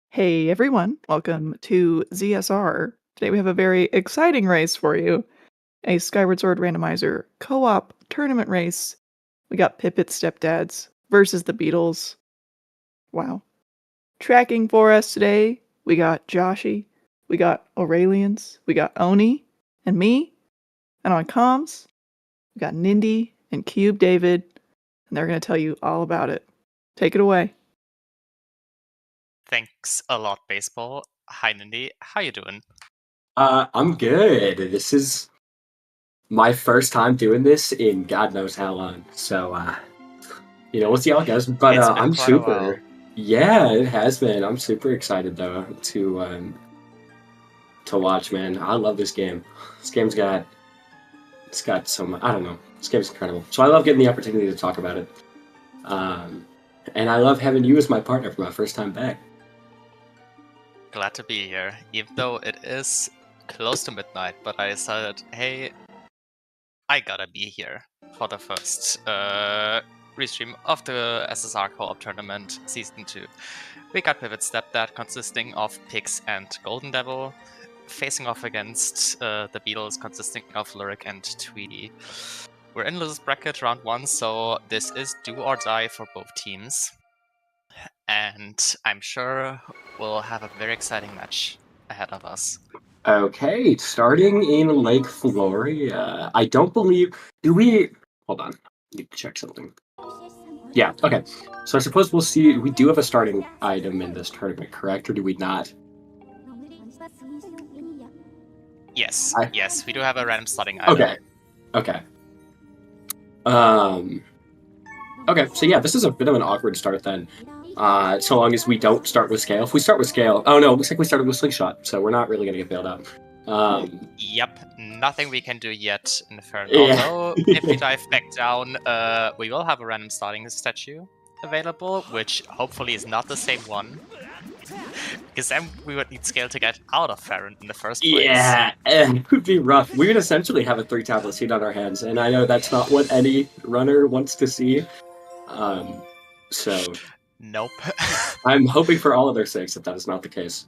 Hey everyone, welcome to ZSR. Today we have a very exciting race for you. A Skyward Sword Randomizer co-op tournament race. We got Pipit Stepdads versus the Beedles. Wow. Tracking for us today, we got Joshy, we got Aurelians, we got Oni, and me. And on comms, we got Nindy and Cube David, and they're going to tell you all about it. Take it away. Thanks a lot, baseball. Hi, Nindy. How you doing? I'm good. This is my first time doing this in God knows how long. So, we'll see how it goes. But It's been I'm quite a while. super. Yeah, it has been. I'm super excited though to watch, man. I love this game. This game's got so much. I don't know. This game's incredible. So I love getting the opportunity to talk about it. And I love having you as my partner for my first time back. Glad to be here, even though it is close to midnight, but I decided, hey, I gotta be here for the first restream of the SSR Co-op Tournament Season 2. We got Pivot Stepdad consisting of Pix and Golden Devil, facing off against the Beatles consisting of Lyric and Tweedy. We're in losers bracket round 1, so this is do or die for both teams. And I'm sure we'll have a very exciting match ahead of us. Okay, starting in Lake Floria. I don't believe. Do we. Hold on. I need to check something. Yeah, okay. So I suppose we'll see. We do have a starting item in this tournament, correct? Or do we not? Yes, yes, we do have a random starting item. Okay. Okay, so yeah, this is a bit of an awkward start then. So long as we don't start with scale. If we start with scale, oh no, it looks like we started with slingshot, so we're not really gonna get bailed out. Yep, nothing we can do yet in the first. Yeah. Although, if we dive back down, we will have a random starting statue available, which hopefully is not the same one. Because then we would need scale to get out of Farron in the first place. Yeah, it would be rough. We would essentially have a 3-tablet seat on our hands, and I know that's not what any runner wants to see. So nope. I'm hoping for all of their sakes that is not the case.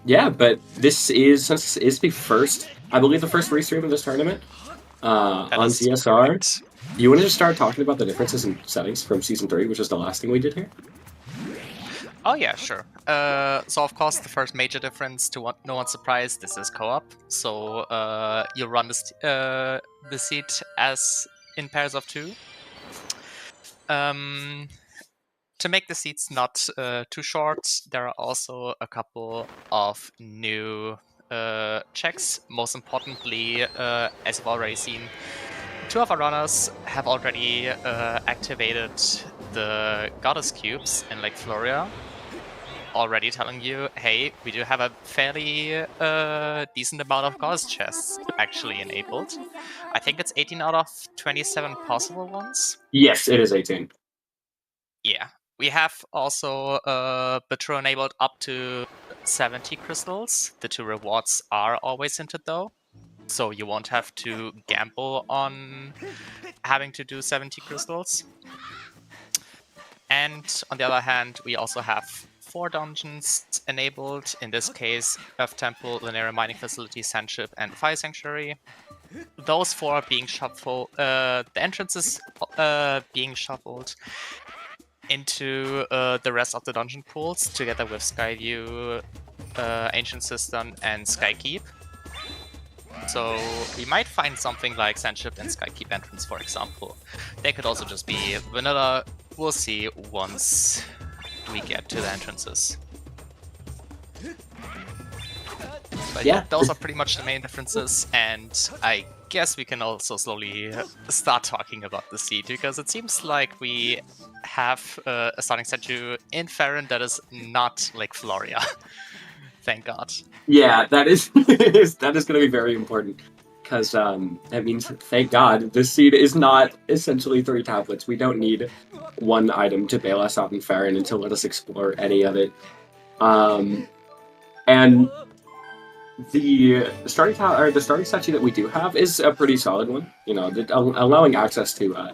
Yeah, but since this is the first, I believe the first restream of this tournament on ZSR. Correct. Do you want to just start talking about the differences in settings from Season 3, which is the last thing we did here? Oh yeah, sure. So of course the first major difference, to no one's surprise, this is co-op. So you run the seat as in pairs of 2. To make the seats not too short, there are also a couple of new checks. Most importantly, as you've already seen, 2 of our runners have already activated the Goddess Cubes in Lake Floria, already telling you, hey, we do have a fairly decent amount of Goddess chests actually enabled. I think it's 18 out of 27 possible ones. Yes, it is 18. Yeah. We have also Betrayal enabled up to 70 crystals. The 2 rewards are always hinted though, so you won't have to gamble on having to do 70 crystals. And on the other hand, we also have 4 dungeons enabled, in this case, Earth Temple, Linear Mining Facility, Sandship, and Fire Sanctuary. Those 4 are being shuffled, the entrances being shuffled into the rest of the dungeon pools, together with Skyview, Ancient Cistern, and Skykeep. So we might find something like Sandship and Skykeep entrance, for example. They could also just be vanilla. We'll see once we get to the entrances. But yeah, those are pretty much the main differences, and I guess we can also slowly start talking about the seed, because it seems like we have a starting statue in Farron that is not Lake Floria. Thank God. Yeah, that is that is going to be very important, because that means, thank God, this seed is not essentially 3 tablets. We don't need one item to bail us out in Farron and to let us explore any of it. And the starting statue that we do have is a pretty solid one. You know, allowing access to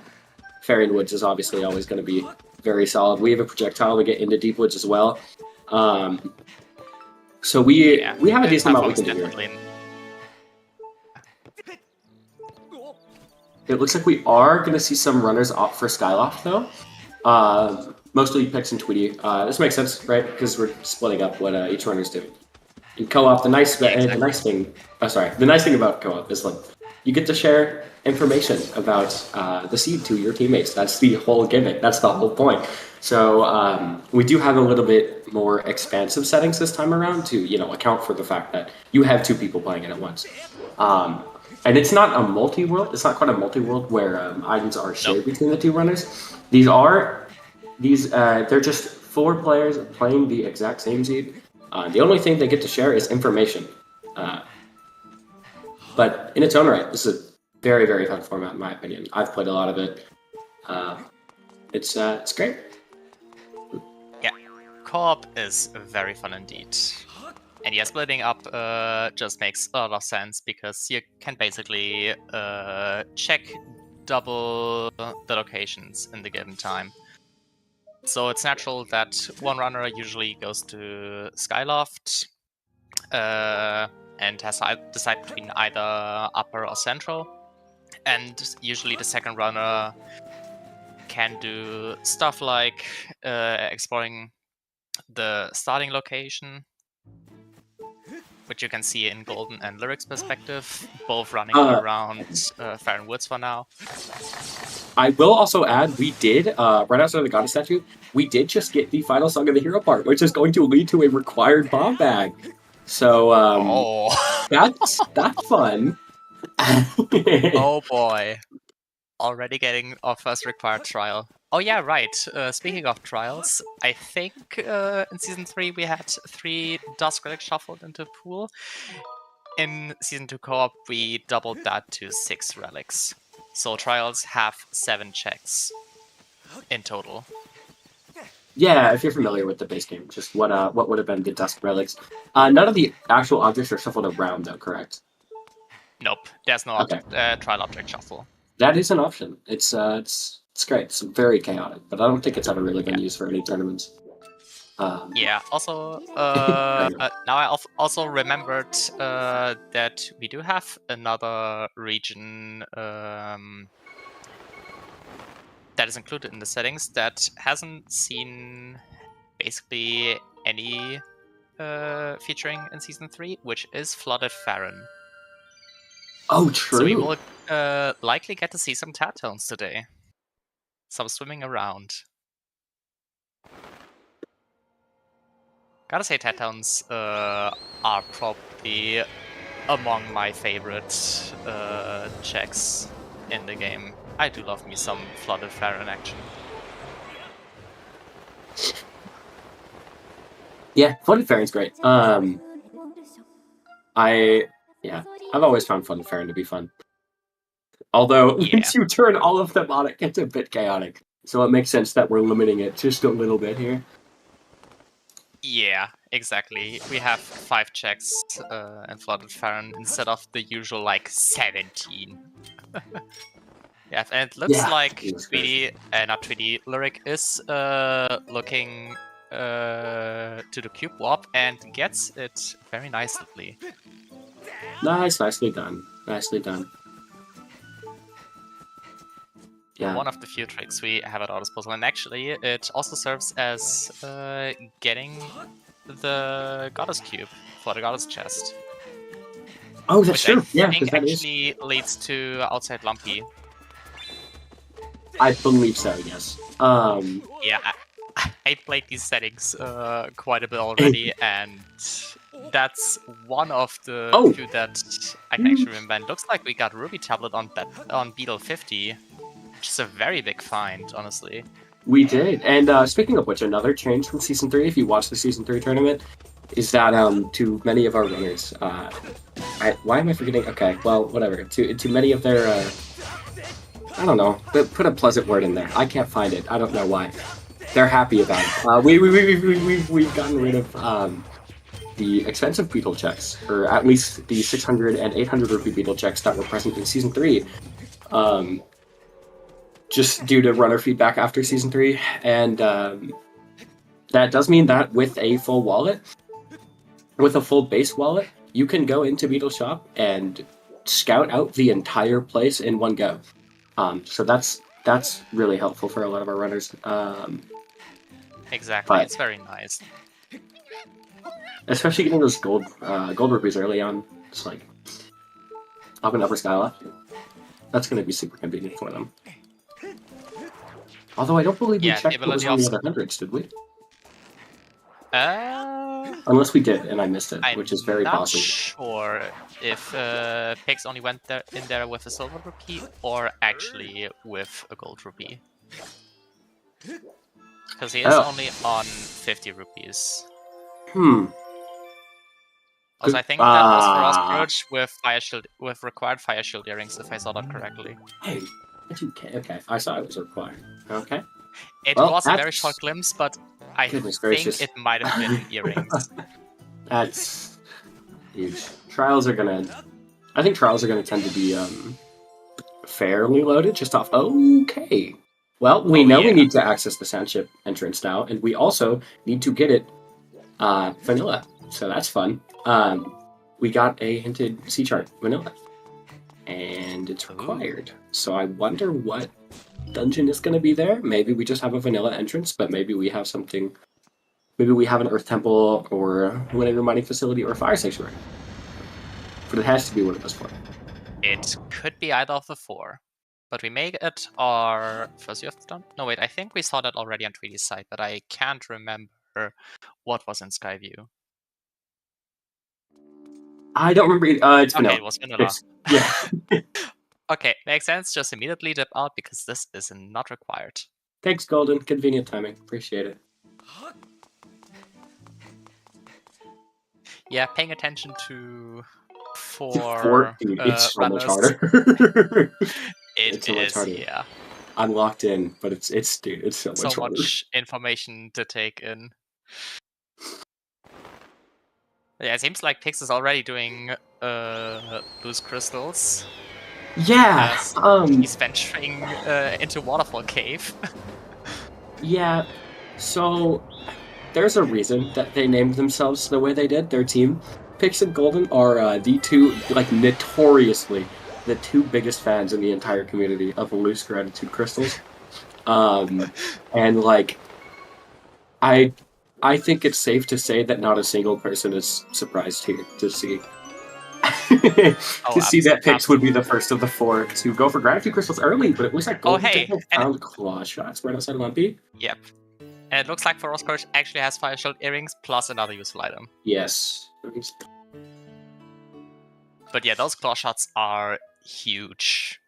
Farron Woods is obviously always going to be very solid. We have a projectile to get into Deep Woods as well. So we have a decent amount we can do here. It looks like we are going to see some runners opt for Skyloft, though. Mostly Pix and Tweety. This makes sense, right? Because we're splitting up what each runner's doing. In co-op, the nice thing about co-op is like you get to share information about the seed to your teammates. That's the whole gimmick. That's the whole point. So we do have a little bit more expansive settings this time around to account for the fact that you have two people playing it at once. And it's not a multi-world. It's not quite a multi-world where items are shared between the two runners. They're just 4 players playing the exact same seed. The only thing they get to share is information. But in its own right, this is a very, very fun format in my opinion. I've played a lot of it. It's great. Yeah, co-op is very fun indeed. And yeah, splitting up just makes a lot of sense because you can basically check double the locations in the given time. So it's natural that one runner usually goes to Skyloft and has to decide between either upper or central. And usually the second runner can do stuff like exploring the starting location, which you can see in Golden and Lyric's perspective, both running around Farron Woods for now. I will also add, we did, right outside of the goddess statue, we did just get the final song of the hero part, which is going to lead to a required bomb bag. So, that's fun. Oh boy. Already getting our first required trial. Oh yeah, right. Speaking of trials, I think in Season 3 we had 3 Dusk Relics shuffled into pool. In Season 2 co-op, we doubled that to 6 relics. So trials have 7 checks in total. Yeah, if you're familiar with the base game, just what would have been the Dusk Relics. None of the actual objects are shuffled around, though, correct? Nope, there's no trial object shuffle. That is an option. It's great. It's very chaotic, but I don't think it's ever really been used for any tournaments. Yeah. Also, now I also remembered that we do have another region that is included in the settings that hasn't seen basically any featuring in Season 3, which is Flooded Farron. Oh, true. So we will likely get to see some Tatones today. Some swimming around. Gotta say, Tatones are probably among my favorite checks in the game. I do love me some Flooded Farron action. Yeah, Flooded Farron's great. I've always found Flooded Farron to be fun. Although, once you turn all of them on, it gets a bit chaotic. So it makes sense that we're limiting it just a little bit here. Yeah, exactly. We have 5 checks in Flooded Farron instead of the usual, 17. Yeah, and it looks like Tweety, Lyric is looking to the cube warp and gets it very nicely. Nicely done. Nicely done. Yeah. One of the few tricks we have at our disposal, and actually it also serves as getting the Goddess Cube for the Goddess Chest. Oh, that's true. I think actually leads to Outside Lumpy. I believe so, yes. Yeah, I played these settings quite a bit already, and that's one of the few that I can actually remember. And looks like we got Ruby Tablet on Beetle 50. Which is a very big find, honestly. We did. And speaking of which, another change from Season 3, if you watch the Season 3 tournament, is that to many of our runners, why am I forgetting? Okay, well, whatever. To many of their, I don't know, put a pleasant word in there. I can't find it. I don't know why. They're happy about it. We've gotten rid of the expensive Beetle checks, or at least the 600 and 800 rupee Beetle checks that were present in Season 3. Just due to runner feedback after Season 3, and that does mean that with a full wallet, with a full base wallet, you can go into Beedles shop and scout out the entire place in one go. So that's really helpful for a lot of our runners. Exactly, but- it's very nice. Especially getting those gold rupees early on. It's like up and upper sky left. That's going to be super convenient for them. Although I don't believe we checked what was on the other hundreds, did we? Unless we did, and I missed it, which is very possible. I'm not sure if Pix only went in there with a silver rupee or actually with a gold rupee. Because he is only on 50 rupees. Also, I think that was for us approach with fire shield, with required fire shield earrings, if I saw that correctly. Hey, okay, I saw it was required. Okay. It was a very short glimpse, but I think it might have been earrings. That's huge. Trials are gonna... I think trials are gonna tend to be fairly loaded, just off... Okay. Well, we know we need to access the Soundship entrance now, and we also need to get it vanilla. So that's fun. We got a hinted C chart vanilla, and it's required. So I wonder what dungeon is going to be there. Maybe we just have a vanilla entrance, but maybe we have something. Maybe we have an Earth Temple or whatever mining facility or Fire Sanctuary. But it has to be one of those four. It could be either of the four. But we make it our first view of the done. No, wait, I think we saw that already on 3D site, but I can't remember what was in Skyview. I don't remember. It's vanilla. Okay, it was vanilla. Yeah. Okay, makes sense. Just immediately dip out because this is not required. Thanks, Golden. Convenient timing. Appreciate it. Yeah, paying attention to dude, it's so much runners. harder. It's so much harder. Yeah. I'm locked in, but it's so much harder. So much information to take in. Yeah, it seems like Pix is already doing loose crystals. Yeah. He's venturing into Waterfall Cave. Yeah. So there's a reason that they named themselves the way they did. Their team, Pix and Golden, are the two, like, notoriously the two biggest fans in the entire community of loose gratitude crystals. And like, I think it's safe to say that not a single person is surprised here to see see that Pix would be the first of the four to go for gratitude crystals early, but it looks like Golden found claw shots right outside Lumpy. Yep. And it looks like Feroz Courage actually has Fire Shield earrings plus another useful item. Yes. But yeah, those claw shots are huge.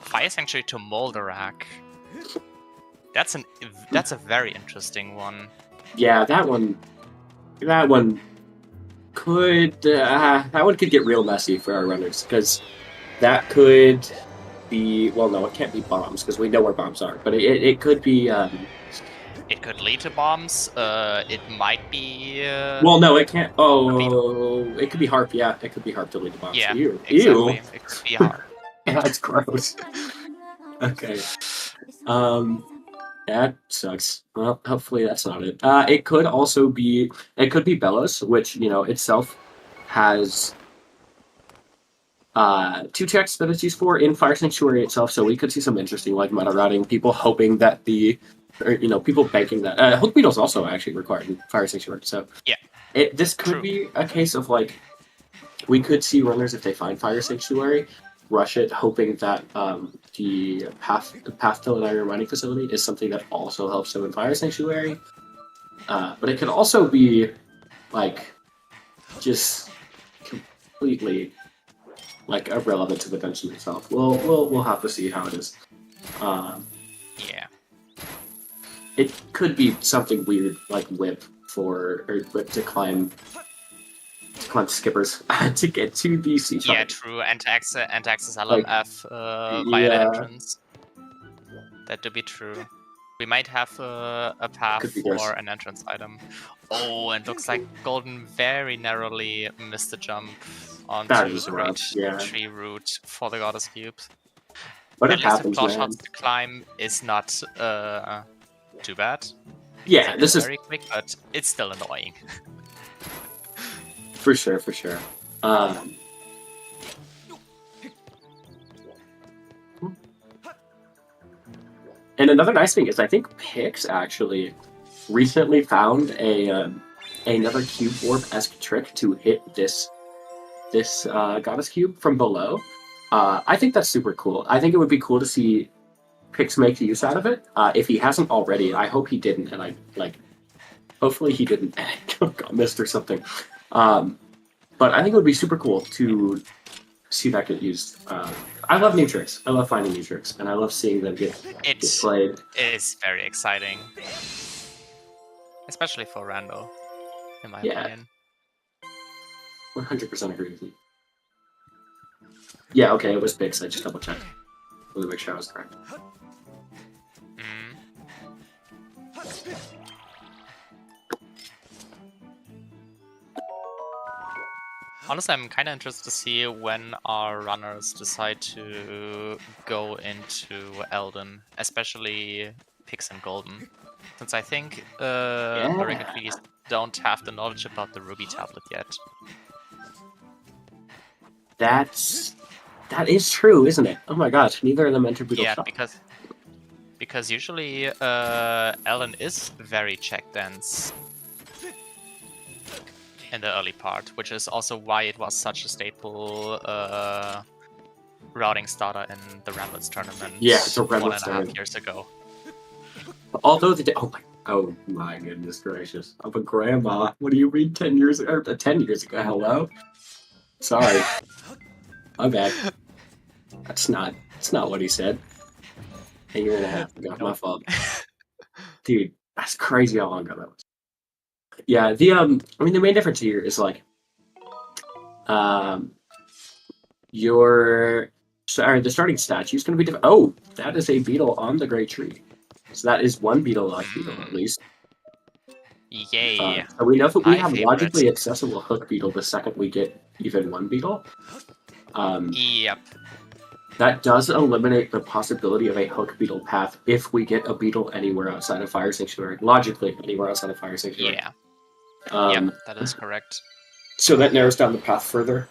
Fire Sanctuary to Molderak. That's a very interesting one. Yeah, that one could get real messy for our runners, because that could be, well, no, it can't be bombs because we know where bombs are, but it could be. It could lead to bombs. It might be. Well, no, it can't. Oh, it could be harp. Yeah, it could be harp to lead to bombs. Yeah, Ew. exactly. It could be harp. Yeah, that's gross. Okay. That sucks. Well, hopefully that's not it. It could also be. It could be Bellows, which, you know, itself has 2 checks that it's used for in Fire Sanctuary itself. So we could see some interesting, like, meta routing. People hoping that people banking that. Hook Beetle's also actually required in Fire Sanctuary. So yeah, this could be a case of, like, we could see runners, if they find Fire Sanctuary, rush it, hoping that the path to an iron mining facility is something that also helps them in Fire Sanctuary. But it could also be, like, just completely, like, irrelevant to the dungeon itself. We'll have to see how it is. Yeah. It could be something weird, like whip to climb skippers to get to the sea. Yeah, true. And to access LMF via the entrance. That would be true. We might have a path for an entrance item. Oh, and looks like Golden very narrowly missed the jump onto the tree route for the Goddess Cube. But at it least happens, the claw shots to climb is not too bad. Yeah, this is very quick, but it's still annoying. for sure, for sure. And another nice thing is I think Pix actually recently found another cube orb-esque trick to hit this goddess cube from below. I think that's super cool. I think it would be cool to see Pix make use out of it. If he hasn't already, I hope he didn't, and hopefully he didn't got missed or something. But I think it would be super cool to see that get used. I love new tricks. I love finding new tricks, and I love seeing them get played. It is very exciting, especially for Rando, in my opinion. 100% agree with you. Yeah, okay, it was Pix. I just double checked. Let me make sure I was correct. Honestly, I'm kind of interested to see when our runners decide to go into Elden, especially Pix and Golden, since I think Oric and Tweedies don't have the knowledge about the Ruby tablet yet. That is true, isn't it? Oh my gosh, neither of them entered Beedle shop. Because usually Ellen is very check dense in the early part, which is also why it was such a staple routing starter in the Ramblets tournament. Yeah, it's a Ramblets 1.5 years ago. Although oh my goodness gracious! I'm a grandma. What do you read 10 years ago? 10 years ago? Hello. Sorry. My bad. That's not what he said. A year and a half ago. My fault. Dude, that's crazy how long ago that was. Yeah, the main difference here is the starting statue is going to be different. Oh, that is a beetle on the great tree. So that is one beetle-like beetle at least. Yay! So we know that we have logically accessible hook beetle the second we get even one beetle. Yep. That does eliminate the possibility of a hook beetle path if we get a beetle anywhere outside of Fire Sanctuary. Logically, anywhere outside of Fire Sanctuary. Yeah. Yep, that is correct. So that narrows down the path further.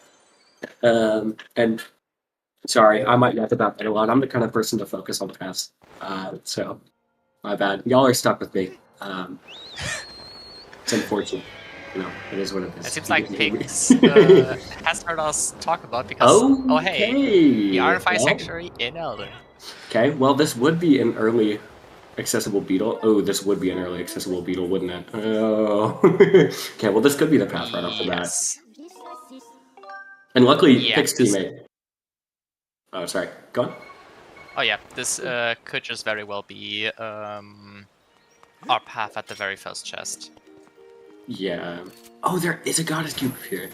And sorry, I might nap about that a lot. I'm the kind of person to focus on the paths. So my bad. Y'all are stuck with me. It's unfortunate. You know, it is what it is. It seems like Pix has heard us talk about because hey, we are in Fire Sanctuary in Elden. Okay, well this would be an early accessible beetle. Oh, this would be an early accessible beetle, wouldn't it? Oh. Okay, well this could be the path right off the bat. And luckily, Pix's teammate. Oh, sorry. Go on. Oh yeah, this could just very well be our path at the very first chest. Yeah. Oh, there is a goddess cube here.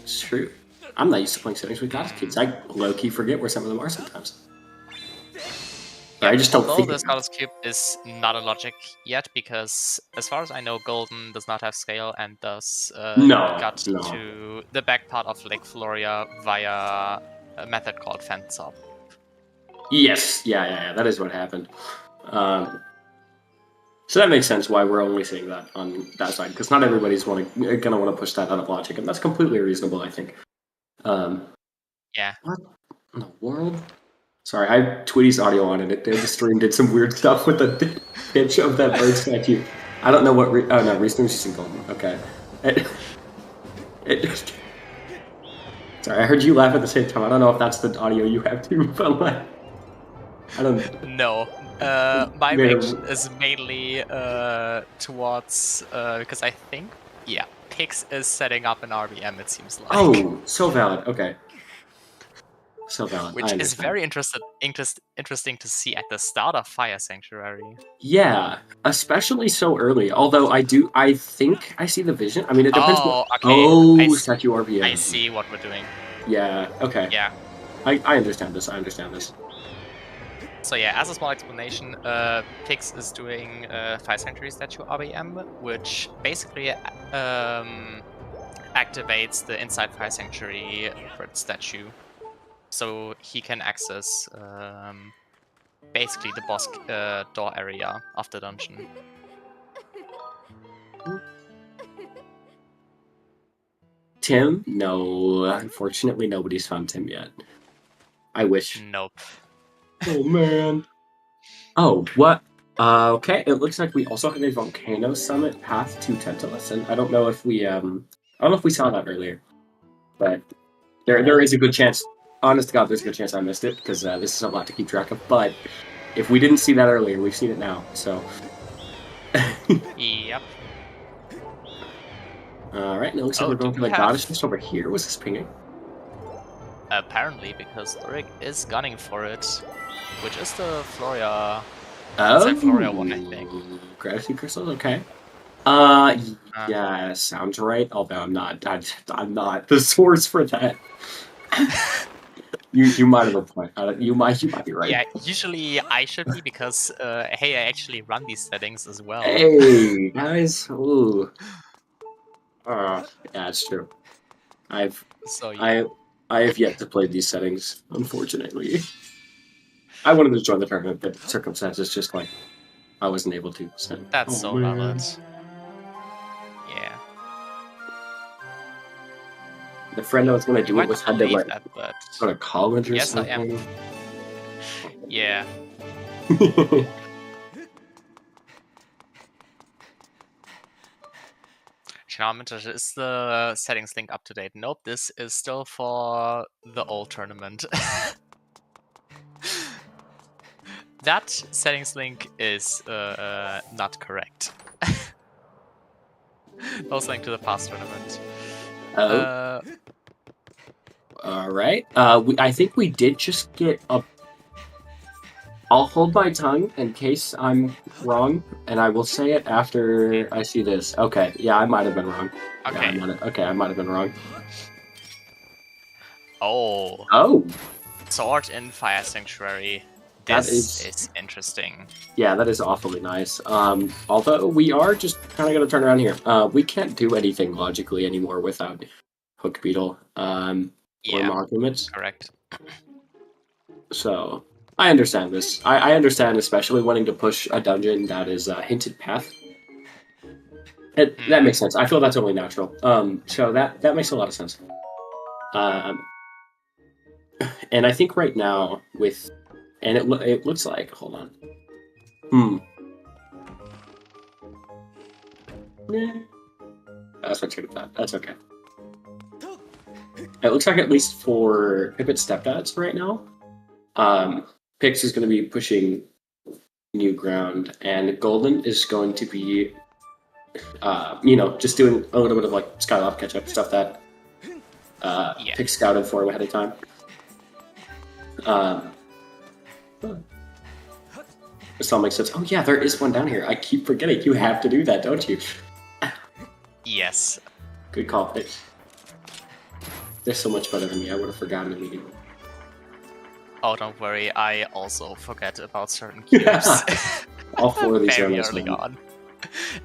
It's true. I'm not used to playing settings with goddess cubes. I low-key forget where some of them are sometimes. Yeah, I just don't think this goddess cube is not a logic yet, because as far as I know, Golden does not have scale and thus got to the back part of Lake Floria via a method called Fence Up. Yes, yeah, that is what happened. So that makes sense why we're only seeing that on that side, because not everybody's gonna want to push that out of logic, and that's completely reasonable, I think. Yeah. What in the world? Sorry, I have Tweety's audio on, and the stream did some weird stuff with the pitch of that bird statue. I don't know what. Oh no, Restream's using Golden. Okay. Sorry, I heard you laugh at the same time. I don't know if that's the audio you have too, but I don't. No. My reaction is mainly towards because I think Pix is setting up an RBM. It seems like. Oh, so valid. Okay. So valid. Which is very interesting to see at the start of Fire Sanctuary. Yeah, especially so early. Although I think I see the vision. I mean, it depends. Okay. Statue RBM. I see what we're doing. Yeah. Okay. Yeah. I understand this. So yeah, as a small explanation, Pix is doing Fire Sanctuary statue RBM, which basically activates the inside Fire Sanctuary statue, so he can access basically the boss door area of the dungeon. Tim? No, unfortunately nobody's found Tim yet. I wish. Nope. Oh man. Oh, what? Okay, it looks like we also have a volcano summit path to Tantalus, and I don't know if we saw that earlier, but there is a good chance. Honest to God, there's a good chance I missed it because this is a lot to keep track of. But if we didn't see that earlier, we've seen it now. So. Yep. All right, and it looks like we're going for the goddess just over here. Was this pinging? Apparently, because Lurik is gunning for it, which is the Floria. Oh, Floria one, I think. Gratitude crystals, okay. Yeah, sounds right. Although I'm not the source for that. you might have a point. You might be right. Yeah, usually I should be because hey, I actually run these settings as well. Hey guys, ooh. Yeah, it's true. I have yet to play these settings, unfortunately. I wanted to join the tournament, but circumstances just like I wasn't able to. So. That's so valid. Yeah. The friend I was gonna do it with had to like go to college or something. Yes, I am. Yeah. Is the settings link up to date? Nope, this is still for the old tournament. That settings link is not correct. Also link to the past tournament. Oh. All right. I think we did just get a. I'll hold my tongue in case I'm wrong, and I will say it after I see this. Okay. Yeah, I might have been wrong. Okay. Yeah, I might have been wrong. Oh. Oh. Sword in Fire Sanctuary. This is interesting. Yeah, that is awfully nice. Although we are just kind of going to turn around here. We can't do anything logically anymore without Hook Beetle or Mark Limits. Correct. So I understand this. I understand, especially wanting to push a dungeon that is a hinted path. That makes sense. I feel that's only natural. So that makes a lot of sense. And I think right now with, and it looks like, hold on. That's what I thought. That's okay. It looks like at least for Pipit Stepdads right now, Pix is going to be pushing new ground, and Golden is going to be, just doing a little bit of like Skylab catch-up stuff that Pix scouted for ahead of time. This all makes sense. Oh yeah, there is one down here. I keep forgetting. You have to do that, don't you? Yes. Good call, Pix. They're so much better than me. I would have forgotten immediately. Oh, don't worry. I also forget about certain cubes. All four of these very are early on.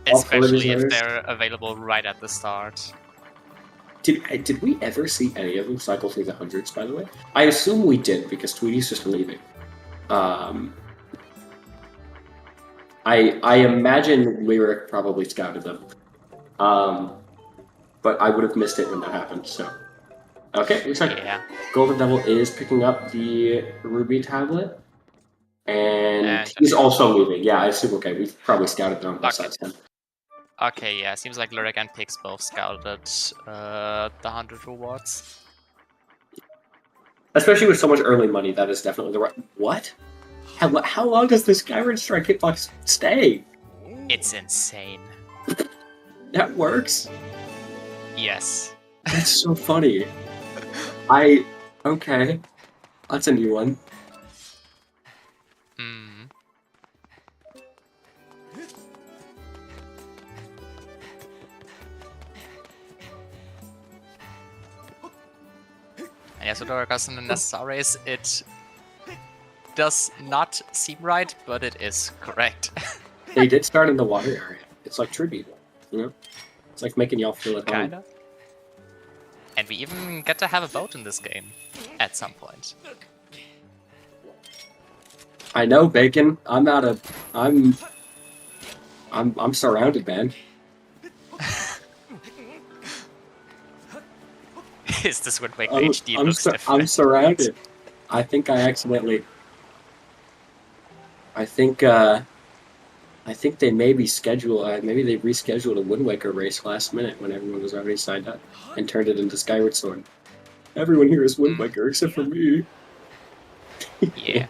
Especially if they're available right at the start. Did we ever see any of them cycle through the hundreds, by the way? I assume we did, because Tweety's just leaving. I imagine Lyric probably scouted them. But I would have missed it when that happened, so... Okay, looks like Golden Devil is picking up the Ruby tablet. And he's also leaving. Yeah, I assume, okay, we've probably scouted them on both sides then. Okay, yeah, seems like Lyric and Pix both scouted the 100 rewards. Especially with so much early money, that is definitely the right... What? How long does this Skyward Strike hitbox stay? It's insane. That works? Yes. That's so funny. Okay. That's a new one. Yeah, so Dorcas in the Nessa race, it does not seem right, but it is correct. They did start in the water area. It's like tribute, you know? It's like making y'all feel at home. Kinda. And we even get to have a boat in this game at some point. I know, Bacon. I'm surrounded, man. Is this Wind Waker HD looks different? I'm surrounded. I think I accidentally. I think they maybe they rescheduled a Wind Waker race last minute when everyone was already signed up and turned it into Skyward Sword. Everyone here is Wind Waker except for me. Yeah.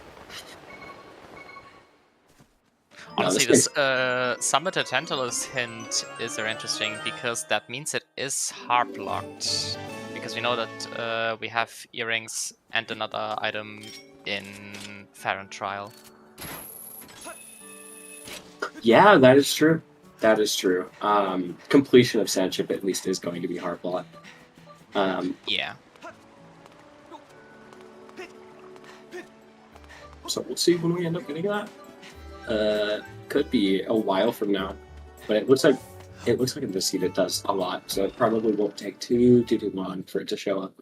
Honestly, this Summit Tantalus hint is very interesting because that means it is harp locked. Because we know that we have earrings and another item in Farron Trial. Yeah, that is true. That is true. Completion of Sandship at least is going to be harp locked. Yeah. So we'll see when we end up getting that. Could be a while from now, but it looks like in this seed it does a lot, so it probably won't take too long for it to show up.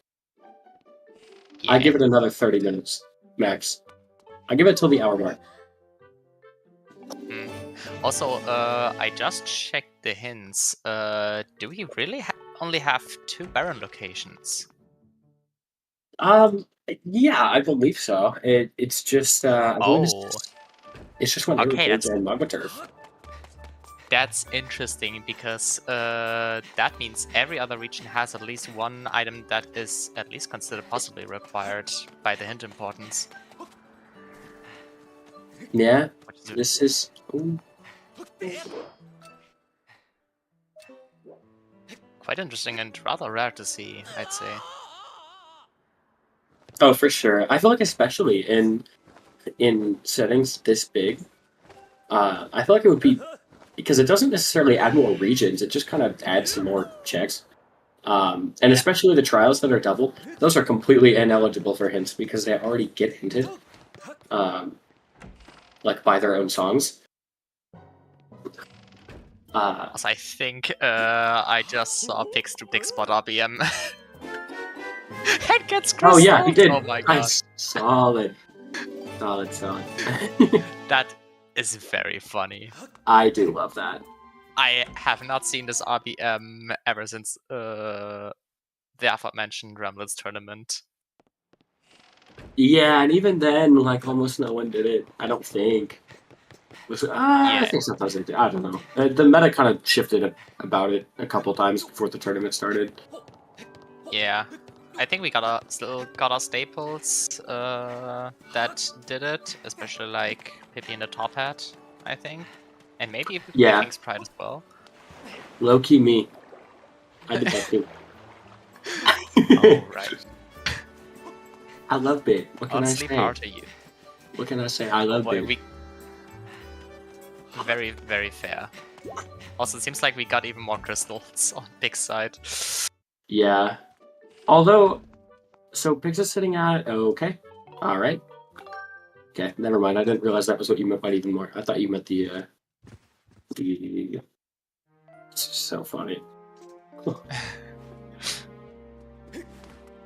Yeah. I give it another 30 minutes max. I give it till the hour mark. Also, I just checked the hints. Do we really only have 2 Baron locations? Yeah, I believe so. It's just it's just one and Magma Turf. That's interesting because that means every other region has at least one item that is at least considered possibly required by the hint importance. Yeah, this is... Ooh. Quite interesting and rather rare to see, I'd say. Oh, for sure. I feel like especially in settings this big, I feel like it would be... Because it doesn't necessarily add more regions, it just kind of adds some more checks. And especially the trials that are double, those are completely ineligible for hints because they already get hinted, like by their own songs. I think I just saw Pix to Big Spot RBM. It gets crystal. Oh yeah, he did. Oh my god. Nice. Solid. That is very funny. I do love that. I have not seen this RBM ever since the aforementioned Ramblets tournament. Yeah, and even then, like, almost no one did it. I don't think. I think sometimes they did. I don't know. The meta kind of shifted about it a couple times before the tournament started. Yeah. I think we still got our staples that did it, especially like Pippi in the top hat, I think. And maybe King's Pride as well. Low-key me. I did that too. Oh, right. I love Bit. What can I say? Power to you. What can I say? I love Bit. Very, very fair. Also, it seems like we got even more crystals on Pig's side. Yeah. Although, so Pix is sitting at... Okay. Alright. Okay, never mind. I didn't realize that was what you meant by even more. I thought you meant the... It's so funny.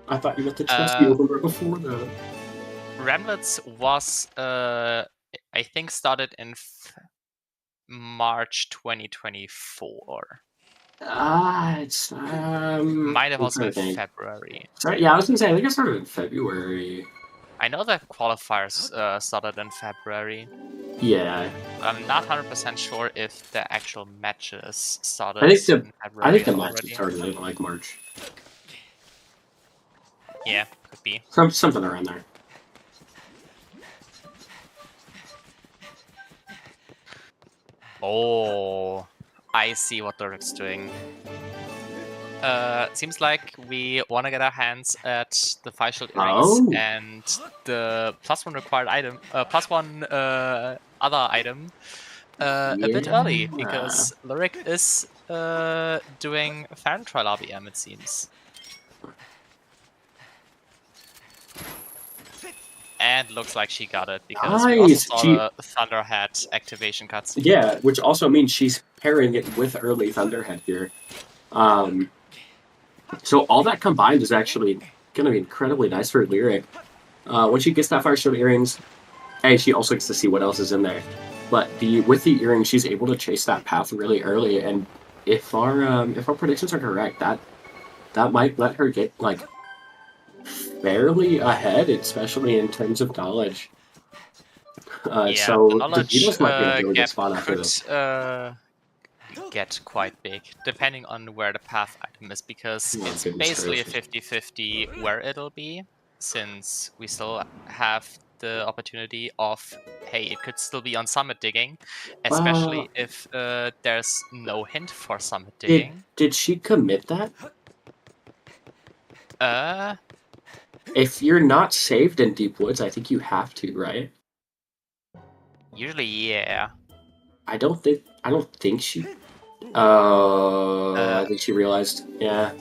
I thought you meant the chest you opened right before that. Ramblets was, I think, started in March 2024. It's might have also been February. Sorry, yeah, I was gonna say I think it started in February. I know that qualifiers started in February. Yeah. I'm not 100% sure if the actual matches started in February. I think the matches started in like March. Yeah, could be. Something around there. Oh, I see what Lurik's doing. Seems like we want to get our hands at the 5 shield earrings and the +1 required item, +1 other item a bit early because Lurik is doing Farron Trial RBM, it seems. And looks like she got it because we also saw the Thunderhead activation cutscene. Yeah, which also means she's pairing it with early Thunderhead here. So all that combined is actually going to be incredibly nice for Lyric. When she gets that 5 shield earrings, and she also gets to see what else is in there. But with the earring, she's able to chase that path really early, and if our predictions are correct, that might let her get like fairly ahead, especially in terms of knowledge. So the knowledge the Beedles might be in a really good gap spot after could this. get quite big, depending on where the path item is, because Oh, it's goodness basically a gracious. 50-50 where it'll be, since we still have the opportunity of, hey, it could still be on summit digging, especially if there's no hint for summit digging. Did she commit that? Uh, If you're not saved in Deep Woods, I think you have to, right? usually, yeah. I don't think she. I think she realized. Yeah.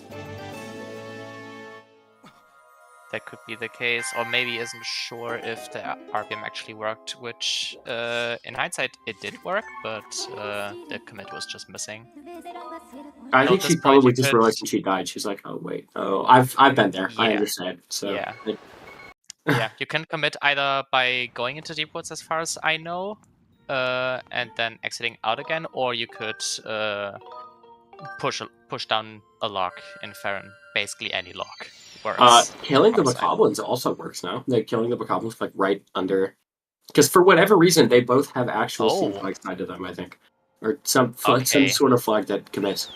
That could be the case, or maybe isn't sure if the RPM actually worked, which in hindsight it did work, but the commit was just missing. I think she probably just realized when she died. She's like, "Oh wait, I've been there. I understand." So yeah, yeah, you can commit either by going into Deep Woods, as far as I know, and then exiting out again, or you could push down a lock in Farron, basically any lock. Killing the Bokoblins also works now. Like killing the Bokoblins like right under, because for whatever reason they both have actual steam flags tied to them. I think, or some sort of flag that commits.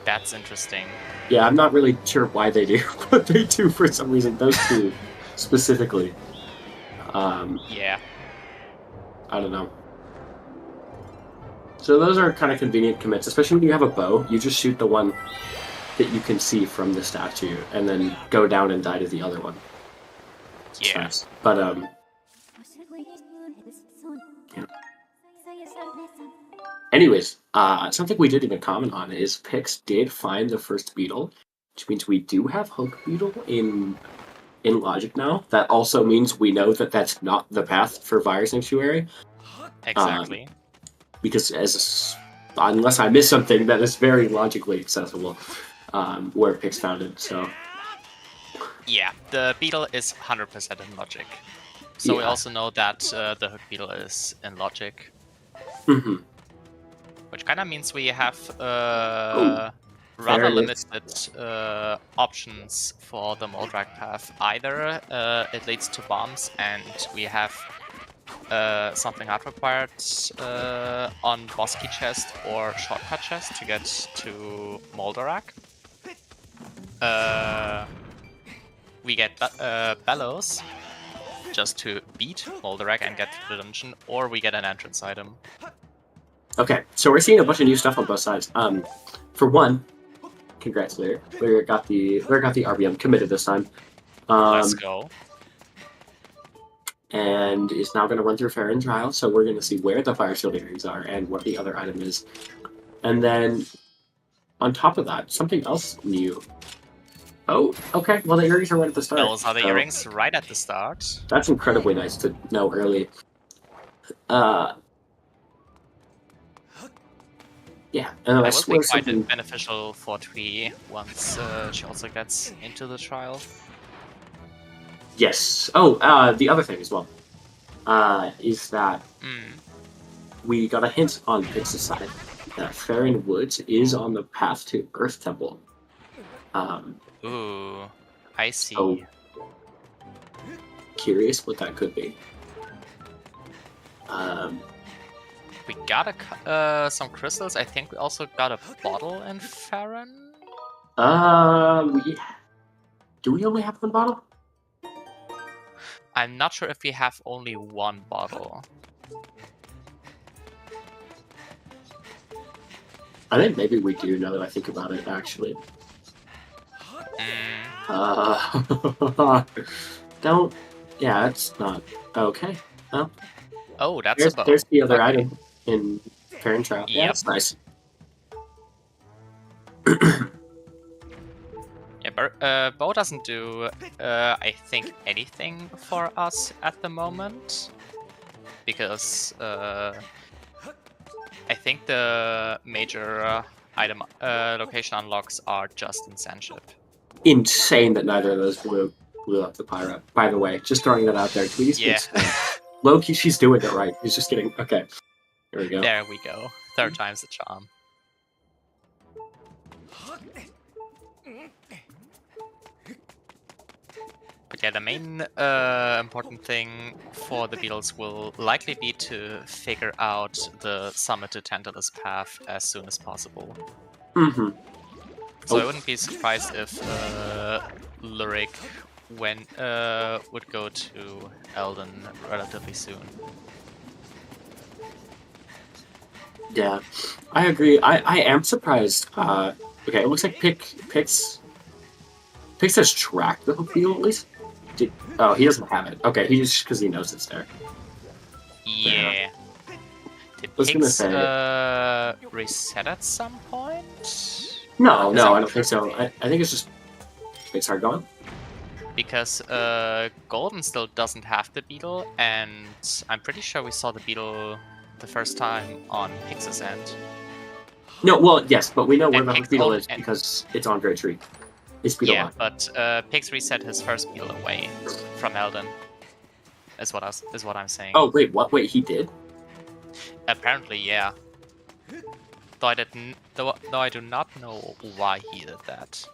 That's interesting. Yeah, I'm not really sure why they do what they do for some reason. Those two specifically. Yeah. I don't know. So those are kind of convenient commits, especially when you have a bow. You just shoot the one that you can see from the statue, and then go down and die to the other one. Yeah. Nice. But yeah. Anyways, something we didn't even comment on is Pix did find the first Beetle, which means we do have Hook Beetle in Logic now. That also means we know that that's not the path for Fire Sanctuary. Exactly. Because unless I miss something, that is very logically accessible where Pix found it. So yeah, the Beetle is 100% in Logic. So we also know that the Hook Beetle is in Logic. Mm-hmm. Which kind of means we have rather limited options for the Moldrag path. Either it leads to bombs and we have something hard required on boss key chest or shortcut chest to get to Moldrag. We get Bellows just to beat Moldrag and get to the dungeon, or we get an entrance item. Okay, so we're seeing a bunch of new stuff on both sides. For one, congrats, Lear. Lear got the RBM committed this time. Let's go. And is now going to run through Farron Trial, so we're going to see where the Fire Shield earrings are and what the other item is. And then, on top of that, something else new. Oh, okay, well the earrings are right at the start. Those are the earrings right at the start. That's incredibly nice to know early. Yeah, and I will be quite beneficial for Twee once she also gets into the trial. Yes. Oh, the other thing as well is that we got a hint on Pix's side that Farron Woods is on the path to Earth Temple. Ooh, I see. So curious what that could be. We got some crystals. I think we also got a bottle in Farron. Do we only have one bottle? I'm not sure if we have only one bottle. I think maybe we do, now that I think about it, actually. Don't... Yeah, that's not... Okay. Well... Oh, that's a bow. There's the other item in Farron Trial. Yeah, Yep. that's nice. Yeah, bow doesn't do, I think, anything for us at the moment. Because I think the major item location unlocks are just in Sandship. Insane that neither of those blew up the Pyro. By the way, just throwing that out there. Tweety's Yeah. Low-key, she's doing it right. He's just getting... Okay. There we go. There we go. Third time's the charm. But yeah, the main important thing for the Beedles will likely be to figure out the Summit to Tantalus path as soon as possible. Mm-hmm. So I wouldn't be surprised if Lyric would go to Elden relatively soon. Yeah, I agree. I am surprised. Okay, it looks like Pix has tracked the Beetle at least. Oh, he doesn't have it. Okay, he just because he knows it's there. Yeah. Did I was gonna Pix say- reset at some point? No, I don't think so. I think it's just Pix hard gone. Because Golden still doesn't have the Beetle, and I'm pretty sure we saw the Beetle the first time on Pix's end. No, well, yes, but we know where And the Pix Beetle own- is because it's on Great Tree. It's Beetle Yeah, Line. but Pix reset his first Beetle away from Elden. Is what I'm saying. Oh wait, what? Wait, he did? Apparently, yeah. Though I do not know why he did that.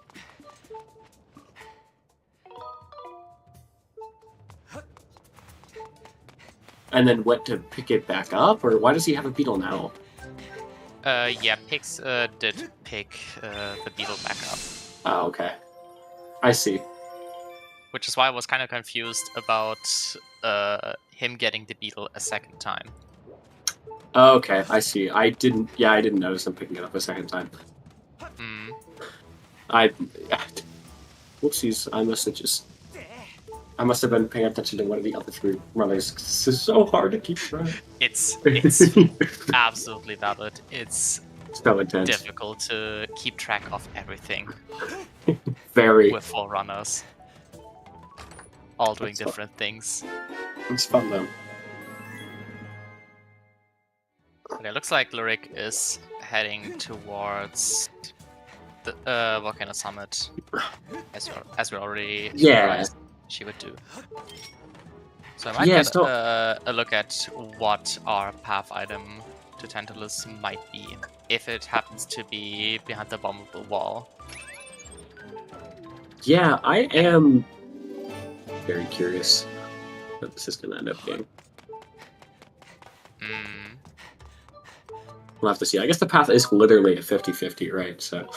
And then went to pick it back up, or why does he have a Beetle now? Yeah, Pix did pick the Beetle back up. Oh, okay. I see. Which is why I was kind of confused about him getting the Beetle a second time. Okay, I see. I didn't notice him picking it up a second time. Hmm. Whoopsies, I must have been paying attention to one of the other three runners. This is so hard to keep track. It's absolutely valid. It's so intense. difficult to keep track of everything Very. with 4 runners. All doing That's different things. It's fun though. Okay, looks like Lyric is heading towards the Volcano Summit, as we already realized she would do. So I might get a look at what our path item to Tantalus might be, if it happens to be behind the bombable wall. Yeah, I am very curious what this is going to end up being. We'll have to see. I guess the path is literally a 50-50, right? So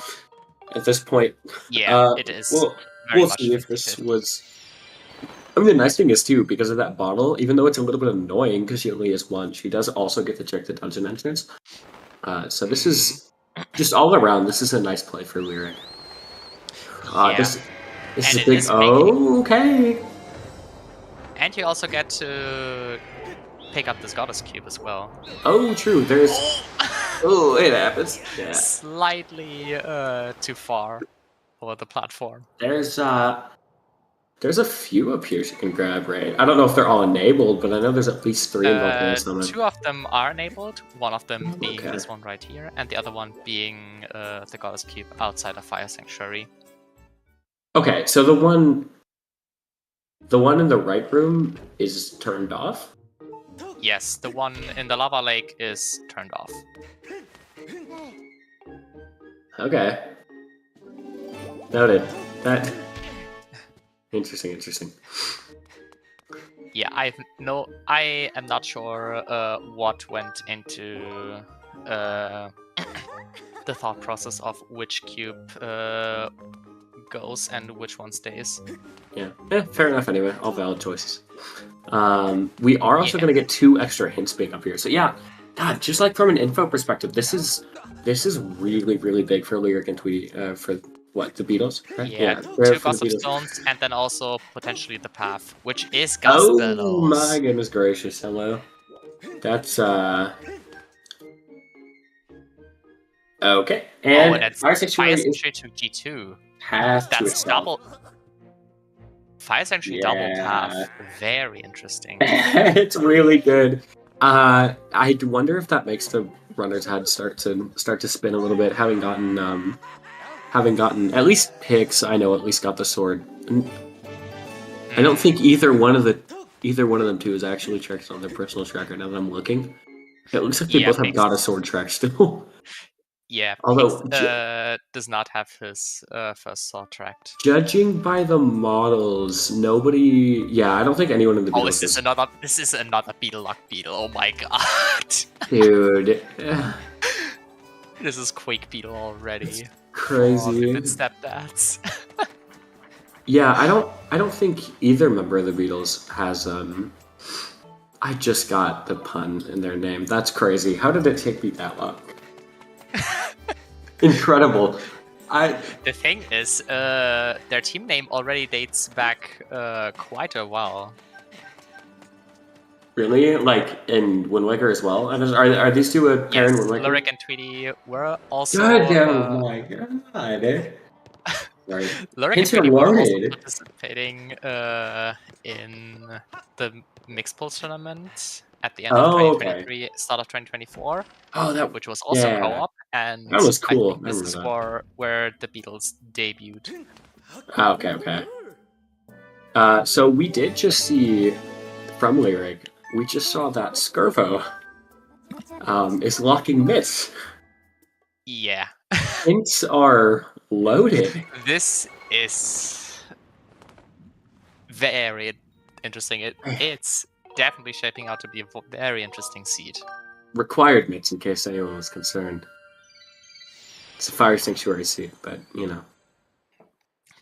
at this point, yeah, it is. We'll see if this was. I mean, the nice thing is too, because of that bottle, even though it's a little bit annoying because she only has one, she does also get to check the dungeon entrance. So this is just all around. This is a nice play for Lyric. Yeah. This is a big. Oh, okay. And you also get to pick up this goddess cube as well. Oh, true. There's. Oh, it happens. Yeah. Slightly too far for the platform. There's a few up here you can grab, right? I don't know if they're all enabled, but I know there's at least 3 in Volcano Summit. 2 of them are enabled, one of them being this one right here, and the other one being the goddess cube outside of Fire Sanctuary. Okay, so the one in the right room is turned off? Yes, the one in the lava lake is turned off. Okay. Noted. That. Interesting. Yeah, I am not sure what went into the thought process of which cube goes and which one stays. Yeah, fair enough anyway. All valid choices. We are also going to get 2 extra hints being up here. So yeah, God, just like from an info perspective, this is really, really big for Lyric and Tweety, for what, the Beedles? Right? Yeah, 2 Gossip Stones, and then also potentially the path, which is Beedles. Oh my goodness gracious, hello. That's, okay. And that's Fire Sanctuary to G2. That's double. Fire Sanctuary double path. Very interesting. It's really good. I wonder if that makes the runner's head start to spin a little bit, having gotten at least Pix. I know at least got the sword. I don't think either one of the either one of them two is actually tracked on their personal tracker now that I'm looking. It looks like they both have God of Sword track still. Yeah, Although does not have his first sword tracked. Judging by the models, nobody. Yeah, I don't think anyone in the Beatles. This is another Beetle Lock Beetle. Oh my god, dude. This is Quake Beetle already. It's crazy. It's Stepdads. Yeah, I don't think either member of the Beatles has I just got the pun in their name. That's crazy. How did it take me that long? Incredible. The thing is, their team name already dates back quite a while. Really? Like in Wind Waker as well? And are these two a pair in Wind Waker? Lyric and Tweety were also. God, oh my god. Right. Lyric and Tweety were also participating in the Mixed Pulse tournament at the end of 2023, start of 2024. Oh, which was also co-op, and that was cool. I think this is where the Beatles debuted. Okay. So we did just see from Lyric. We just saw that Skirvo is locking mitts. Yeah. Hints are loaded. This is very interesting. It's definitely shaping out to be a very interesting seed. Required mitts, in case anyone was concerned. It's a Fire Sanctuary seed, but you know.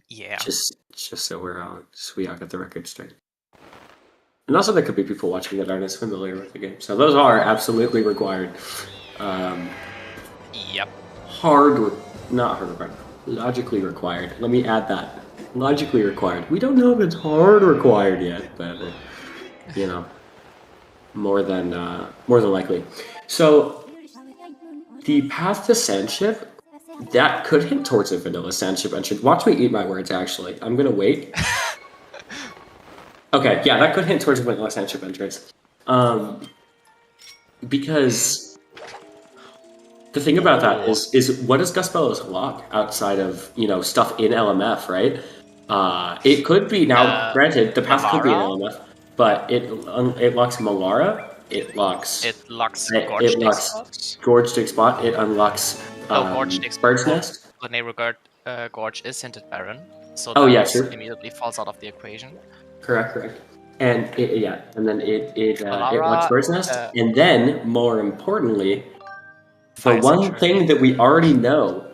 Yeah. Just so we all get the record straight. And also, there could be people watching that aren't as familiar with the game, so those are absolutely required. Yep. Not hard required. Logically required. Let me add that. Logically required. We don't know if it's hard required yet, but you know, more than likely. So the path to Sandship, that could hint towards a vanilla Sandship entrance. Watch me eat my words. Actually, I'm gonna wait. Okay, yeah, that could hint towards a vanilla Sandship entrance. Because the thing about that is what does Gus Bellows lock outside of, you know, stuff in LMF, right? It could be now. Granted, the path could be in LMF, but it locks Malara. It locks Gorge Dig Spot. It unlocks Gorge Dig Spot. Bird's Nest. When they regard Gorge is hinted Baron, so that immediately falls out of the equation. Correct. And and then it locks Bird's Nest, and then more importantly, the one thing that we already know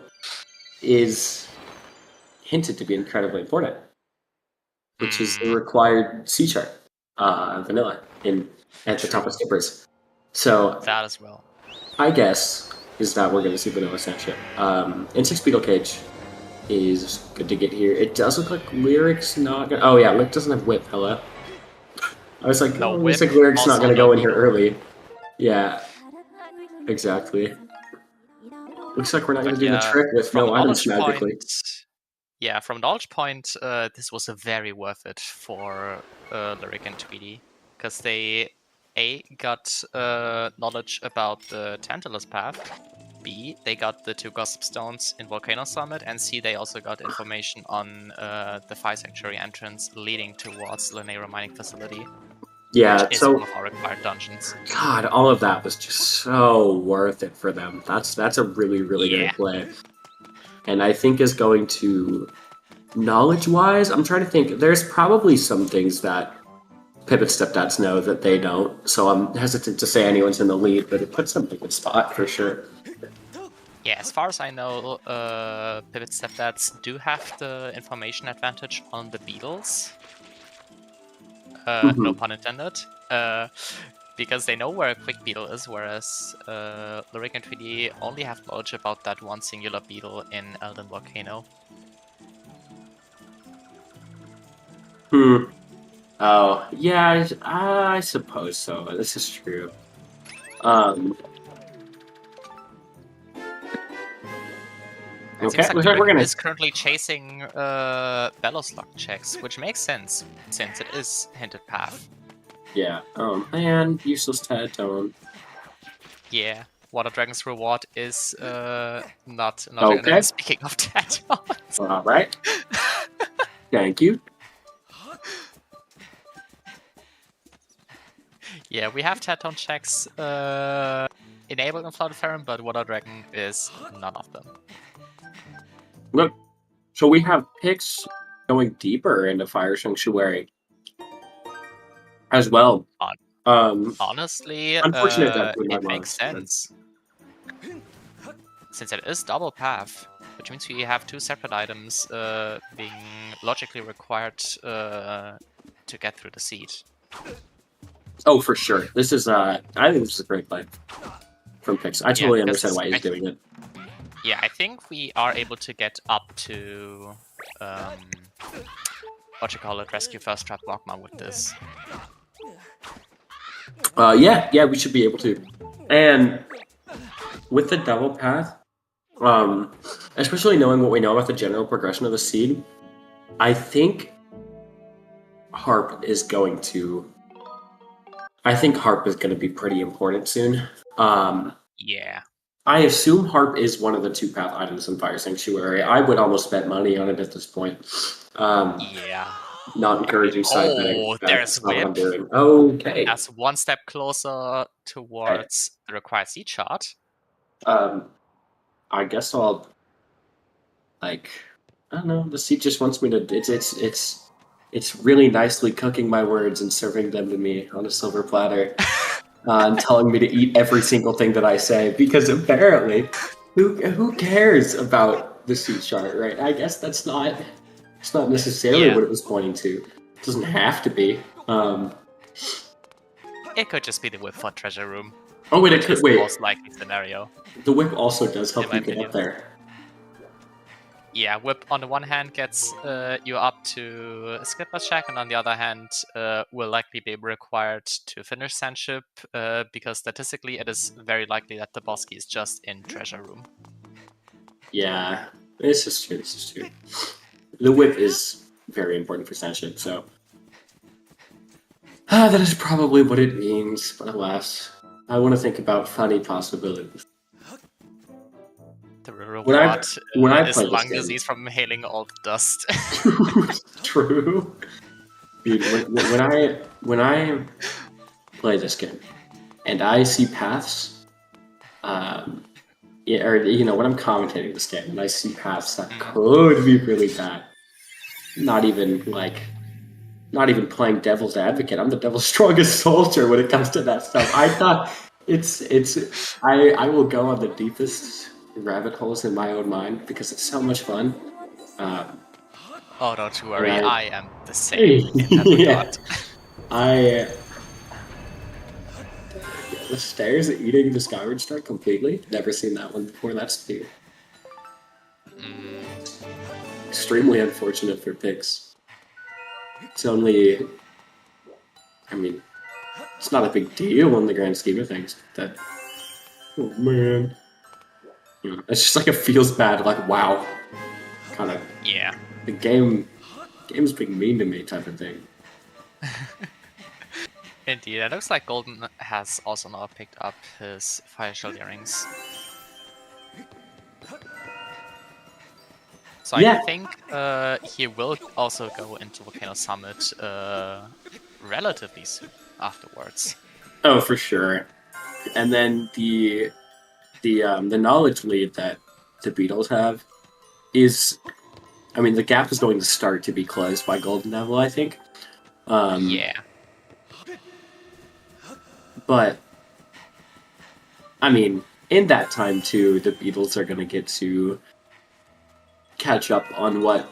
is hinted to be incredibly important, which is the required C chart, vanilla at the top of skippers. So that as well, I guess, is that we're going to see vanilla Sandship. N6 Beetle Cage is good to get here. It does look like Lyric's not going to... Oh yeah, Lyric doesn't have Whip, hello. I was like, looks like Lyric's not going to go in here early. Yeah, exactly. Looks like we're not going to do the trick with no items magically. Yeah, from knowledge point, this was a very worth it for Lyric and Tweety, because they got knowledge about the Tantalus path, B, they got the 2 Gossip Stones in Volcano Summit, and C, they also got information on the Fire Sanctuary entrance leading towards Lanera Mining Facility. Yeah, which is one of our required dungeons. God, all of that was just so worth it for them. That's a really good play. And I think is going to, knowledge-wise, I'm trying to think, there's probably some things that Pipit Stepdads know that they don't, so I'm hesitant to say anyone's in the lead, but it puts them in a good spot for sure. Yeah, as far as I know, Pipit Stepdads do have the information advantage on the Beedles. No pun intended. Because they know where a quick beetle is, whereas Lyric and Tweety only have knowledge about that one singular beetle in Elden Volcano. Oh, yeah, I suppose so. This is true. Okay, we're gonna... is currently chasing Bellows Lock checks, which makes sense, since it is hinted path. Yeah. Oh man, useless Tadtone. Yeah. Water Dragon's reward is not okay. Speaking of Tadtones. Alright. Thank you. Yeah, we have chat-on checks enabled in Flooded Farum, but Water Dragon is none of them. Look, so we have picks going deeper into Fire Sanctuary as well. Honestly, unfortunate that it makes sense. Since it is double path, which means we have 2 separate items being logically required to get through the seed. Oh, for sure. This is, I think this is a great play from Pix. I totally understand why he's doing it. Yeah, I think we are able to get up to, what you call it, Rescue First Trap Magma with this. Yeah, we should be able to. And with the double path, especially knowing what we know about the general progression of the seed, I think Harp is going to be pretty important soon. Yeah. I assume Harp is one of the 2 path items in Fire Sanctuary. I would almost bet money on it at this point. Yeah. Not encouraging side betting. Oh, there's not what I'm Whip. doing. Okay. That's 1 step closer towards the required seed chart. I guess I'll, like, I don't know. The seed just wants me to. It's really nicely cooking my words and serving them to me on a silver platter, and telling me to eat every single thing that I say. Because apparently, who cares about the seed chart, right? I guess it's not necessarily what it was pointing to. It doesn't have to be. It could just be the whip for treasure room. Oh wait, it could wait. The most likely scenario. The whip also does help you get up there. Yeah, whip on the one hand gets you up to Skipper's Shack, and on the other hand will likely be required to finish Sandship, because statistically it is very likely that the boss key is just in treasure room. Yeah, this is true. The whip is very important for Sandship, so that is probably what it means. But alas, I want to think about funny possibilities. The reward when I is lung disease from inhaling all the dust. True. Dude, when I play this game and I see paths, when I'm commentating this game and I see paths that could be really bad, not even playing devil's advocate. I'm the devil's strongest soldier when it comes to that stuff. I thought I will go on the deepest rabbit holes in my own mind because it's so much fun. Oh, don't you worry, I am the same in that regard. The stairs eating the Skyward Star completely. Never seen that one before. That's new. Extremely unfortunate for Pix. It's only, it's not a big deal in the grand scheme of things. That, oh man. It's just like it feels bad, like wow. Kind of. Yeah. The game's being mean to me type of thing. Indeed, it looks like Golden has also now picked up his Fire Shield earrings. So I think he will also go into Volcano Summit relatively soon afterwards. Oh, for sure. And then the knowledge lead that the Beedles have is, the gap is going to start to be closed by Golden Devil, I think. Yeah. But, in that time too, the Beedles are going to get to catch up on what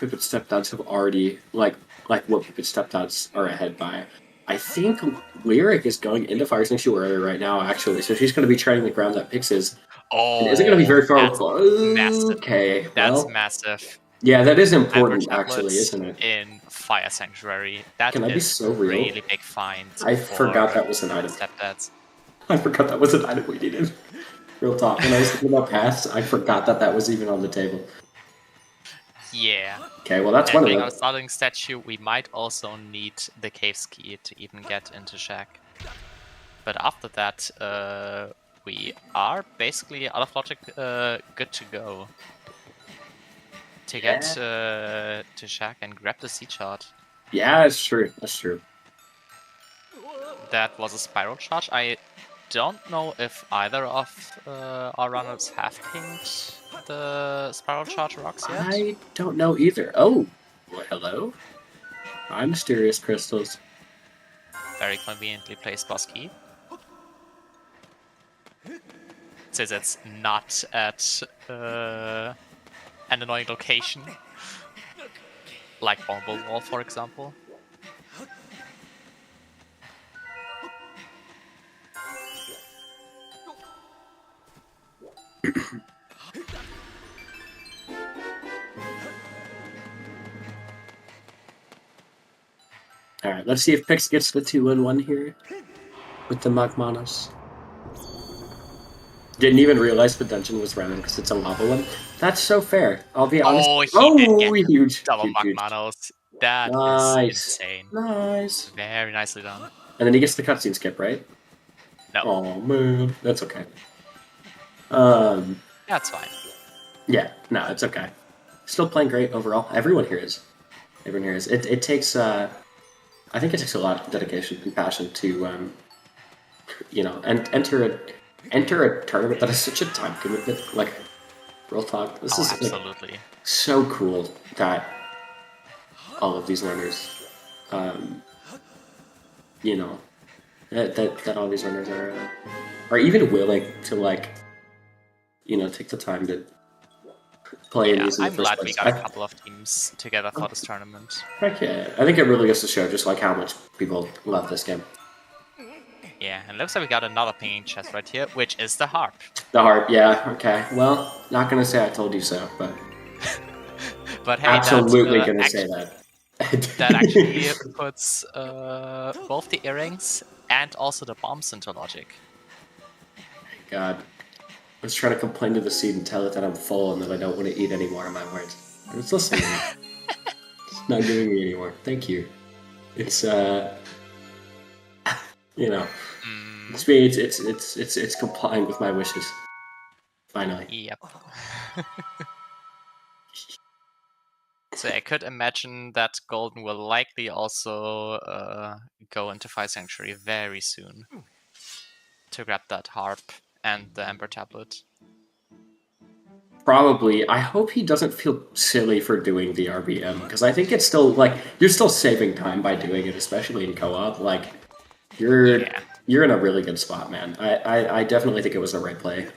Pipit Stepdads have already, like what Pipit Stepdads are ahead by. I think Lyric is going into Fire Sanctuary right now, actually, so she's going to be treading the ground that Pix is. Oh, is it going to be very far? Massive. Okay, that's massive. Yeah, that is important, actually, isn't it? In Fire Sanctuary, that Can I be so real? Really big find. I forgot that was an item. Stepdads. I forgot that was an item we needed. Real talk. When I was thinking about paths, I forgot that was even on the table. Yeah. Okay, well that's one of them. On a starting statue, we might also need the cave's key to even get into Shack. But after that, we are basically out of logic good to go. To get to Shack and grab the sea chart. Yeah, that's true. That's true. that was a spiral charge. I don't know if either of our runners have pinged the spiral charge rocks yet. I don't know either. Oh, well, hello. Hi, mysterious crystals. Very conveniently placed boss key. Since it's not at an annoying location. Like Bumble Wall, for example. Alright, let's see if Pix gets the 2-in-1 here with the Magmanos. Didn't even realize the dungeon was random because it's a lava one. That's so fair. I'll be honest. Oh, he did get huge. double Huge. Magmanos. That Nice. is insane. Nice. Very nicely done. And then he gets the cutscene skip, right? No. Oh man, that's okay. That's fine. Yeah, no, it's okay. Still playing great overall. Everyone here is. Everyone here is. It takes. I think it takes a lot of dedication and passion to, and enter a tournament that is such a time commitment. Like, real talk. This is absolutely so cool that all of these learners, that all these learners are even willing to take the time to play in these in the I'm first glad place. we got a couple of teams together for this tournament. Heck yeah. I think it really goes to show just how much people love this game. Yeah, and looks like we got another pinging chest right here, which is the harp. The harp, yeah, okay. Well, not gonna say I told you so, but but hey, absolutely gonna say that. That actually puts both the earrings and also the bombs into logic. God. I was trying to complain to the seed and tell it that I'm full and that I don't want to eat any more of my words. It's listening. It's not giving me any more. Thank you. It's it's complying with my wishes. Finally. Yep. So I could imagine that Golden will likely also go into Fire Sanctuary very soon to grab that harp and the Ember Tablet. Probably. I hope he doesn't feel silly for doing the RBM, because I think it's still, you're still saving time by doing it, especially in co-op. You're in a really good spot, man. I definitely think it was the right play.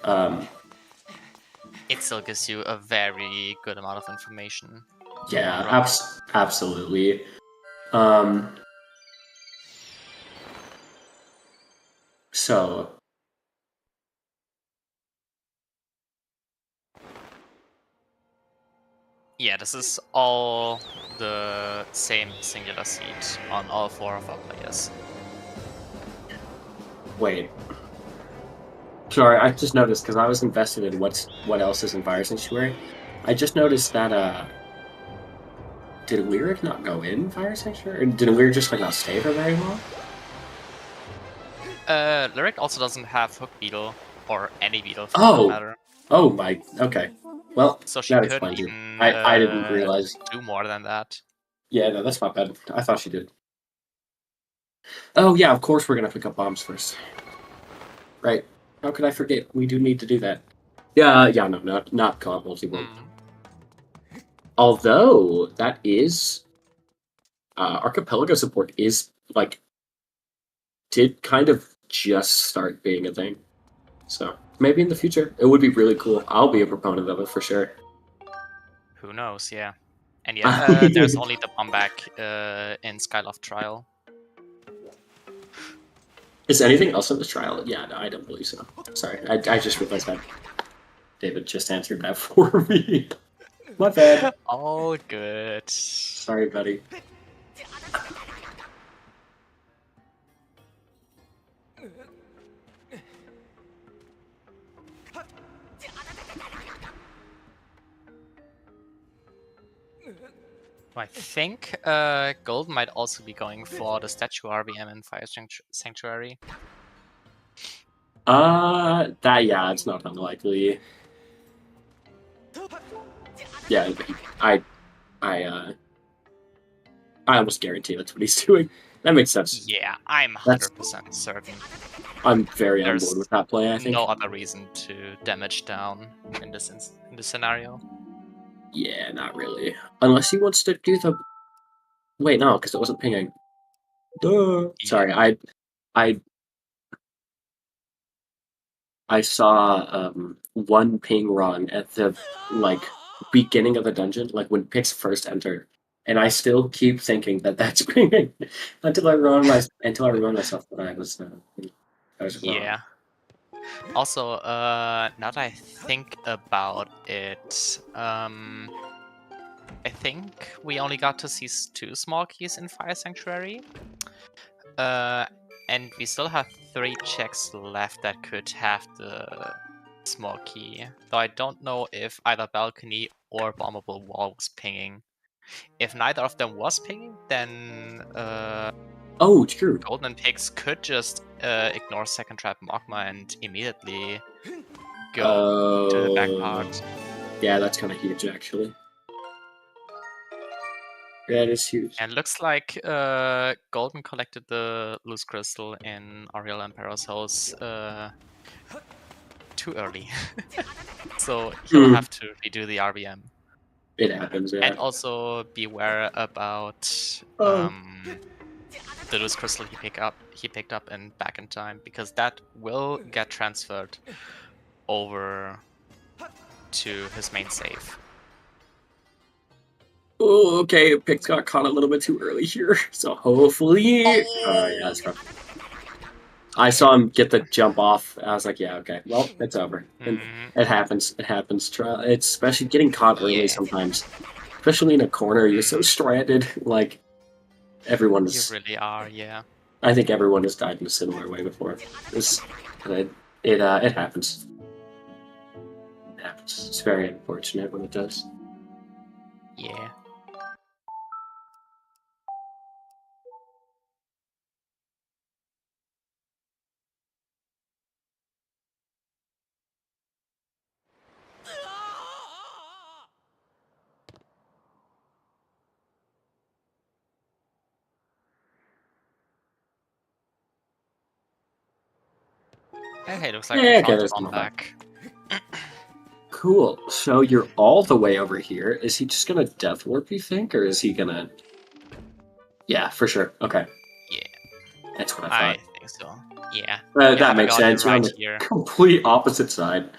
It still gives you a very good amount of information. Yeah, absolutely. So... Yeah, this is all the same singular seed on all 4 of our players. Wait. Sorry, I just noticed, because I was invested in what else is in Fire Sanctuary. I just noticed that, did Lyric not go in Fire Sanctuary? Or did Lyric just, not stay for very long? Lyric also doesn't have Hook Beetle, or any Beetle for that matter. Oh my, okay. Well, so she couldn't even I didn't realize. Do more than that. Yeah, no, that's not bad. I thought she did. Oh yeah, of course we're gonna pick up bombs first. Right. How could I forget? We do need to do that. Yeah, no, not co-op multi-world. Although, that is... Archipelago support is, did kind of just start being a thing. So, maybe in the future, it would be really cool. I'll be a proponent of it for sure. Who knows, yeah. And yeah, there's only the bomb back in Skyloft Trial. Is anything else in this trial? Yeah, no, I don't believe so. Sorry, I just realized that. David just answered that for me. My bad. All good. Sorry, buddy. I think Golden might also be going for the statue RBM in Fire Sanctuary. It's not unlikely. Yeah, I almost guarantee that's what he's doing. That makes sense. Yeah, I'm That's- 100% certain. I'm very on There's board with that play, I think. no other reason to damage down in this scenario. Yeah, not really. Unless he wants to do the... Wait, no, because it wasn't pinging. Duh. Sorry, I saw one ping wrong at the beginning of the dungeon, like when Pix first enter, and I still keep thinking that that's pinging until I remind myself that I was wrong. Yeah. Also, now that I think about it, I think we only got to see 2 small keys in Fire Sanctuary. And we still have 3 checks left that could have the small key. Though I don't know if either Balcony or Bombable Wall was pinging. If neither of them was pinging, then Oh, true. Golden and Pigs could just ignore Second Trap Magma and immediately go to the back part. Yeah, that's kind of huge, actually. That is huge. And looks like Golden collected the loose crystal in Ariel Emperor's house too early. So he'll have to redo the RBM. It happens, yeah. And also beware about the loose crystal he picked up in Back in Time, because that will get transferred over to his main save. Oh, okay. Pix got caught a little bit too early here, so hopefully. Yeah, that's rough. I saw him get the jump off. I was like, yeah, okay. Well, it's over. And it happens. It happens. It's especially getting caught early sometimes. Especially in a corner, you're so stranded. Like, everyone is... You really are, yeah. I think everyone has died in a similar way before. It happens. It happens. It's very unfortunate when it does. Yeah. Okay, looks like we found Tom back. Cool. So you're all the way over here. Is he just gonna death warp, you think? Or is he gonna... Yeah, for sure. Okay. Yeah. That's what I thought. I think so. Yeah. That makes sense. You're on the complete opposite side.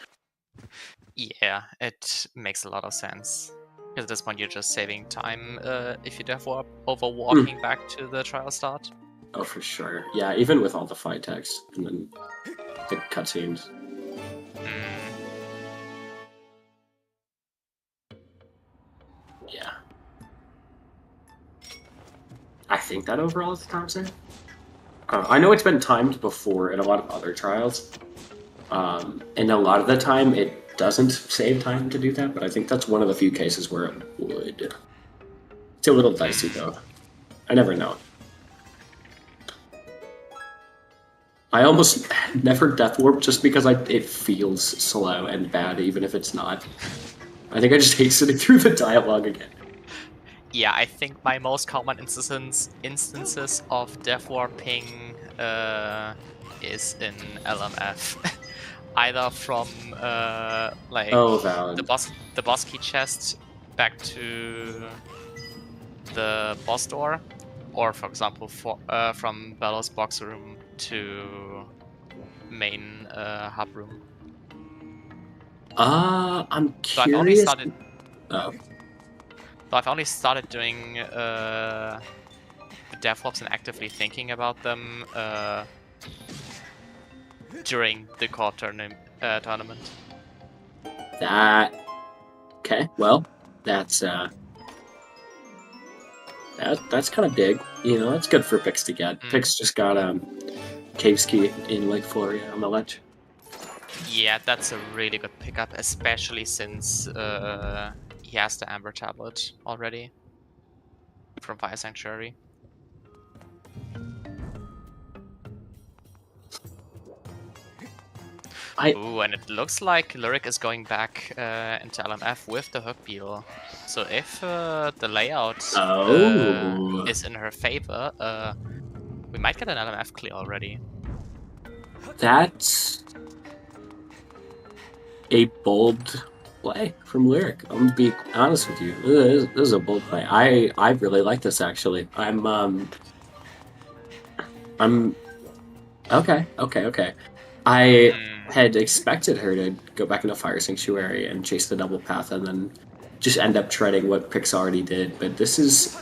Yeah, it makes a lot of sense. Because at this point you're just saving time if you death warp over walking back to the trial start. Oh, for sure. Yeah, even with all the fight text and then the cutscenes. Yeah. I think that overall is the time save. I know it's been timed before in a lot of other trials. And a lot of the time it doesn't save time to do that, but I think that's one of the few cases where it would. It's a little dicey though. I never know. I almost never death warp just because it feels slow and bad, even if it's not. I think I just hate sitting through the dialogue again. Yeah, I think my most common instances of death warping is in LMF. Either from the boss key chest back to the boss door, or for example from Bellows box room to main hub room. I'm curious. So I've only started doing the death warps and actively thinking about them during the co-op tournament. Okay, well, that's kind of big. You know, that's good for Pix to get. Pix just got Cave's Key in Lake Floria on the ledge. Yeah, that's a really good pickup, especially since he has the Amber Tablet already from Fire Sanctuary. Ooh, and it looks like Lyric is going back into LMF with the Hook Beetle. So if the layout is in her favor, We might get another map clear already. That's a bold play from Lyric. I'm gonna be honest with you. This is a bold play. I really like this actually. I'm okay. I had expected her to go back into Fire Sanctuary and chase the double path and then just end up treading what Pix already did. But this is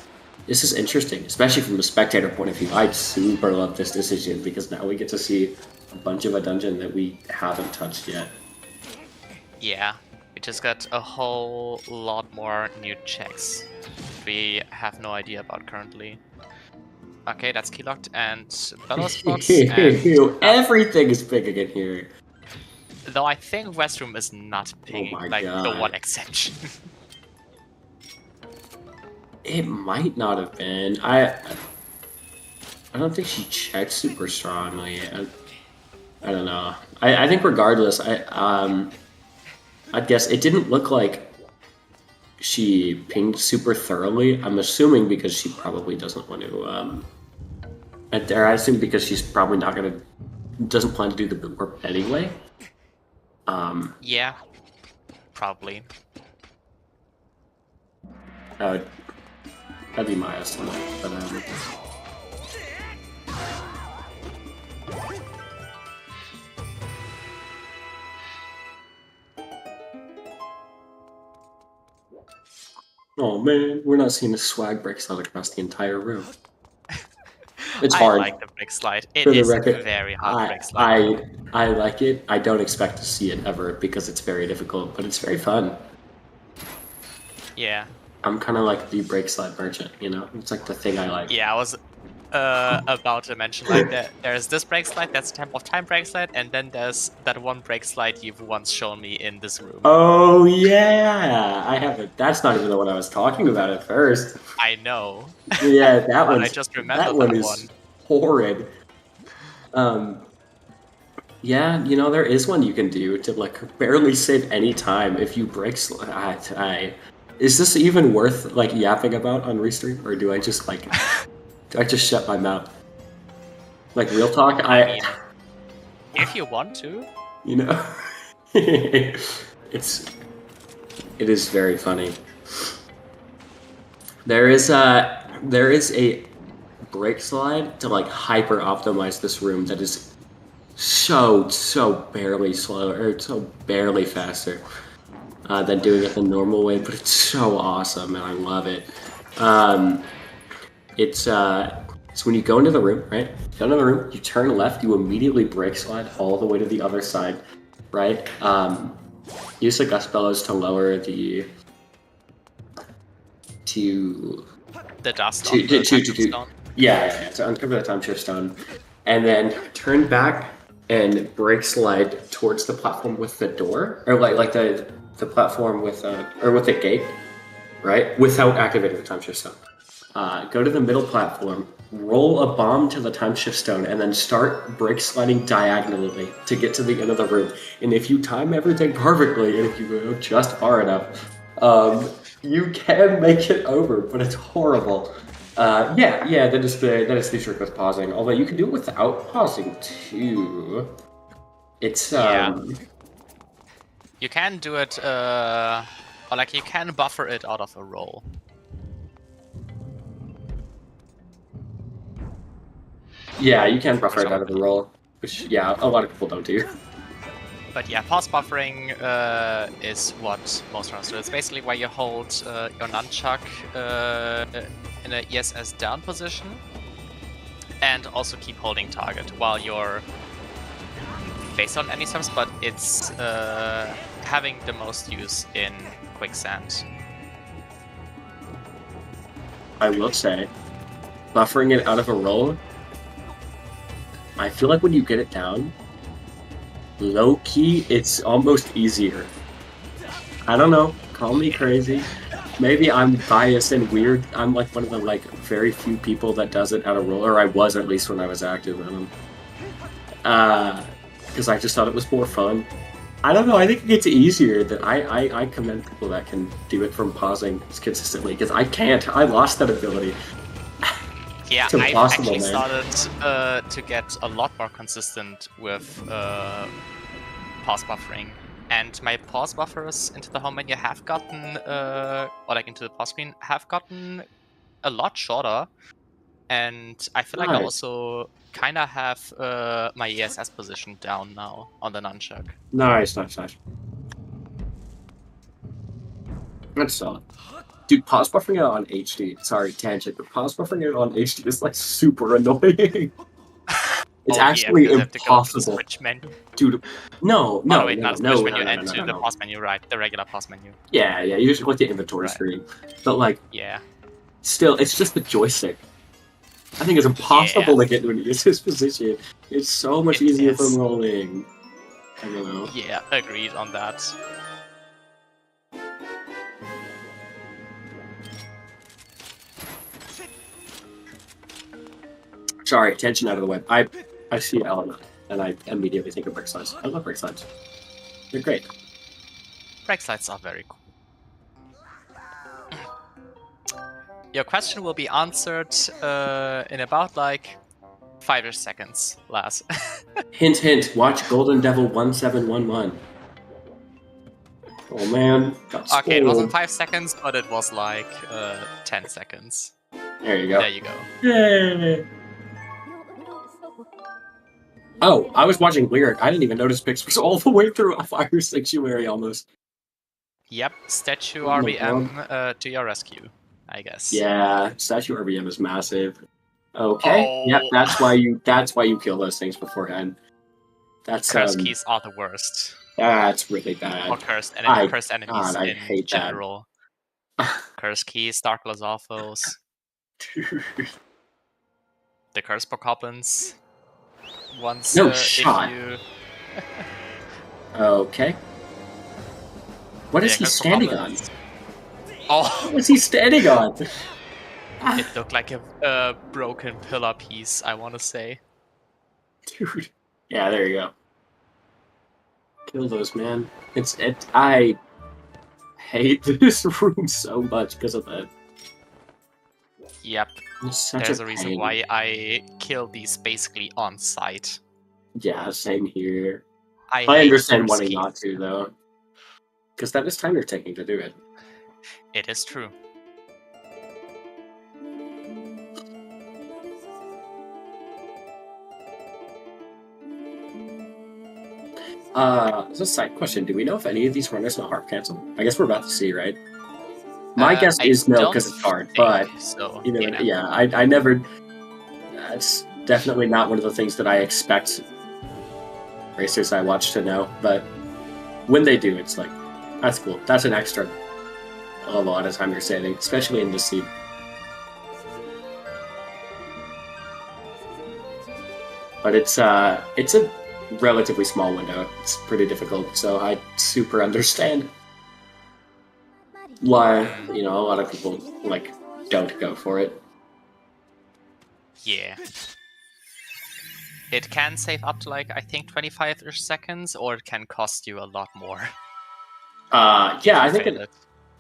interesting, especially from the spectator point of view. I super love this decision because now we get to see a bunch of a dungeon that we haven't touched yet. Yeah, we just got a whole lot more new checks we have no idea about currently. Okay, that's keylocked and Bellow spots. And everything is pinging in here. Though I think Restroom is not pinging, God. the one exception. It might not have been. I don't think she checked super strongly. I don't know. I think regardless, I'd guess it didn't look like she pinged super thoroughly. I'm assuming because she probably doesn't want to. I assume because she's probably doesn't plan to do the boot warp anyway. Yeah, probably. That'd be my estimate. But, oh man, we're not seeing the swag break slide across the entire room. It's hard. I like the break slide. It is a very hard break slide. I like it. I don't expect to see it ever because it's very difficult, but it's very fun. Yeah. I'm kind of like the break slide merchant, you know? It's like the thing I like. Yeah, I was about to mention like that. There's this break slide, that's Temple of Time break slide, and then there's that one break slide you've once shown me in this room. Oh yeah, I have it. That's not even the one I was talking about at first. I know. Yeah, that one. I just remembered that one is horrid. Yeah, you know there is one you can do to like barely save any time if you break slide. Is this even worth like yapping about on Restream, or do I just like shut my mouth? Like real talk, I mean, if you want to, you know, it is very funny. There is a break slide to like hyper optimize this room that is so barely slower, or so barely faster than doing it the normal way, but it's so awesome and I love it. It's when you go into the room, right? You go into the room, you turn left, you immediately break slide all the way to the other side, right? Use the gust bellows to lower the dust on the time shift stone. Yeah, to uncover the time shift stone, and then turn back and break slide towards the platform with the door, or like the platform with with the gate, right? Without activating the time shift stone. Go to the middle platform, roll a bomb to the time shift stone, and then start break sliding diagonally to get to the end of the room. And if you time everything perfectly, and if you go just far enough, you can make it over, but it's horrible. That is the trick with pausing. Although you can do it without pausing too. It's You can do it, or like you can buffer it out of a roll. Yeah, you can buffer it out of a roll, which yeah, a lot of people don't do. But yeah, pause buffering is what most runners do. It's basically where you hold your nunchuck in a ESS down position, and also keep holding target while you're based on any steps, but it's having the most use in quicksand. I will say, buffering it out of a roll, I feel like when you get it down, low key, it's almost easier. I don't know, call me crazy. Maybe I'm biased and weird. I'm like one of the like very few people that does it out of roll, or I was at least when I was active in them. Because I just thought it was more fun. I don't know, I think it gets easier. That I commend people that can do it from pausing consistently, because I can't. I lost that ability. Yeah, It's I've impossible, actually man. started to get a lot more consistent with pause buffering. And my pause buffers into the home menu have gotten, or like into the pause screen, have gotten a lot shorter. And I feel like I Nice. also kind of have my ESS position down now on the nunchuck. Nice. That's solid. Dude, pause buffering it on HD. Sorry, tangent, but pause buffering it on HD is like super annoying. It's actually because you have to go to the impossible. switch menu. Dude, no, Oh, wait, not the switch menu, and to the no. pause menu, right? The regular pause menu. Yeah, you usually like the inventory Right. screen. But like, Yeah. still, it's just the joystick. I think it's impossible to get to an ESS position. It's so much It easier is. from rolling. I don't know. Yeah, agreed on that. Sorry, tension out of the way. I see Elena, and I immediately think of brick slides. I love brick slides. They're great. Break slides are very cool. Your question will be answered in about like 5-ish seconds, Laz. Hint, hint. Watch Golden Devil 1711. Oh man, got spoiled. Okay, it wasn't 5 seconds, but it was like 10 seconds. There you go. There you go. Yay! Oh, I was watching Lyric. I didn't even notice Pix was all the way through a Fire Sanctuary almost. Yep, statue Oh my RBM to your rescue, I guess. Yeah, Statue RBM is massive. Okay. Oh. Yep, that's why you kill those things beforehand. That's Curse keys are the worst. That's really bad. Or cursed, cursed enemies God, I in hate general. Curse keys, Dark Lazaphos, the curse bokoblins. Once No if shot. you Okay. What is Yeah, he curse standing on? bokoblins. Oh, What is he standing on? it looked like a broken pillar piece, I want to say. Dude. Yeah, there you go. Kill those, man. I hate this room so much because of that. Yep, It's such there's a a reason pain. why I kill these basically on site. Yeah, same here. I I hate understand curse wanting keys. not to, though. Because that is time you're taking to do it. It is true. As a side question, do we know if any of these runners will hard cancel? I guess we're about to see, right? My guess is no, because it's hard, but so, you know, yeah, I never. That's definitely not one of the things that I expect racers I watch to know. But when they do, it's like that's cool. That's an extra a lot of time you're saving, especially in this scene. But it's a relatively small window. It's pretty difficult, so I super understand why a lot of people like don't go for it. Yeah. It can save up to like I think 25-ish seconds, or it can cost you a lot more. Yeah, I think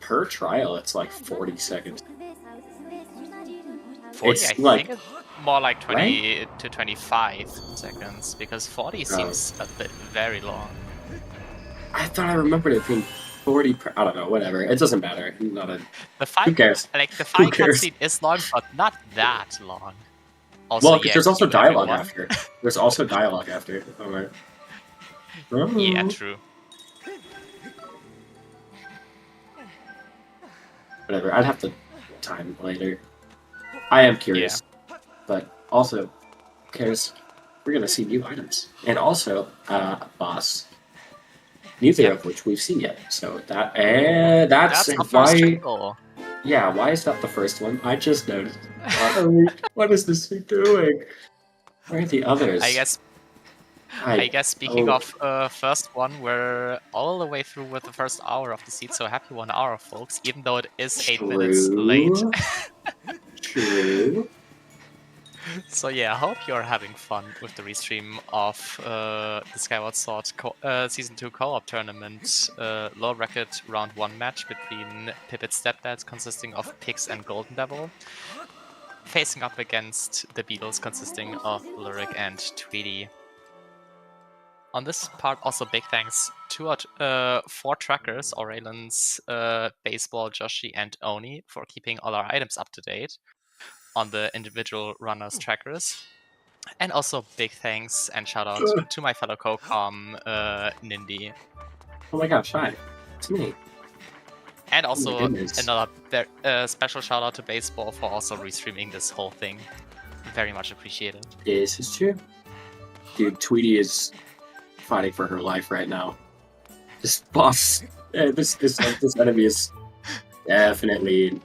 per trial it's like 40 seconds. 40, It's I like, think it's more like 20 right? to 25 seconds, because 40 seems a bit very long. I thought I remembered it being 40 per... I don't know, whatever. It doesn't matter. Not a... The fight, Who cares? Like, the fight cutscene is long, but not that long. Also, well, there's also dialogue everyone. after. There's also dialogue after. Alright. Yeah, true. Whatever, I'd have to time later. I am curious. Yeah. But also, who cares? We're gonna see new items. And also, a boss. Neither of which we've seen yet. So that's why. Yeah, why is that the first one? I just noticed. What is this thing doing? Where are the others? I guess speaking of first one, we're all the way through with the first hour of the seed, so happy 1 hour, folks, even though it is 8 minutes late. True. So yeah, I hope you're having fun with the restream of the Skyward Sword Season 2 co-op tournament low record round 1 match between Pipit Stepdads consisting of Pix and Golden Devil. facing up against the Beedles, consisting of Lyric and Tweety. On this part, also big thanks to our 4 trackers, Aurelion's, Baseball, Joshi, and Oni, for keeping all our items up to date on the individual runners' trackers. And also big thanks and shout out to my fellow co-com, Nindy. Oh my gosh, hi. It's me. And also goodness. another special shout out to Baseball for also restreaming this whole thing. Very much appreciated. This is true. Dude, Tweety is fighting for her life right now. This boss, this enemy is definitely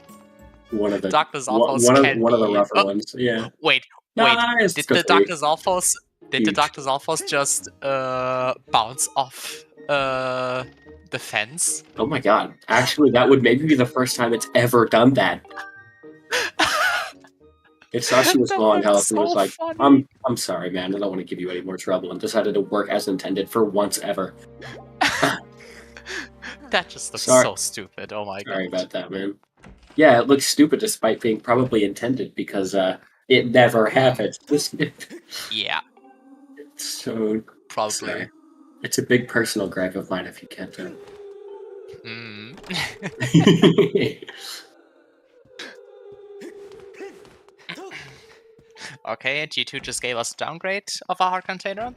one of the Dr. Zalfos one of the rougher ones. Yeah. Wait. Nice. Did the Dr. Zalfos just bounce off the fence? Oh my god! Actually, that would maybe be the first time it's ever done that. It saw she was low on health and was like, funny. I'm sorry, man. I don't want to give you any more trouble," and decided to work as intended for once ever. That just looks so stupid. Oh my god. Sorry about that, man. Yeah, it looks stupid despite being probably intended because it never happened. Yeah. So probably. Sorry. It's a big personal gripe of mine if you can't tell. Okay, G2 just gave us a downgrade of a hard container.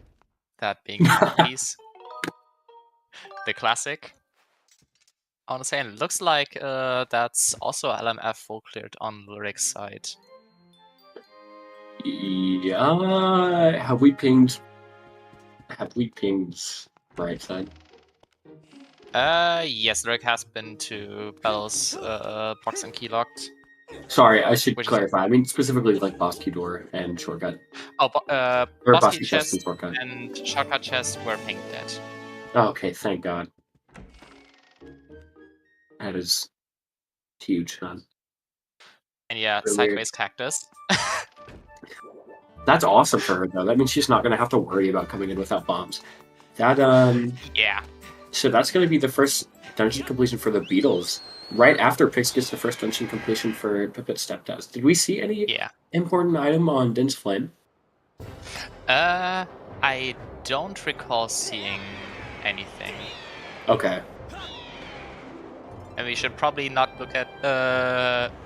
That being One Piece. The classic. I want to say, and it looks like that's also LMF full cleared on Lyric's side. Yeah, have we pinged right side? Yes, Lyric has been to Bell's box and key locked. Sorry, I should clarify. I mean specifically like boss key door and shortcut. Oh, or boss key chest chest shortcut. and shortcut chest were pinged dead. Oh, okay, thank God. That is huge, man. And yeah, Really sideways weird. cactus. That's awesome for her though. That means she's not gonna have to worry about coming in without bombs. That Yeah. So that's gonna be the first dungeon completion for the Beedles. Right after Pix gets the first dungeon completion for Pipit Stepdads. Did we see any important item on Din's Flame? I don't recall seeing anything. Okay. And we should probably not look at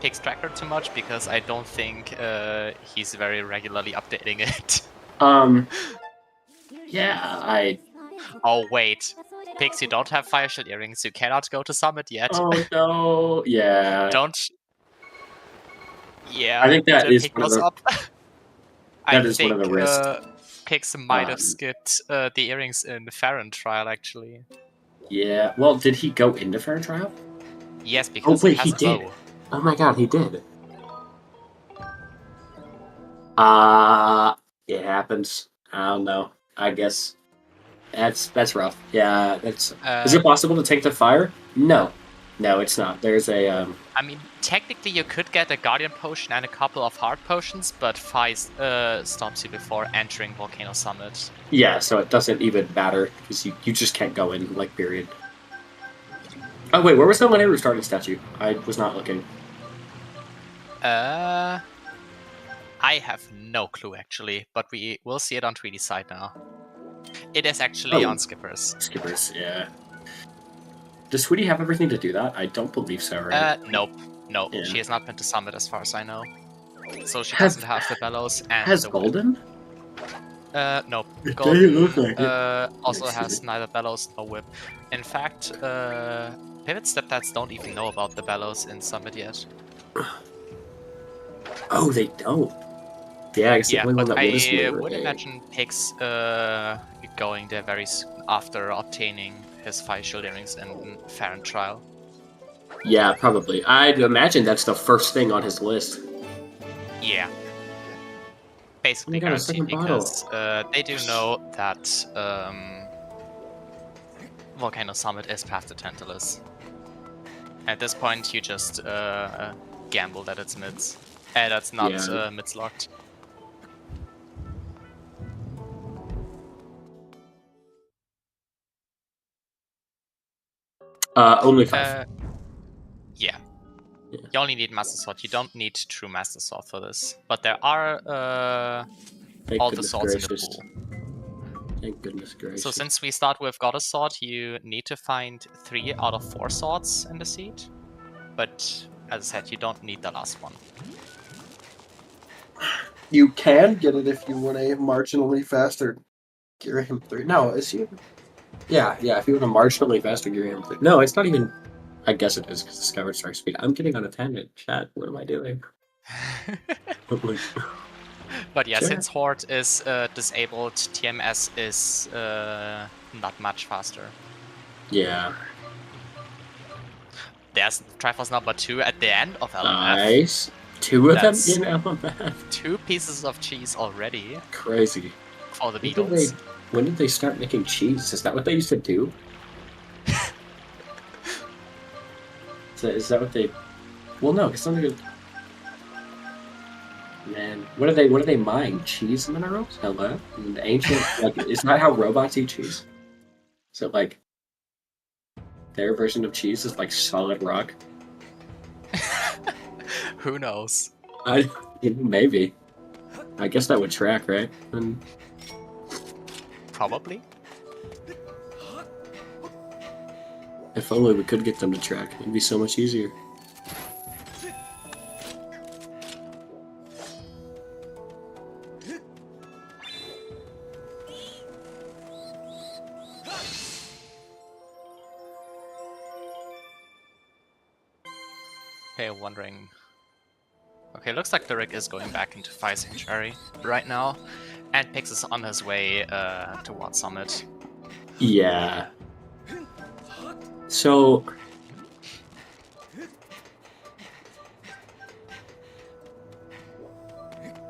Pig's tracker too much because I don't think he's very regularly updating it. Yeah, Oh wait, Pigs, you don't have Fire Shield earrings. You cannot go to Summit yet. Oh no! Yeah. Don't. Yeah. I think that is one of the. One of the risks. Pigs might have skipped the earrings in the Farron trial actually. Yeah. Well, did he go into Farron trial? Yes, because he did. bow. Oh my god, he did. It happens. I don't know. I guess that's rough. Yeah, that's. Is it possible to tank the fire? No, it's not. There's a. I mean, technically, you could get a Guardian Potion and a couple of Heart Potions, but Fi stops you before entering Volcano Summit. Yeah, so it doesn't even matter because you just can't go in, like, period. Oh wait, where was the Lenaru starting statue? I was not looking. I have no clue actually, but we will see it on 3D side now. It is actually on Skippers. Skippers, yeah. Does Sweetie have everything to do that? I don't believe so, right? Nope. No, yeah. She has not been to Summit as far as I know. So she doesn't have the Bellows and has the Golden? Nope. Golden also has neither Bellows nor Whip. In fact, Pivot Stepdads don't even know about the Bellows in Summit yet. Oh, they don't? Yeah, I guess yeah, but I would imagine Pix going there very soon after obtaining his 5 shield earrings in Farron trial. Yeah, probably. I'd imagine that's the first thing on his list. Yeah. Basically guaranteed because they do know that Volcano Summit is past the Tantalus. At this point, you just gamble that it's mids. That's not mids locked. Only 5. Yeah. Yeah. You only need Master Sword. You don't need True Master Sword for this. But there are Thank all the goodness swords in the gracious. pool. Thank goodness gracious. So since we start with Goddess Sword, you need to find 3 out of 4 swords in the seed. But as I said, you don't need the last one. You can get it if you want a marginally faster Ghirahim 3. No, is he? Yeah, if you want a marginally faster Ghirahim. No, it's not even. I guess it is because the Skyward Star speed. I'm getting on a tangent, chat. What am I doing? But yeah, Sure. since Horde is disabled, TMS is not much faster. Yeah. There's Triforce number 2 at the end of LMF. Nice. 2 of That's- them in LMF. 2 pieces of cheese already Crazy. for the When Beedles. when did they start making cheese? Is that what they used to do? Is that what they? Well, no, because something. Man, what do they mine? Cheese minerals? Hello, the ancient like is that how robots eat cheese? So like, their version of cheese is like solid rock. Who knows? Maybe. I guess that would track, right? And Probably. if only we could get them to track, it'd be so much easier. Okay, wondering. Okay, looks like Lyric is going back into Fire Sanctuary right now, and Pix is on his way towards Summit. Yeah. So.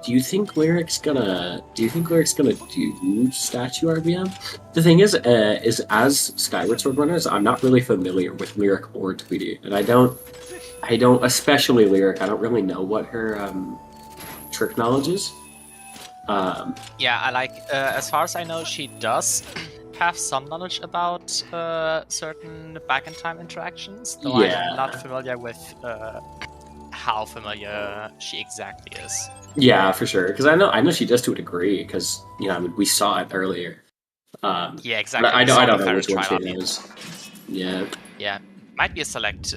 Do you think Lyric's gonna do statue RBM? The thing is as Skyward Sword runners, I'm not really familiar with Lyric or Tweety, and I don't especially Lyric. I don't really know what her trick knowledge is. Yeah, I like. As far as I know, she does have some knowledge about certain back-in-time interactions, though Yeah. I'm not familiar with how familiar she exactly is. Yeah, for sure. Because I know she does to a degree. Because we saw it earlier. Yeah, exactly. I We saw don't the know which one Ferret she trial. knows. Yeah. Yeah, might be a select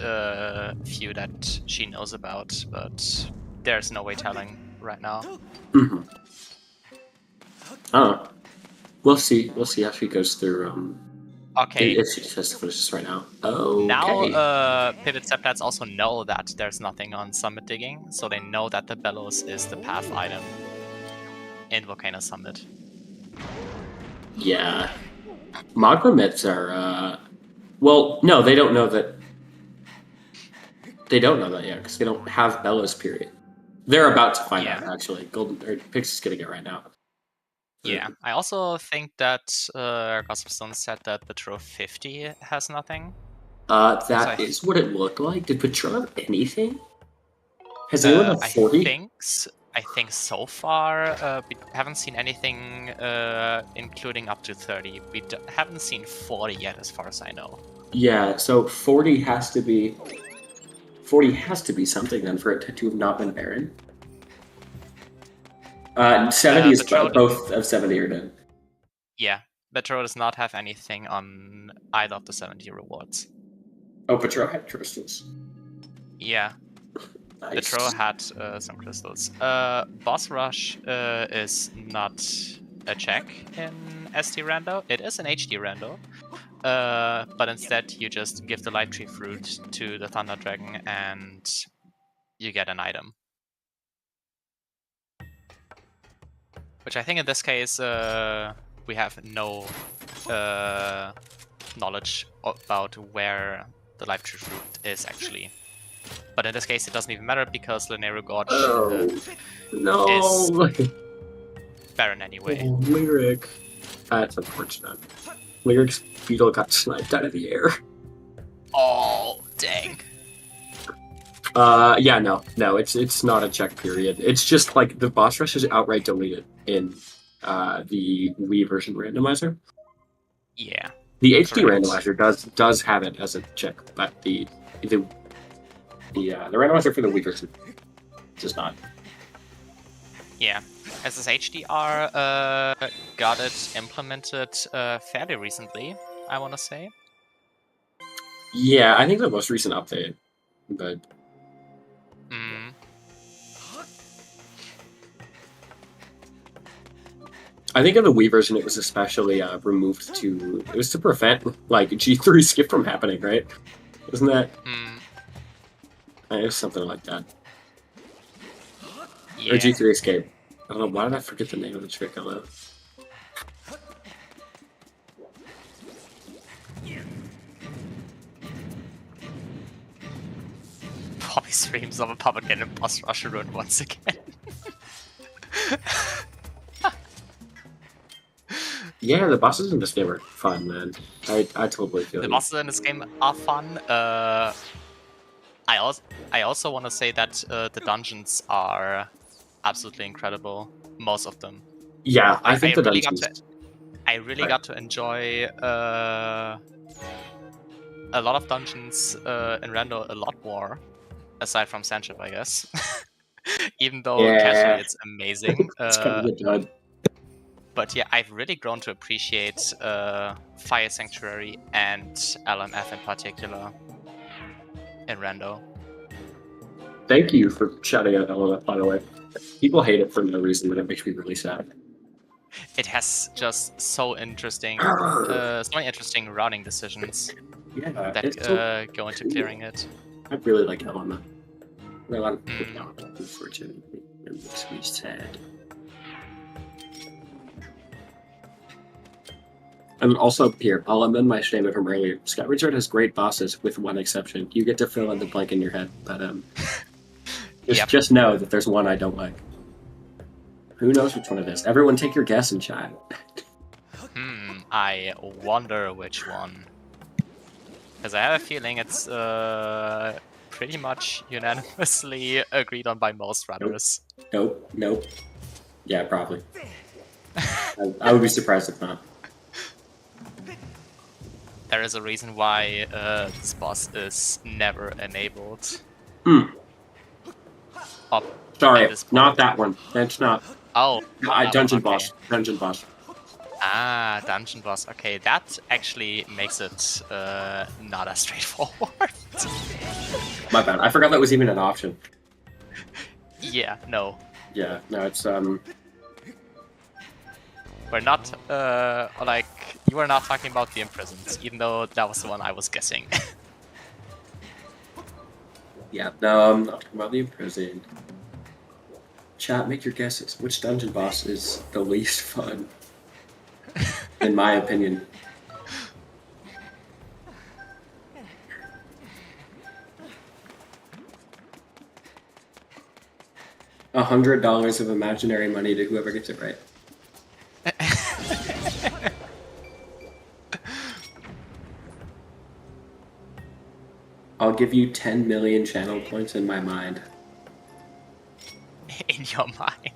few that she knows about, but there's no way telling right now. Mm-hmm. Oh, we'll see. We'll see how she goes through. Okay. If she just finishes right now. Okay. Now, Pipit Stepdads also know that there's nothing on Summit Digging, so they know that the Bellows is the path item in Volcano Summit. Yeah. Magma myths are. Well, no, they don't know that. They don't know that yet because they don't have Bellows. Period. They're about to find out. Actually, Pix is getting it right now. Yeah, I also think that Gossip Stone said that Petro 50 has nothing. That is what it looked like. Did Petro have anything? Has anyone done 40? I think so far we haven't seen anything including up to 30. We haven't seen 40 yet, as far as I know. Yeah, so 40 has to be. 40 has to be something then for it to have not been Baron. 70 is both of 70 are done. Yeah, Petro does not have anything on either of the 70 rewards. Oh, Petro had crystals. Yeah. Nice. Petro had some crystals. Boss Rush is not a check in ST Rando. It is an HD Rando. But instead you just give the Light Tree Fruit to the Thunder Dragon and you get an item. Which I think in this case we have no knowledge about where the Light Tree Fruit is actually. But in this case it doesn't even matter because Linear Gorge is Baron anyway. Oh, Lyric. That's unfortunate. Lyric's Beetle got sniped out of the air. Oh, dang. Yeah, no, it's not a check period. It's just like the boss rush is outright deleted in the Wii version randomizer. Yeah. The HD randomizer does have it as a check, but the The randomizer for the Weavers does not. Yeah, SSHDR got it implemented fairly recently, I want to say. Yeah, I think the most recent update, but I think in the Wii version it was especially removed it was to prevent like G3 skip from happening, right? Isn't that? It was something like that. Yeah. Or G3 escape. I don't know, why did I forget the name of the trick? Hello. Probably streams of a puppet getting boss rush run once again. Yeah, the bosses in this game are fun, man. I totally feel The you. bosses in this game are fun. I also want to say that the dungeons are absolutely incredible. Most of them. Yeah, I think the really dungeons. I really got to enjoy a lot of dungeons in Rando a lot more, aside from Sandship, I guess. Even though casually it's amazing. It's kind of good. But yeah, I've really grown to appreciate Fire Sanctuary and LMF in particular in Rando. Thank you for shouting out LMF, by the way. People hate it for no reason, but it makes me really sad. It has just so interesting, so many interesting routing decisions that go into clearing it. I really like LMF. A lot of people don't, unfortunately. It makes me sad. And also, here, I'll amend my statement from earlier. Skyward Sword has great bosses, with one exception. You get to fill in the blank in your head, but just know that there's one I don't like. Who knows which one it is? Everyone take your guess in chat. I wonder which one. Because I have a feeling it's pretty much unanimously agreed on by most runners. Nope. Yeah, probably. I would be surprised if not. There is a reason why this boss is never enabled. Sorry, not that one. That's not. Oh. Dungeon boss. Dungeon boss. Ah, dungeon boss. Okay, that actually makes it not as straightforward. My bad. I forgot that was even an option. Yeah, no. Yeah, no, it's We're not like you were not talking about the imprisoned, even though that was the one I was guessing. Yeah, no, I'm not talking about the imprisoned. Chat, make your guesses. Which dungeon boss is the least fun? In my opinion. $100 of imaginary money to whoever gets it right. I'll give you 10 million channel points in my mind. In your mind.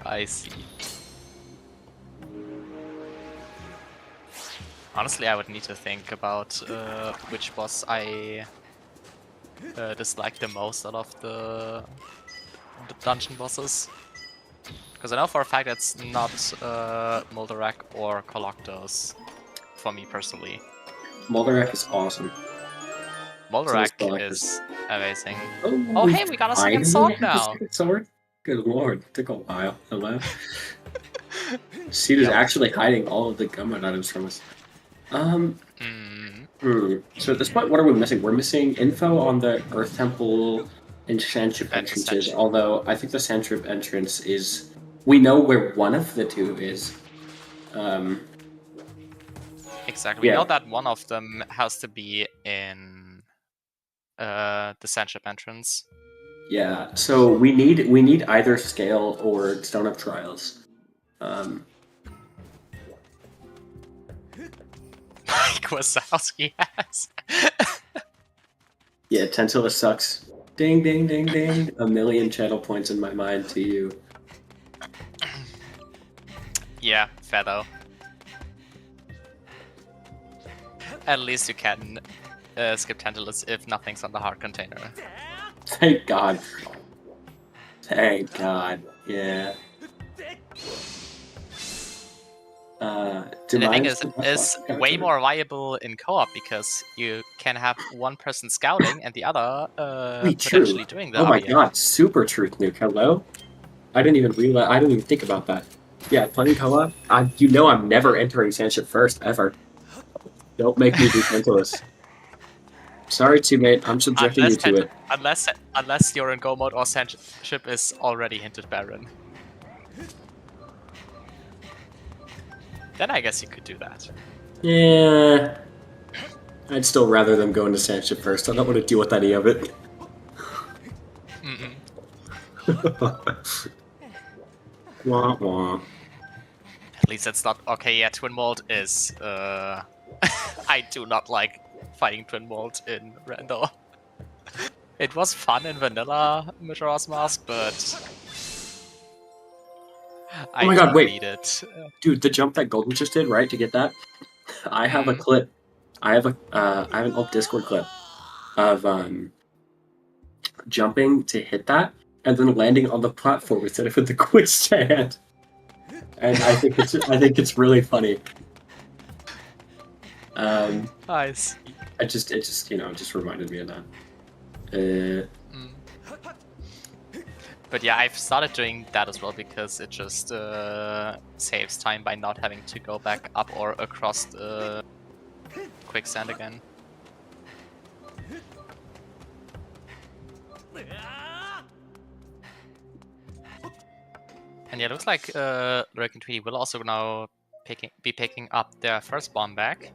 I see. Honestly, I would need to think about which boss I dislike the most out of the dungeon bosses. Because I know for a fact it's not Moldarak or Coloctos for me personally. Moldarak is awesome. Moldarak is amazing. Oh, oh hey, we got a second sword now! Sword? Good lord, took a while. Hello? Seed is actually hiding all of the Gumroad items from us. So at this point, what are we missing? We're missing info on the Earth Temple and Sandship entrances, although I think the Sandship entrance is... We know where one of the two is. Exactly. We know that one of them has to be in the Sandship entrance. Yeah, so we need either Scale or Stone of Trials. Mike Wazowski has. Yeah, Tensila sucks. Ding, ding, ding, ding. A million channel points in my mind to you. Yeah, fair though. At least you can skip Tantalus if nothing's on the heart container. Thank God. Thank God. Yeah. And the thing is, it's way more viable in co-op because you can have one person scouting and the other potentially doing the Oh my RBM. God, super truth nuke. Hello? I didn't even realize. I didn't even think about that. Yeah, playing co-op. You know, I'm never entering Sandship first ever. Don't make me do Tantalus. Sorry, teammate. I'm subjecting you to it. Unless you're in go mode or Sandship is already hinted Baron. Then I guess you could do that. Yeah. I'd still rather them go into Sandship first. I don't want to deal with any of it. Wah, wah. At least it's not okay. Yeah, Twin Mold is. I do not like fighting Twin Mold in Rando. It was fun in vanilla Majora's Mask, but I don't need it. Dude, the jump that Golden just did, right, to get that? I have a clip. I have an old Discord clip of jumping to hit that and then landing on the platform instead of with the quick stand. And I think it's really funny. Nice. It just reminded me of that. But yeah, I've started doing that as well because it just saves time by not having to go back up or across the quicksand again. And yeah, it looks like Lurk and Tweety will also now be picking up their first bomb back.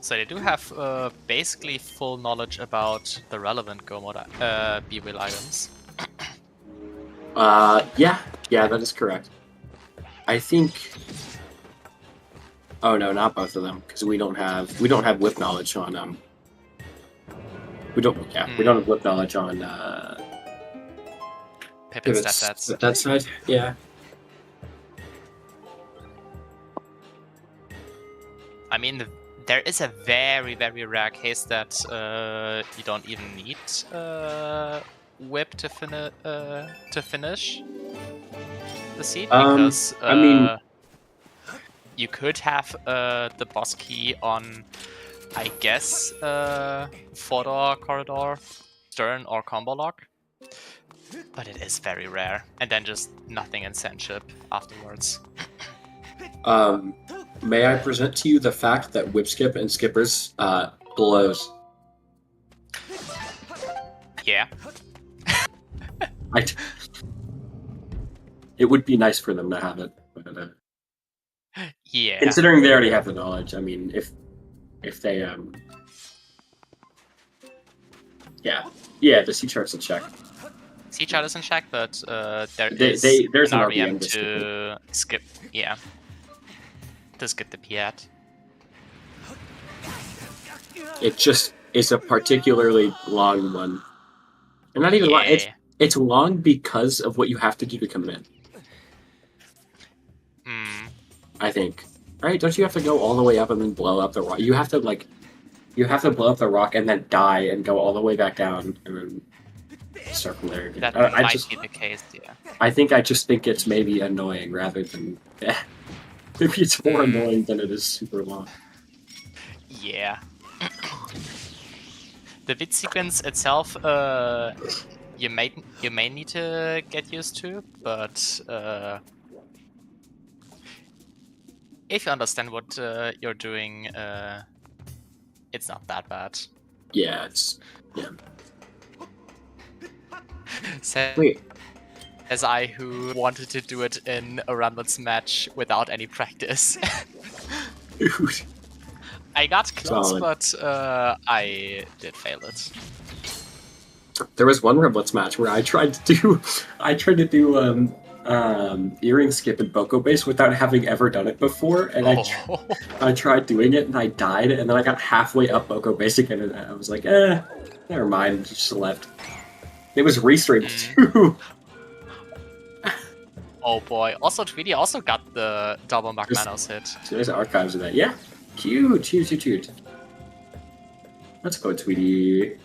So they do have basically full knowledge about the relevant Go mode B-Will items. Yeah, that is correct. I think. Oh no, not both of them, because we don't have whip knowledge on We don't have whip knowledge on Pipit's Stepdads. That side, yeah. I mean, there is a very, very rare case that you don't even need whip to finish the seed because I mean, you could have the boss key on, I guess, Fodor, Corridor, Stern, or Combo Lock, but it is very rare, and then just nothing in Sandship afterwards. May I present to you the fact that whip skip and skippers blows? Yeah. It would be nice for them to have it, but yeah. considering they already have the knowledge, I mean, if they the C chart's in check. C chart is in check, but there's an an RBM to skip. Yeah. To skip the Piat. It just is a particularly long one. And not even long, it's long because of what you have to do to commit. I think. Right? Don't you have to go all the way up and then blow up the rock? You have to blow up the rock and then die and go all the way back down and then start from there again. That might be the case, yeah. I just think it's maybe annoying rather than maybe it's more annoying than it is super long. Yeah. The bit sequence itself, you may need to get used to, but if you understand what you're doing, it's not that bad. Yeah. Wait. As I who wanted to do it in a Rumblets match without any practice. Dude. I got close, Solid. but I did fail it. There was one Rumblets match where I tried to do earring skip in Boko base without having ever done it before, and I tried doing it and I died, and then I got halfway up Boko base again, and I was like, never mind, just left. It was restreamed too. Oh boy. Also, Tweety also got the double Magmanos hit. So there's archives of that. Yeah. Cute. Let's go, Tweety.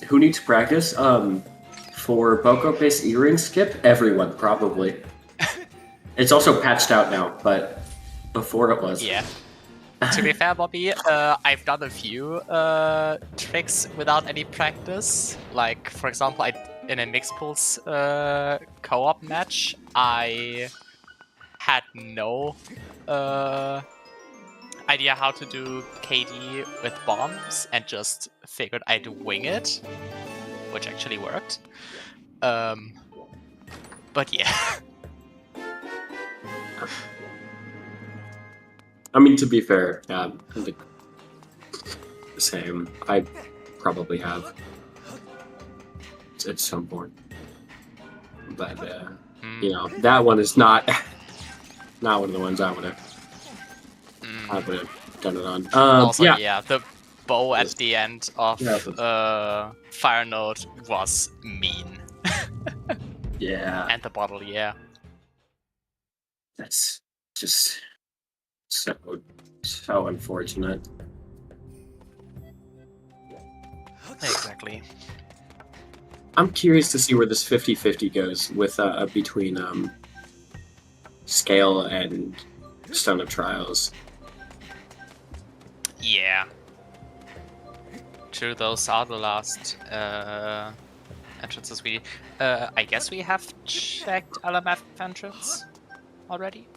Who needs practice? For Boko-based earring skip, everyone, probably. It's also patched out now, but before it was. Yeah. To be fair, Bobby, I've done a few tricks without any practice. Like, for example, in a mixed pools co-op match, I had no idea how to do KD with bombs and just figured I'd wing it, which actually worked. But yeah. I mean, to be fair, I think the same. I probably have at some point, but you know, that one is not one of the ones I would have done it on. Also, yeah, the bow at the end of Fire Node was mean. Yeah, And the bottle, yeah. That's just so unfortunate. Exactly. I'm curious to see where this 50-50 goes with between Scale and Stone of Trials. Yeah. True, those are the last entrances we... I guess we have checked LMF entrance already?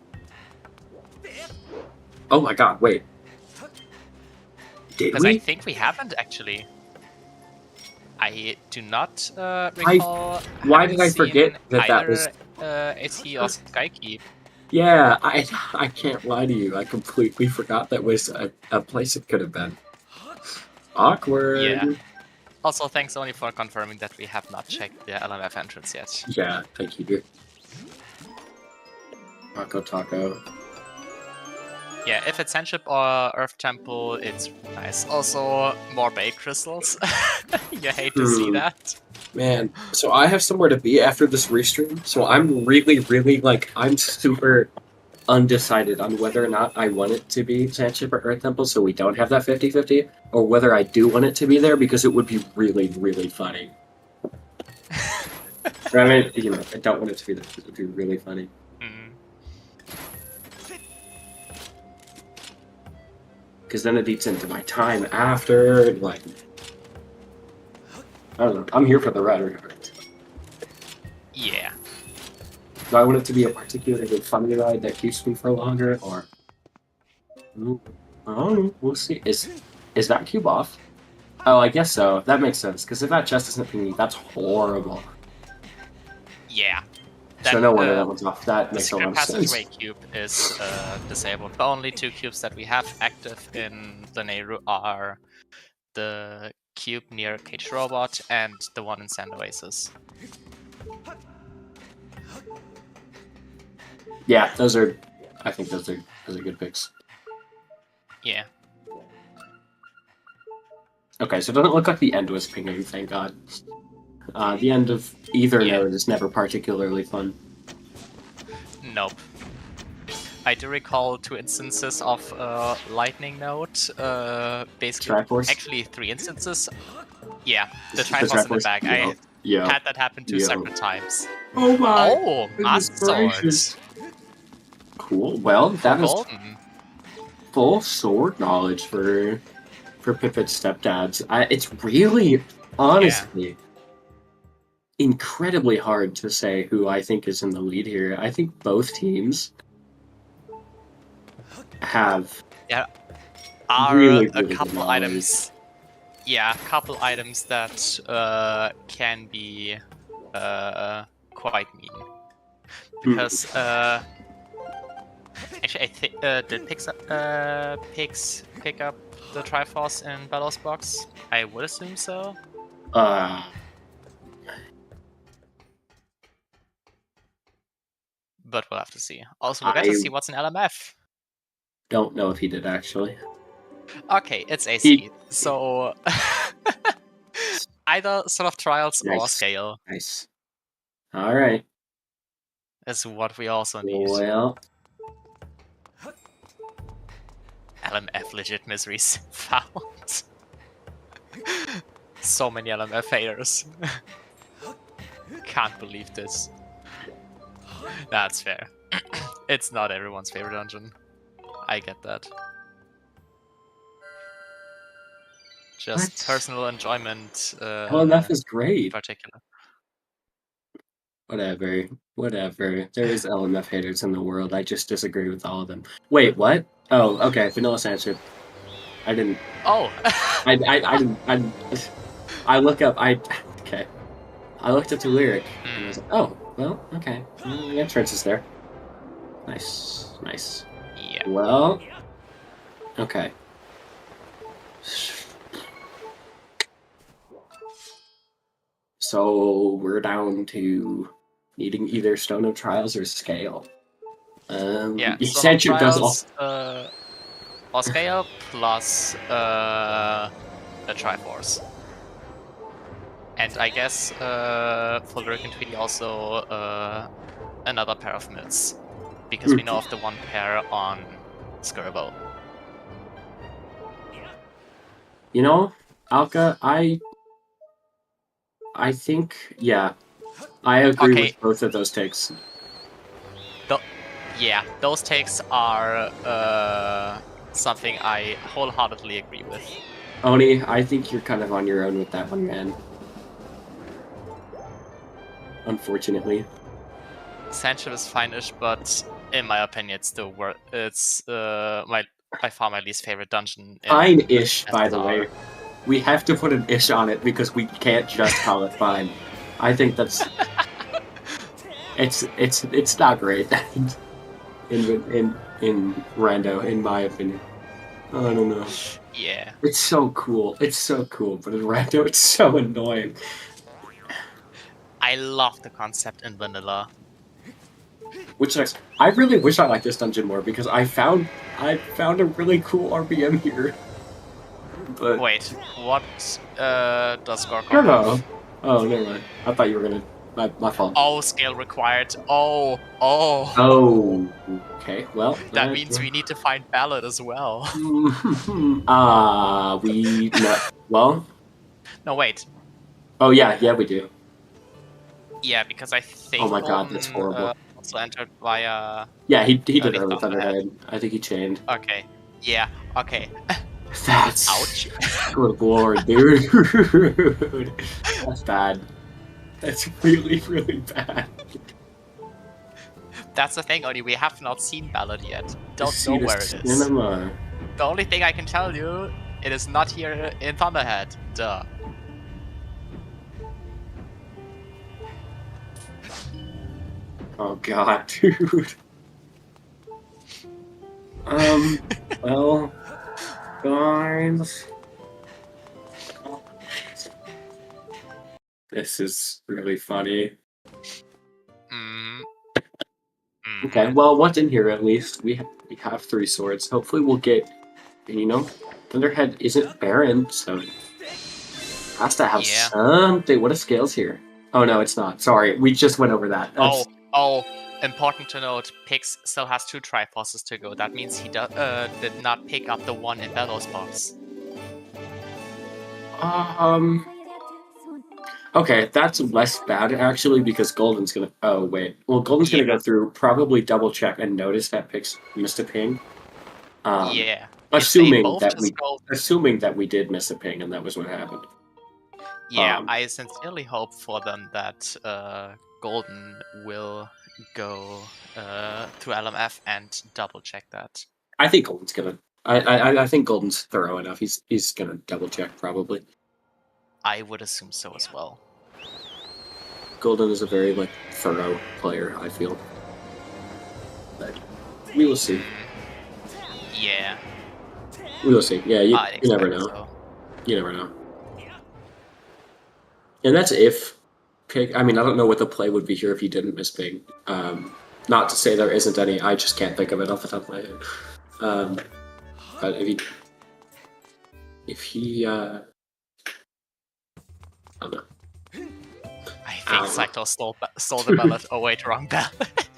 Oh my god, wait. Did Because we? I think we haven't, actually. I do not recall... Why did I forget that that was... AT or Skykeep. Yeah, I can't lie to you. I completely forgot that was a place it could have been. Awkward. Yeah. Also, thanks only for confirming that we have not checked the LMF entrance yet. Yeah, thank you, dude. Taco. Yeah, if it's Sandship or Earth Temple, it's nice. Also, more Bay Crystals. You hate to see that. Man, so I have somewhere to be after this restream, so I'm really, like, I'm super undecided on whether or not I want it to be Sandship or Earth Temple, so we don't have that 50-50, or whether I do want it to be there, because it would be really, really funny. I mean, you know, I don't want it to be there, because it would be really funny. Because then it eats into my time after, like... I don't know, I'm here for the ride. Yeah. Do I want it to be a particularly funny ride that keeps me for longer, or... Oh, we'll see. Is that cube off? Oh, I guess so. That makes sense, because if that chest isn't pinging, that's horrible. Yeah. So no wonder that one's off. That makes a lot of sense. The passageway cube is disabled. The only two cubes that we have active in the Nehru are the cube near Cage Robot and the one in Sand Oasis. Yeah, I think those are good picks. Yeah. Okay, so it doesn't look like the end was pinging, thank god. The end of either node is never particularly fun. Nope. I do recall 2 instances of Lightning Node. Basically, Triforce? actually 3 instances. Yeah, the Triforce in the back. I had that happen 2 separate times. Oh my! Oh, Master Sword. Cool. Well, that is full sword knowledge for Pipit Stepdads. It's really, honestly, incredibly hard to say who I think is in the lead here. I think both teams have really a couple items. Yeah, a couple items that can be quite mean. Because actually, I think did Pigs pick up the Triforce in Belos box? I would assume so. But we'll have to see. Also, we'll get to see what's in LMF. Don't know if he did, actually. Okay, it's AC. So either sort of Trials or Scale. Nice. Alright. is what we also need. Well, LMF legit miseries found. So many LMF haters. Can't believe this. That's fair. It's not everyone's favorite dungeon. I get that. Just What? personal enjoyment LMF is in great. particular. Whatever. There is LMF haters in the world. I just disagree with all of them. Wait, what? Oh, okay. Vanilla answered. I didn't. Oh! I didn't. I look up. Okay. I looked at the lyric. And I was like, oh, well, okay. Well, the entrance is there. Nice. Yeah. Well. Okay. So we're down to needing either Stone of Trials or Scale. Yeah, Essential does all. or Scale plus a Triforce. And I guess for Lyric and Tweety also another pair of mitts. Because we know of the one pair on Skirbo. You know, Alka, I think, yeah. I agree with both of those takes. Yeah, those takes are something I wholeheartedly agree with. Oni, I think you're kind of on your own with that one, man. Unfortunately. Essential is fine-ish, but in my opinion, it's still it's by far my least favorite dungeon. Fine-ish, by the way. We have to put an ish on it because we can't just call it fine. I think that's it's not great in Rando, in my opinion. I don't know. Yeah. It's so cool. But in Rando, it's so annoying. I love the concept in vanilla. Which I really wish I liked this dungeon more because I found a really cool RBM here. But wait, what does Gorkon have? Oh, never mind. I thought you were gonna. My fault. Oh, scale required. Oh. Okay, well. That means we need to find Ballad as well. Well. No, wait. Oh yeah, we do. Yeah, because I think. Oh my god, that's horrible. Also entered via. Yeah, he did early Thunderhead. I think he chained. Okay. Yeah. Okay. That's ouch. Good lord, dude. That's bad. That's really, really bad. That's the thing, Oni. We have not seen Ballad yet. Don't know where it is. Cinema. The only thing I can tell you, it is not here in Thunderhead. Duh. Oh god, dude. Well, guys. This is really funny. Okay, well, what's in here at least? We have 3 swords. Hopefully we'll get, Thunderhead isn't Baron, so it has to have something. What are scales here? Oh no, it's not. Sorry, we just went over that. Oh, important to note, Pix still has 2 Triforces to go. That means he did not pick up the one in Bellows box. Okay, that's less bad actually because Golden's gonna. Oh wait, well Golden's gonna go through, probably double check and notice that Pix missed a ping. Yeah. Assuming that we did miss a ping and that was what happened. Yeah, I sincerely hope for them that Golden will go through LMF and double check that. I think Golden's gonna. I think Golden's thorough enough. He's gonna double check probably. I would assume so as well. Golden is a very thorough player, I feel. But we will see. Yeah. We will see. Yeah, you never know. So. You never know. And that's if Pig. I mean, I don't know what the play would be here if he didn't miss Pig. Not to say there isn't any. I just can't think of it off the top of my head. But if he I don't know. I think Saito stole the ballot. Oh wait, wrong ballot.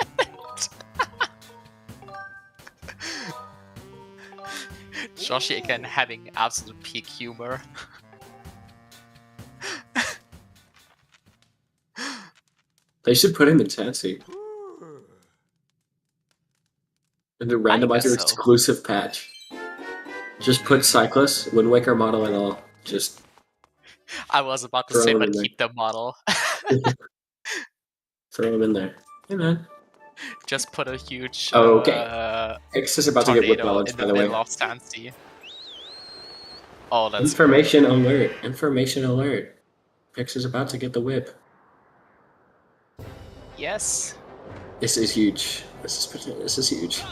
Joshi again having absolute peak humor. They should put him in Tansy. In the Randomizer so. exclusive patch. Just put Cyclus, Wind Waker model and all. Just I was about to throw say, him but in there. keep the model. Throw him in there. Hey man. Just put a huge Okay. X is about to get whip tornado balance, in by the the way. middle of Stancy. Oh, that's Information alert. Information alert. X is about to get the whip. Yes. This is huge. This is huge.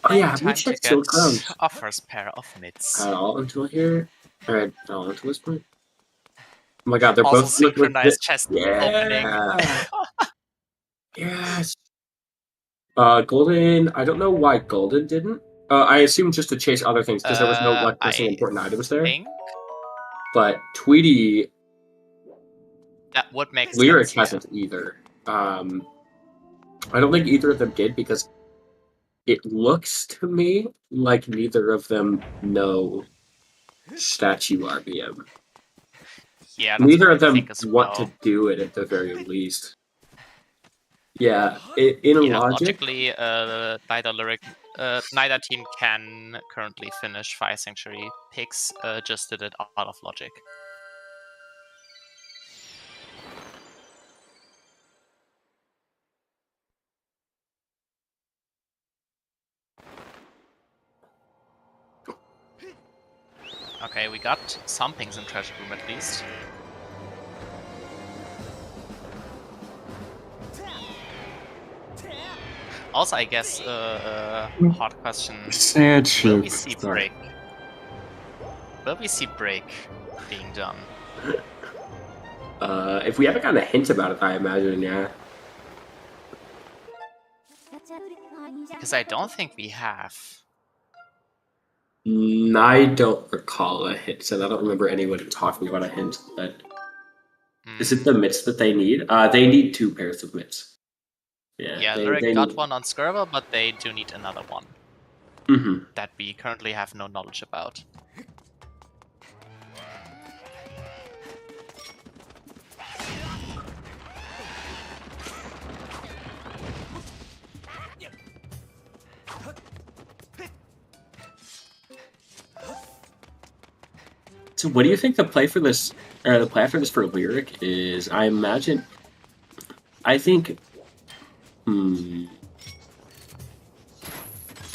Oh yeah, we Time to checked get Silk Crowns. our first pair of mitts. At all until here? Alright, all until this point. Oh my god, they're Also both synchronized chest opening. Yeah. Yes. Golden. I don't know why Golden didn't. I assume just to chase other things because there was no like personally important items there. But Tweety, that would make Lyric sense. hasn't either. I don't think either of them did because it looks to me like neither of them know statue RBM. Yeah, Neither of them want to do it at the very least. Yeah, in logic, logically, neither team can currently finish Fire Sanctuary. Pix just did it out of logic. Okay, we got some things in Treasure Room at least. Also, I guess, hot question. Will we see break? Will we see break being done? If we haven't gotten a hint about it, I imagine, yeah. Because I don't think we have. I don't recall a hint, and I don't remember anyone talking about a hint, but... Is it the mitts that they need? They need 2 pairs of mitts. Yeah, Lyric got one on Skirva, but they do need another one. That we currently have no knowledge about. So what do you think the play for this, or the plan for this for Lyric is? I think...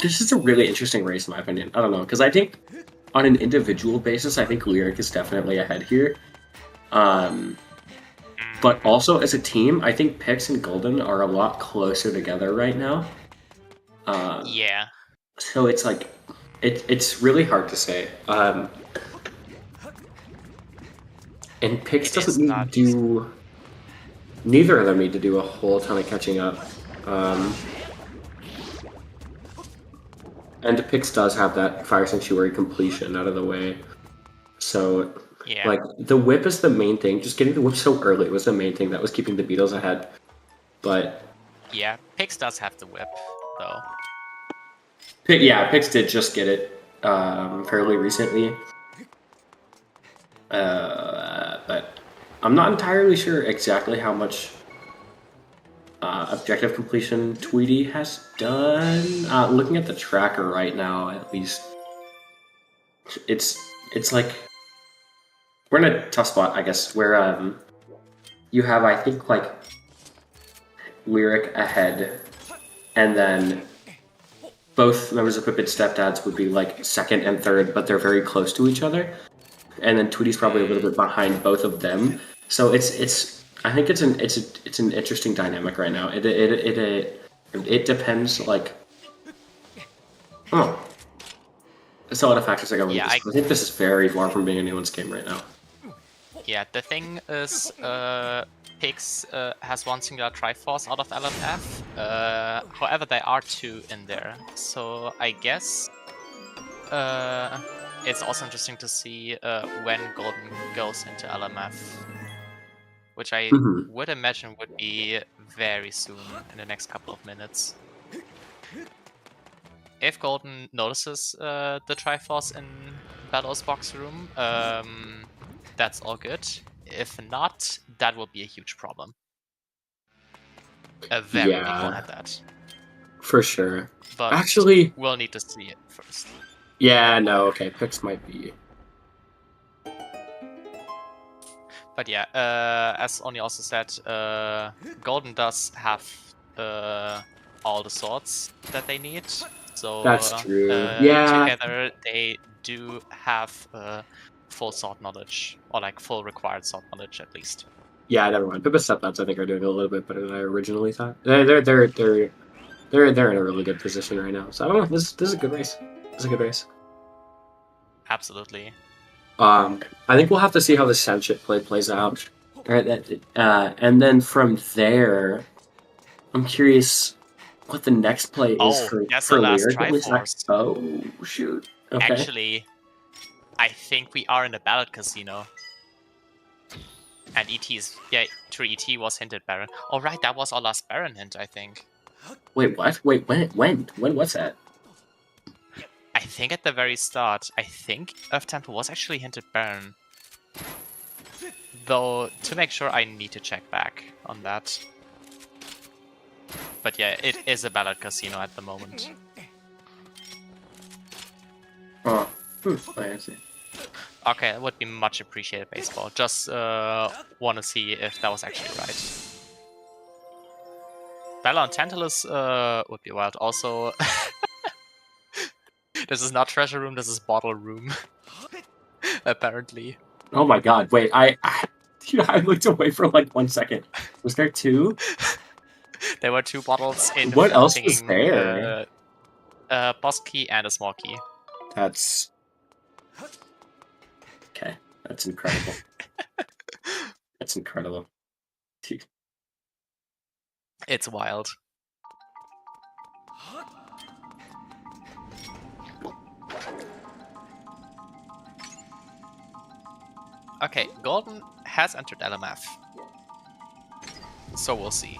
This is a really interesting race, in my opinion. I don't know, because I think on an individual basis, I think Lyric is definitely ahead here. But also as a team, I think Pix and Golden are a lot closer together right now. Yeah. So it's like, it's really hard to say. And Pix doesn't need to do... Neither of them need to do a whole ton of catching up. And Pix does have that Fire Sanctuary completion out of the way. So, like, the whip is the main thing. Just getting the whip so early was the main thing that was keeping the Beedles ahead. But... Yeah, Pix does have the whip, though. Pix did just get it fairly recently. But I'm not entirely sure exactly how much objective completion Tweety has done. Looking at the tracker right now, at least, it's like we're in a tough spot, I guess, where you have, I think, like Lyric ahead, and then both members of Pipit Stepdads would be like second and third, but they're very close to each other. And then Tweety's probably a little bit behind both of them. So I think it's an interesting dynamic right now. It depends, like, There's a lot of factors that go into Yeah, this. I think this is very far from being anyone's game right now. Yeah, the thing is, Pix has one singular Triforce out of LMF. However, there are 2 in there. So I guess it's also interesting to see when Golden goes into LMF. Which I would imagine would be very soon, in the next couple of minutes. If Golden notices the Triforce in Beedles' box room, that's all good. If not, that will be a huge problem. A very big one at that. For sure. But actually, we'll need to see it first. Yeah, no, okay, Pix might be. But yeah, as Oni also said, Golden does have all the swords that they need. So That's true. Yeah. together they do have full sword knowledge, or like full required sword knowledge at least. Yeah, never mind. Pipit Stepdads, I think, are doing a little bit better than I originally thought. They're in a really good position right now. So I don't know. This is a good race. This is a good race. Absolutely. I think we'll have to see how the Sandship play plays out. And then from there, I'm curious what the next play is for last Lyric. Triforce. Oh shoot! Okay. Actually, I think we are in the Ballad Casino. And ET's, yeah, true, ET was hinted Baron. Oh right, that was our last Baron hint, I think. Wait, what? Wait, when was that? I think at the very start. I think Earth Temple was actually hinted Baron. Though, to make sure, I need to check back on that. But yeah, it is a Ballad Casino at the moment. Oh, I see. Okay, that would be much appreciated, baseball. Just want to see if that was actually right. Bella and Tantalus would be wild. Also, this is not treasure room, this is bottle room. Apparently. Oh my god, wait, I looked away for like 1 second. Was there 2? There were 2 bottles in what else was there? A boss key and a small key. That's... Okay, that's incredible. That's incredible. It's wild. Okay, Golden has entered LMF. So we'll see.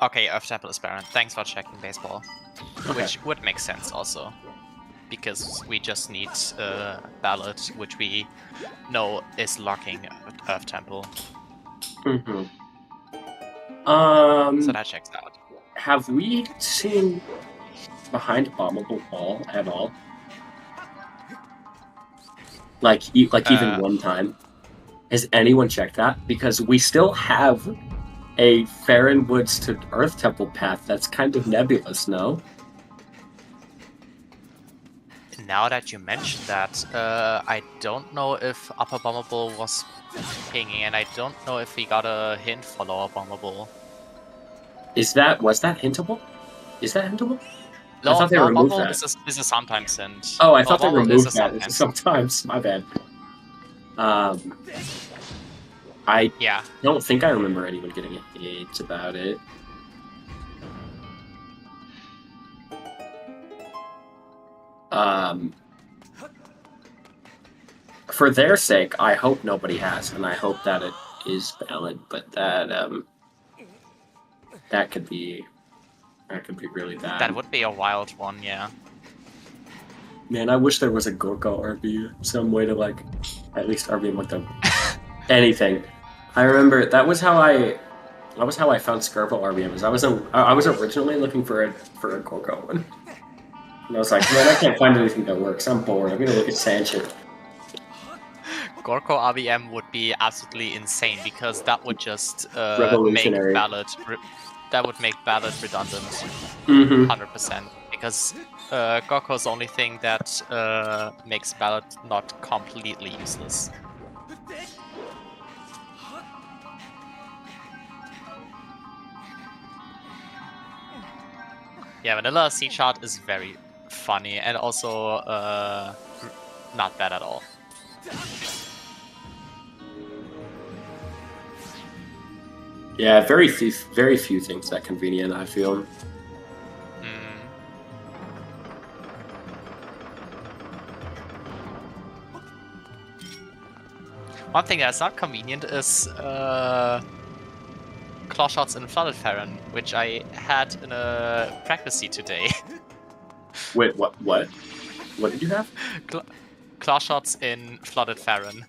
Okay, Earth Temple is Baron. Thanks for checking, baseball. Okay. Which would make sense also. Because we just need Ballad, which we know is locking Earth Temple. Mm-hmm. So that checks out. Have we seen behind Bombable Ball at all? Like even one time? Has anyone checked that? Because we still have a Farron Woods to Earth Temple path that's kind of nebulous, no? Now that you mention that, I don't know if Upper Bombable was pinging, and I don't know if we got a hint for Lower Bombable. Was that hintable? Is that hintable? No, I thought they removed that. Is a sometimes hint. Oh, I thought they removed that. That sometimes. My bad. I don't think I remember anyone getting a hint about it. For their sake, I hope nobody has, and I hope that it is valid. But that could be really bad. That would be a wild one, yeah. Man, I wish there was a Gorko RB, some way to like at least RB him with them. Anything. I remember that was how I found Skirbo RBM. I was originally looking for a Gorko one. And I was like, man, I can't find anything that works. I'm bored. I'm gonna look at Sandship. Gorko RBM would be absolutely insane because that would just make Ballad redundant. 100%. Because Gorko's the only thing that makes Ballad not completely useless. Yeah, vanilla seed shot is very funny and also not bad at all. Yeah, very few things that convenient, I feel. One thing that's not convenient is claw shots in Flooded Farron, which I had in a practice seat today. Wait, what? What did you have? Claw shots in Flooded Farron.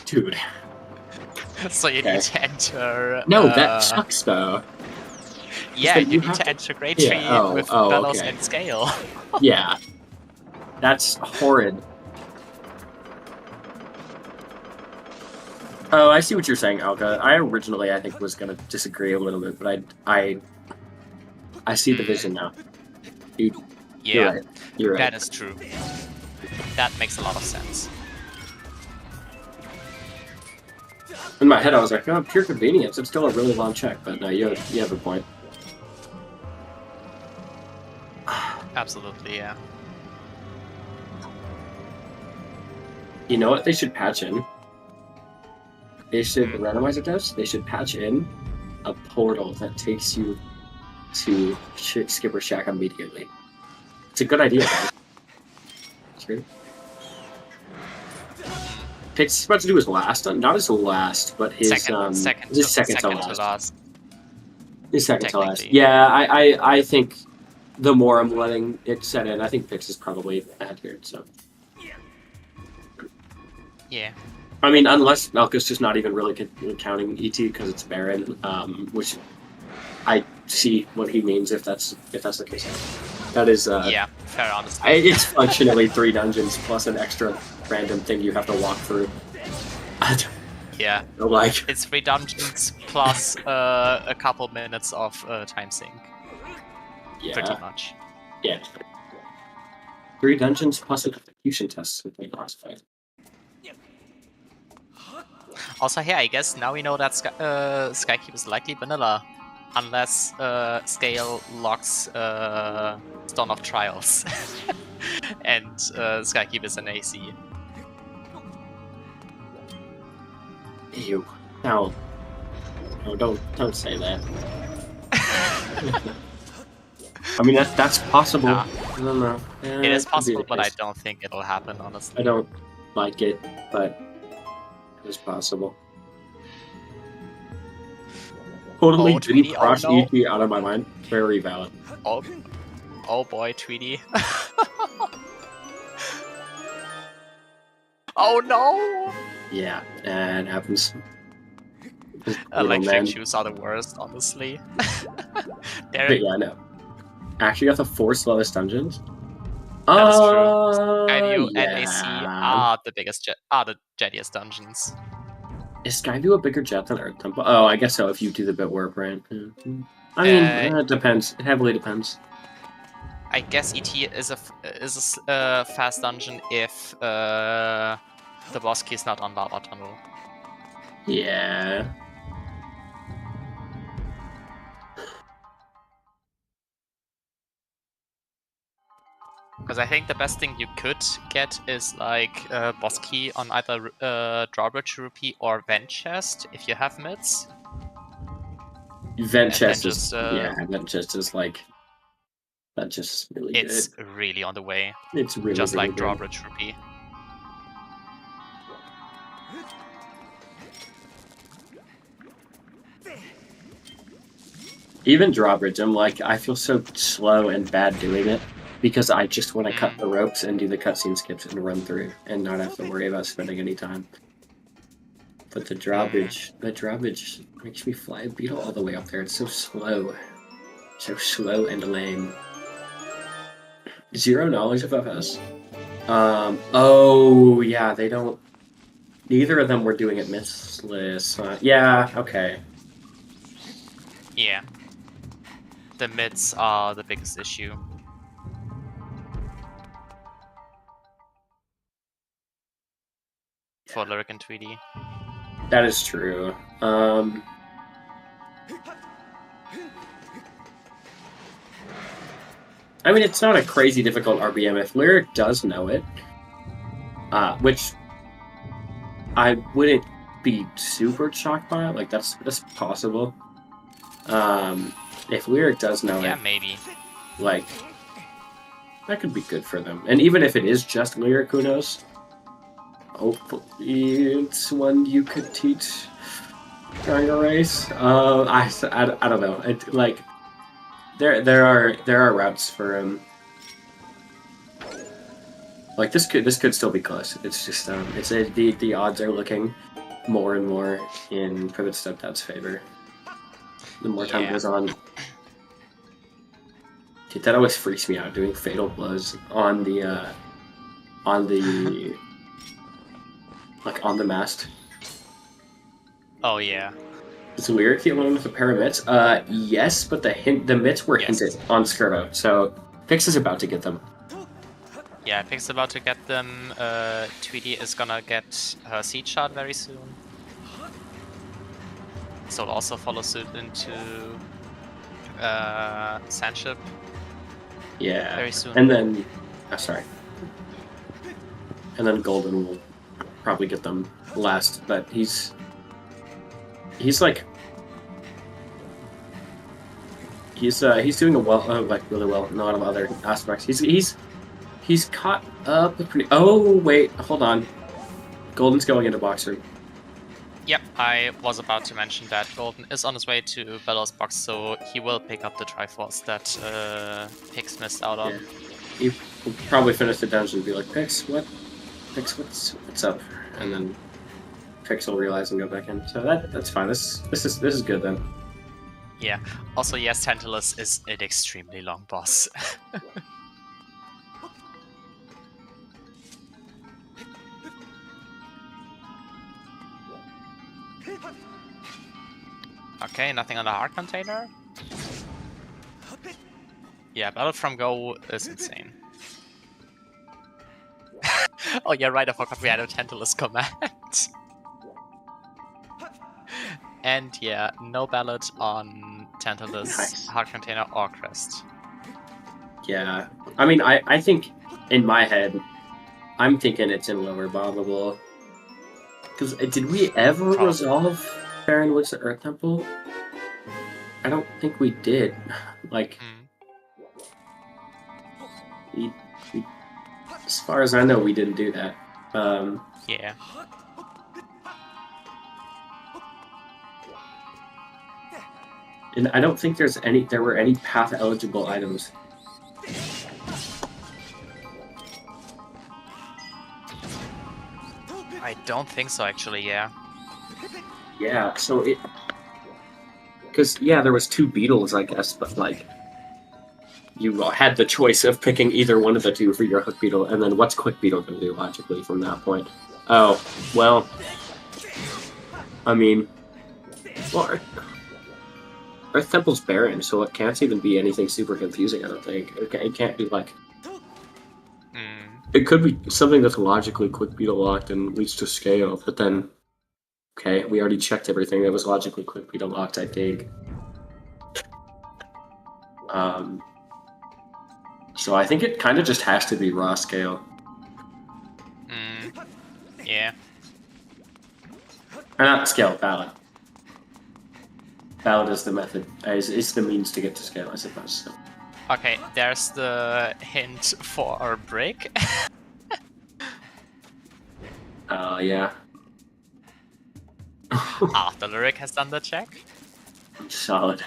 Dude. So you need to enter... No, that sucks, though. Yeah, you need to enter Grade Tree with Bellows okay. and Scale. Yeah. That's horrid. Oh, I see what you're saying, Alka. I originally, I think, was going to disagree a little bit, but I see the vision now. You're right. You're right. That is true. That makes a lot of sense. In my head, I was like, oh, pure convenience. It's still a really long check, but no, you have a point. Absolutely, yeah. You know what they should patch in? They should, Randomizer does, they should patch in a portal that takes you to Skipper Shack immediately. It's a good idea, guys. True. Pick's about to do his last, not his last, but his second to last. His second to last. Yeah, I think the more I'm letting it set in, I think Pix is probably accurate, so. Yeah. I mean, unless Malkus just not even really counting ET because it's Baron, which I see what he means if that's the case. That is yeah, fair honestly. It's functionally 3 dungeons plus an extra random thing you have to walk through. Yeah, like it's 3 dungeons plus a couple minutes of time sync. Yeah, pretty much. Yeah, 3 dungeons plus an execution test would be classified. Also, here, I guess now we know that Skykeep is likely vanilla, unless Scale locks Stone of Trials, and Skykeep is an AC. Ew. No, don't say that. I mean, that's possible. Nah. I don't know. It is possible, but I don't think it'll happen, honestly. I don't like it, but it is possible. Totally didn't cross ET out of my mind. Very valid. Oh boy, Tweety. Oh no! Yeah, that happens. Electric shoes are the worst, honestly. But yeah, no. Actually got the 4 slowest dungeons. That is true. Skyview yeah. and AC are the jettiest dungeons. Is Skyview a bigger jet than Earth Temple? Oh, I guess so, if you do the bit work, right? I mean, it depends. It heavily depends. I guess ET is a fast dungeon if the boss key is not on Lava Tunnel. Yeah. Because I think the best thing you could get is like boss key on either Drawbridge Rupee or Vent Chest if you have mids. Vent Chest is Vent Chest is like that's just really good. It's really on the way. It's really just really like good. Drawbridge Rupee. Even Drawbridge, I'm like, I feel so slow and bad doing it because I just want to cut the ropes and do the cutscene skips and run through and not have to worry about spending any time. But the drawbridge makes me fly a beetle all the way up there. It's so slow and lame. 0 knowledge of FS. Oh yeah, they don't. Neither of them were doing it missless. Yeah, okay. Yeah. The mids are the biggest issue. For Lyric and Tweety. That is true. I mean, it's not a crazy difficult RBM if Lyric does know it, which I wouldn't be super shocked by. Like that's possible. If Lyric does know Yeah, it, maybe. like that could be good for them. And even if it is just Lyric, who knows? Hopefully, it's one you could teach during a race. I don't know. Like there are routes for like this could still be close. It's just the odds are looking more and more in Pipit Stepdad's favor. The more time goes on. Dude, that always freaks me out doing fatal blows on the like on the mast. Oh yeah. Is Lyric the one with a pair of mitts? Yes, but the mitts were hinted on Skirbo, so Pix is about to get them. Yeah, Pix about to get them. Tweety is gonna get her seed shot very soon. So it'll also follow suit into Sandship. Yeah. Very soon. And then, sorry. And then Golden will probably get them last, but he's like he's doing really well in a lot of other aspects. He's caught up pretty. Oh wait, hold on. Golden's going into box room. Yep, I was about to mention that Golden is on his way to Bellow's box, so he will pick up the Triforce that Pix missed out on. Yeah. He will probably finish the dungeon and be like, Pix, what? Pix, what's up? And then Pix will realize and go back in. So that's fine. This is good then. Yeah. Also, yes, Tantalus is an extremely long boss. Okay, nothing on the heart container. Yeah, Battle from Go is insane. Oh yeah, right, I forgot we had a Tantalus command. And yeah, no ballot on Tantalus, Nice. heart container, or crest. Yeah. I mean, I think, in my head, I'm thinking it's in lower bombable. Because did we ever resolve Baron Woods to Earth Temple? I don't think we did. Like, as far as I know, we didn't do that. Yeah. And I don't think there were any path eligible items. I don't think so, actually, yeah. Yeah, so because, yeah, there was 2 Beedles, I guess, but, like, you had the choice of picking either one of the 2 for your Hook Beetle, and then what's Quick Beetle going to do, logically, from that point? Oh, well, I mean, well, Earth Temple's barren, so it can't even be anything super confusing, I don't think. It can't be, like... It could be something that's logically Quick Beetle locked and leads to scale, but then... Okay, we already checked everything that was logically Quick Beetle locked, I think. So I think it kind of just has to be raw scale. Yeah. Or not scale, ballot. Ballot is the method. It's the means to get to scale, I suppose. So. Okay, there's the hint for our break. Yeah. After Lyric has done the check. Solid.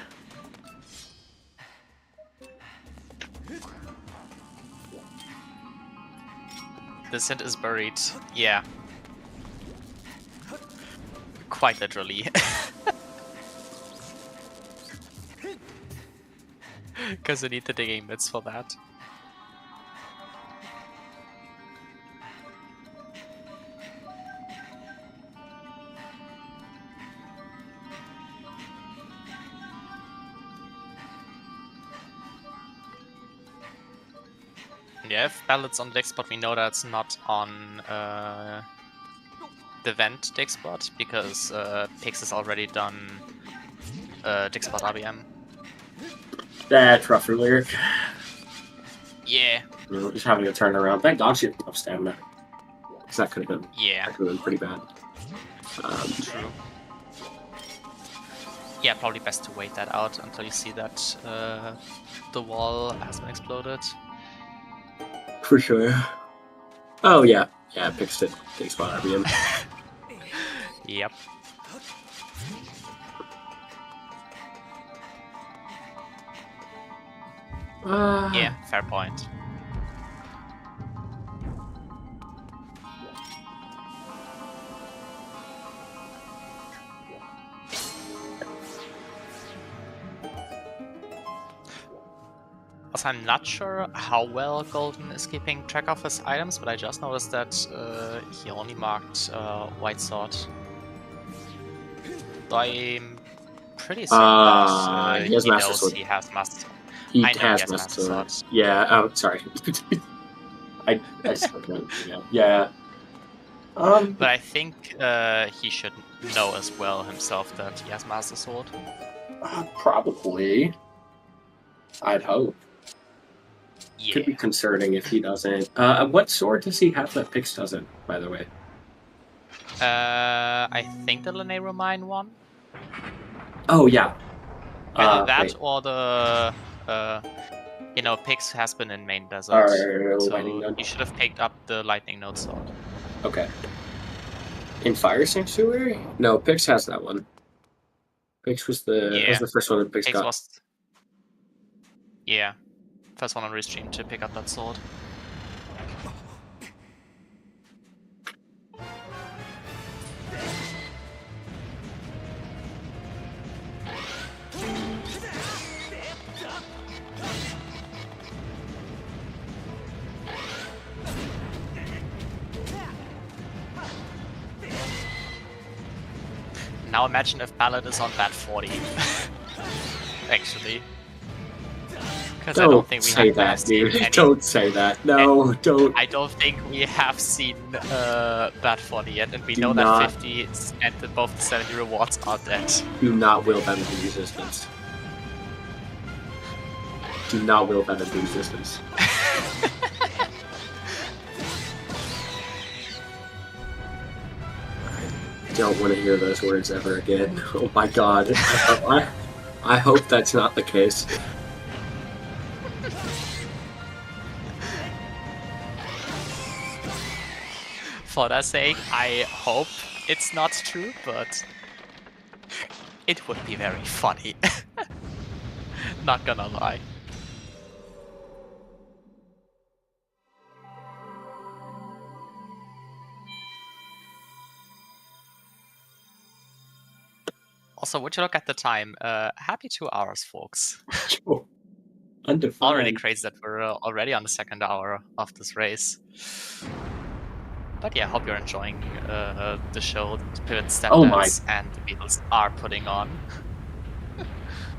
This hint is buried. Yeah. Quite literally. Because we need the digging bits for that. Yeah, if Ballot's on deck spot, we know that's not on the vent deck spot, because Pix has already done deck spot RBM. That's rough for Lyric. Yeah. You know, just having to turn around. Thank God she had enough stamina. Because that could have been pretty bad. True. Yeah, probably best to wait that out until you see that the wall has been exploded. For sure. Oh, yeah. Yeah, fixed it. Thanks, RBM. Yep. Yeah, fair point. Also, I'm not sure how well Golden is keeping track of his items, but I just noticed that he only marked White Sword. Though I'm pretty certain that he has he Master knows Sword. he has Master Sword. He I know has he has Master Sword. Sword. Yeah, oh, sorry. I spoke yeah. But I think he should know as well himself that he has Master Sword. Probably. I'd hope. Yeah. Could be concerning if he doesn't. What sword does he have that Pix doesn't, by the way? I think the Lanero one. Oh, yeah. Either that wait. or the Pix has been in main desert. Lightning So node. you should have picked up the lightning node sword. Okay. In Fire Sanctuary? No, Pix has that one. Pix was the first one that Pix got. Was first one on restream to pick up that sword. Now imagine if Ballad is on bat 40. Actually. Because I don't think we say have that, dude. any... Don't say that. No, don't. I don't think we have seen bat 40 yet, and we know not. that 50 and both the 70 rewards are dead. Do not will that into resistance. Do not will that into resistance. I don't want to hear those words ever again. Oh my god. I hope that's not the case. For that sake, I hope it's not true, but it would be very funny. Not gonna lie. Also, would you look at the time? Happy 2 hours, folks. Undefined. Already crazy that we're already on the second hour of this race. But yeah, hope you're enjoying the show that Pipit, Stepdads, and the Beedles are putting on.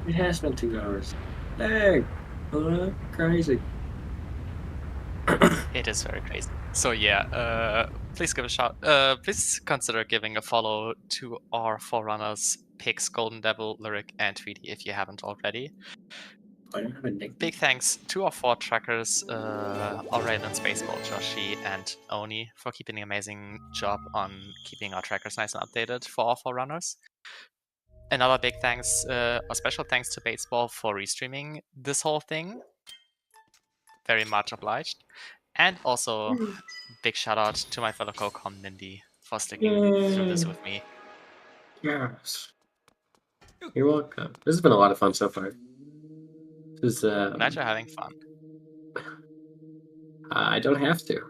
It has been 2 hours. Dang. Crazy. It is very crazy. So yeah, please give a shout. Please consider giving a follow to our forerunners, Pix, Golden Devil, Lyric, and Tweety if you haven't already. I don't have a nickname. Big thanks to our 4 trackers, Aurel and Spaceball, Joshi, and Oni for keeping an amazing job on keeping our trackers nice and updated for our forerunners. Another big thanks, a special thanks to Baseball for restreaming this whole thing. Very much obliged. And also, big shout out to my fellow co-com Mindy for sticking through this with me. Yes. You're welcome. This has been a lot of fun so far. This is, Glad you're having fun. I don't have to.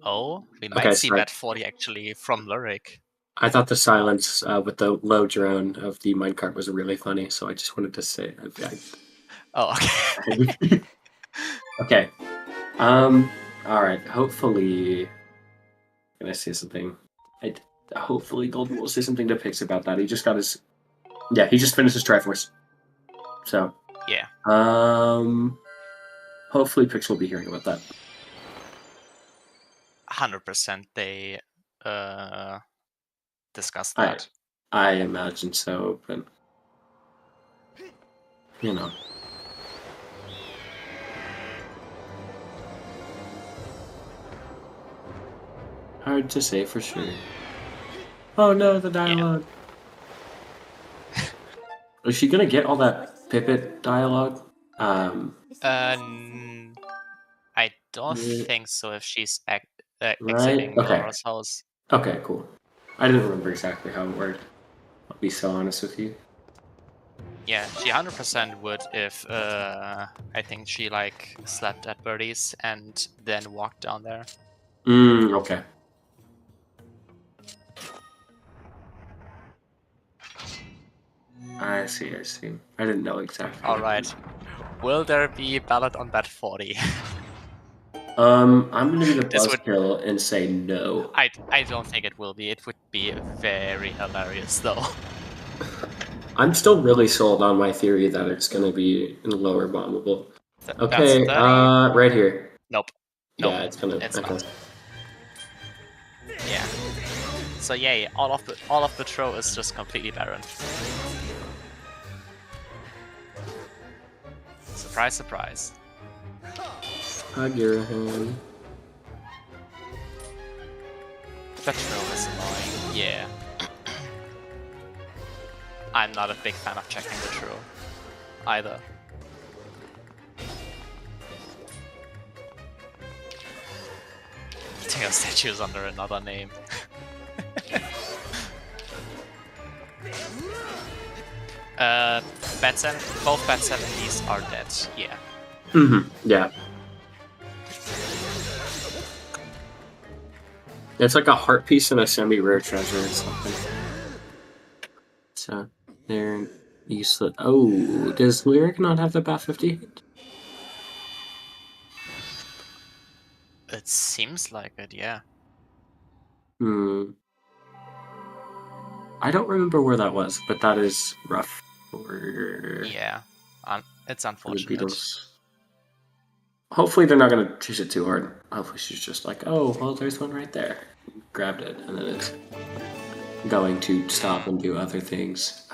Oh, we might see that 40 actually from Lyric. I thought the silence with the low drone of the minecart was really funny, so I just wanted to say. Oh, okay. Okay. All right. Hopefully, can I say something? Hopefully, Golden will say something to Pix about that. He just got his. Yeah, he just finished his Triforce. So. Yeah. Hopefully, Pix will be hearing about that. 100% they discussed that. I imagine so, but you know. Hard to say for sure. Oh no, the dialogue. Yeah. Is she gonna get all that Pipit dialogue? I don't think so if she's exiting Laura's house. Okay, cool. I didn't remember exactly how it worked. I'll be so honest with you. Yeah, she 100% would if I think she like slept at Birdie's and then walked down there. Okay. I see. I didn't know exactly. Alright. Will there be ballot on bet 40? I'm gonna be the buzzkill and say no. I don't think it will be. It would be very hilarious though. I'm still really sold on my theory that it's gonna be in lower bombable. Okay, right here. Nope. Yeah, it's gonna. It's not. Yeah. So yay, all of the throw is just completely barren. Surprise, surprise. Agirahan. The throw is annoying. Yeah. I'm not a big fan of checking the throw either. Tingle statue is under another name. Both bet 70s are dead, yeah. Yeah. It's like a heart piece and a semi-rare treasure or something. So, there, useless. Oh, does Lyric not have the bat 50? It seems like it, yeah. I don't remember where that was, but that is rough. Yeah, it's unfortunate. Beedles. Hopefully they're not going to choose it too hard. Hopefully she's just like, oh, well, there's one right there. Grabbed it, and then it's going to stop and do other things.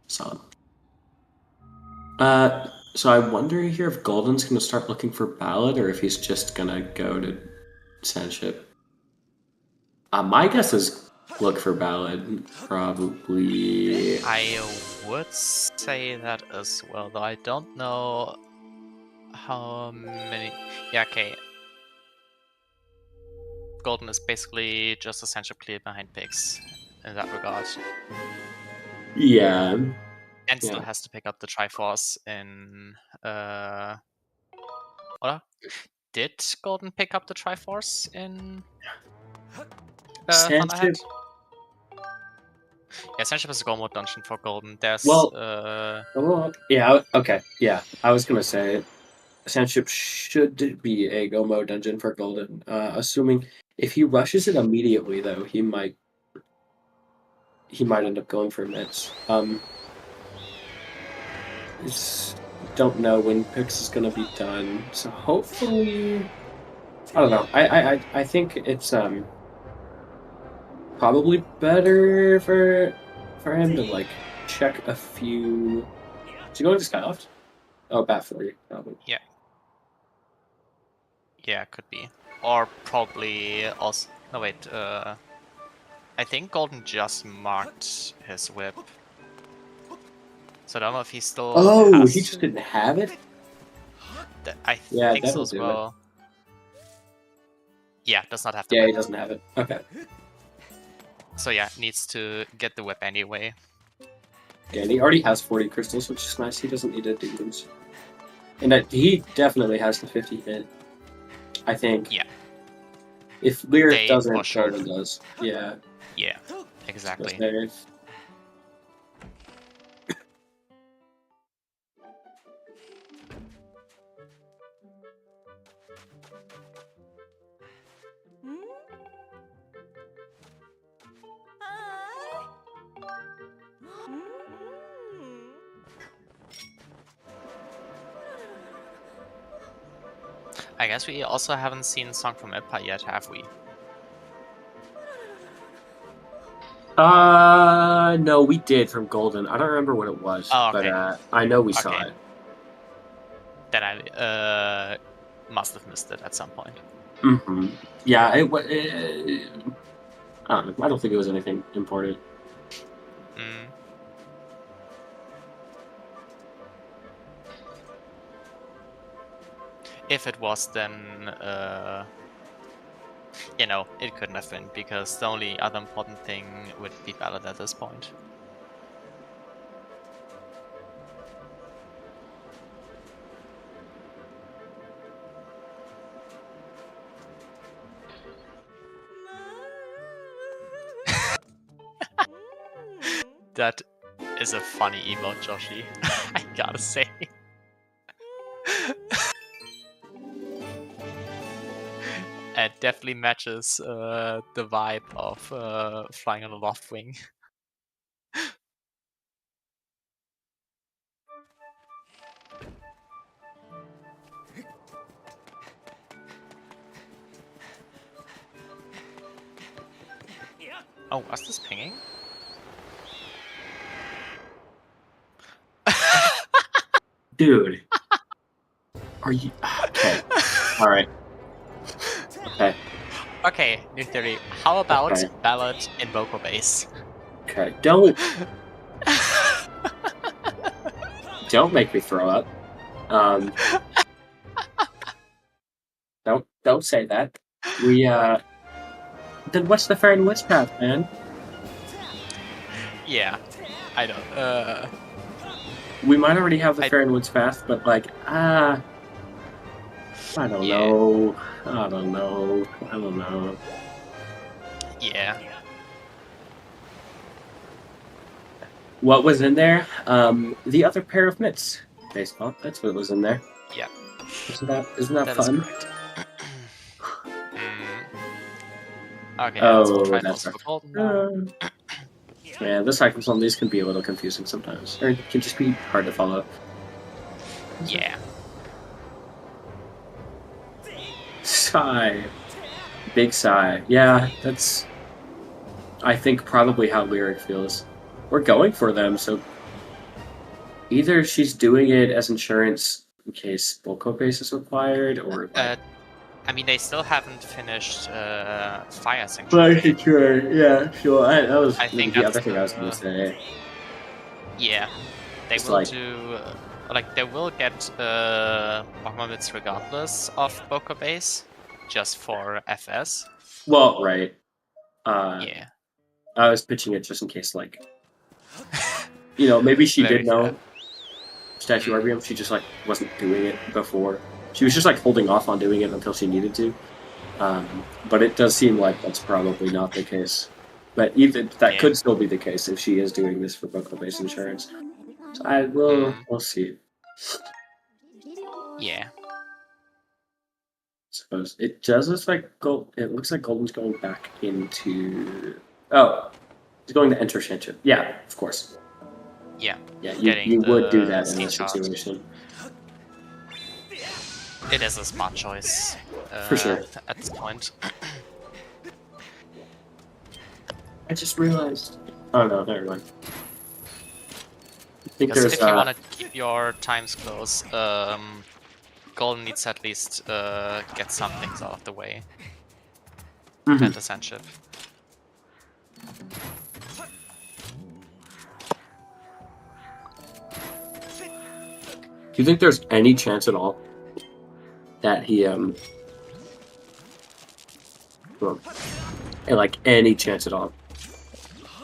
Solid. So I wonder here if Golden's going to start looking for Ballad, or if he's just going to go to Sandship. My guess is look for Ballad, probably. I would say that as well, though I don't know how many... Yeah, okay. Golden is basically just a Sandship clear behind Pigs in that regard. Yeah. And still has to pick up the Triforce in... What? Did Golden pick up the Triforce in... Sandship? Yeah, Sandship is a go mode dungeon for Golden. There's... yeah, okay. Yeah, I was gonna say Sandship should be a go mode dungeon for Golden. Assuming if he rushes it immediately, though, he might end up going for mitts. Just don't know when Pix is gonna be done, so hopefully, I don't know. I think it's probably better for him to like check a few. Is he going to Skyloft? Oh, bat 40, probably. Yeah. Yeah, could be. Or probably also... No, wait. I think Golden just marked his whip. So I don't know if he still has... he just didn't have it? I think so as well. Yeah, does not have the whip. He doesn't have it. Okay. So yeah, needs to get the whip anyway. Yeah, and he already has 40 crystals, which is nice. He doesn't need to do those. And he definitely has the 50 hit. I think. Yeah. If Lyric doesn't, Golden does. Yeah. Yeah, exactly. I guess we also haven't seen Song from Empire yet, have we? No, we did from Golden. I don't remember what it was, Oh, okay. but I know we saw Okay. it. Then I must have missed it at some point. Mm-hmm. Yeah, it was. I don't know. I don't think it was anything important. Mm. If it was, then you know, it couldn't have been, because the only other important thing would be Ballad at this point. That is a funny emote, Joshi. I gotta say. It definitely matches the vibe of flying on a loft wing. Oh, was this pinging? Dude. Are you... Okay. Alright. Okay. Okay, new theory. How about Okay. Ballad in vocal bass? Okay. Don't make me throw up. Don't say that. We Then what's the Fair and Woods path, man? Yeah, I don't. We might already have the Fair and Woods path, but like, I don't know. I don't know. Yeah. What was in there? The other pair of mitts. Baseball. That's what was in there. Yeah. Isn't that Is fun? correct. Okay, let's try those for Golden now. Yeah, the cycles on these can be a little confusing sometimes. Or it can just be hard to follow. Yeah. Sigh. Big sigh. Yeah, that's... I think probably how Lyric feels. We're going for them, so... Either she's doing it as insurance in case Bulko base is required, or... I mean, they still haven't finished Fire Sanctuary. Sure, yeah, sure. That was I think the that's other thing I was going to say. Yeah. They It's will like- do... Like, they will get Magma Bits regardless of Bulko base, just for FS. Well, right. Yeah. I was pitching it just in case, like... You know, maybe she Very did know fair. Statue RBM, she just, like, wasn't doing it before. She was just, like, holding off on doing it until she needed to. But it does seem like that's probably not the case. But even that could still be the case if she is doing this for Bulko-based insurance. So we'll see. Yeah. I suppose. It does look like it looks like Golden's going back into... Oh, it's going to enter Shantu. Yeah, of course. Yeah. Yeah, Getting you would do the that in that steam shot. situation. It is a smart choice. For sure. At this point. I just realized... Oh no, never mind. I think Because there's... if you want to keep your times close, Golden needs to at least get some things out of the way. And essential. Do you think there's any chance at all that he like any chance at all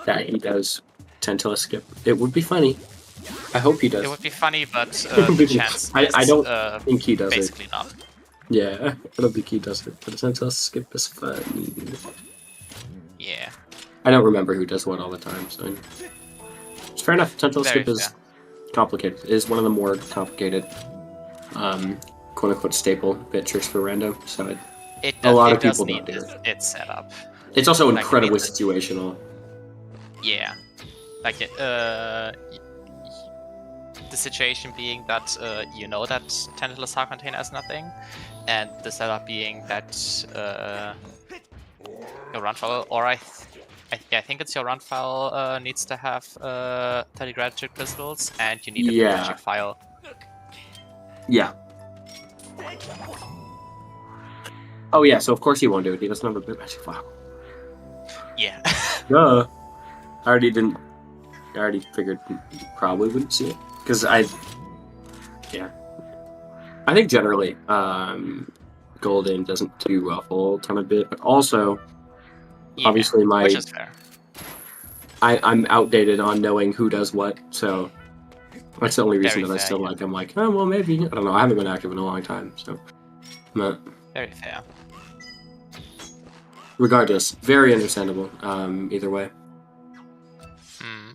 that he does Tentilla skip? It would be funny. I hope he does. It would be funny, but the chance I is, don't think he does basically it. not. Yeah, I don't think he does it. But a Tentilla skip is funny. Yeah. I don't remember who does what all the time, so it's fair enough. Tentilla Very skip is fair. complicated. It is one of the more complicated quote unquote staple bit tricks for random, so a lot of people don't do it. It's set up. It's also Like, incredibly it's- situational. Yeah. Like, the situation being that you know that Tentacle Star container is nothing, and the setup being that your run file, or I think it's your run file needs to have 30 gratitude crystals, and you need a Yeah. magic file. Yeah. Oh yeah, so of course he won't do it. He doesn't have a bit magic file. Yeah. Duh. I already figured you probably wouldn't see it. Because I think generally, Golden doesn't do a whole ton of bit, but also, Yeah, obviously which is fair. I'm outdated on knowing who does what, so that's the only reason Very that I fair, still yeah. like. I'm like, oh well, maybe I don't know. I haven't been active in a long time, so. But Very fair. regardless, very understandable. Either way. Hmm.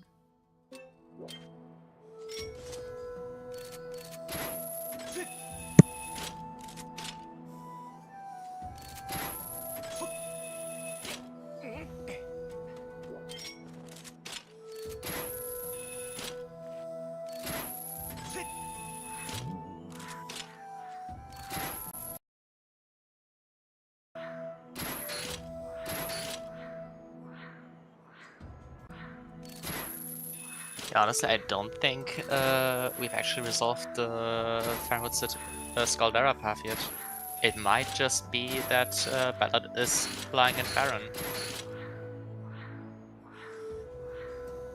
Yeah, honestly, I don't think we've actually resolved the Farwood Scaldera path yet. It might just be that Ballad is flying in Baron.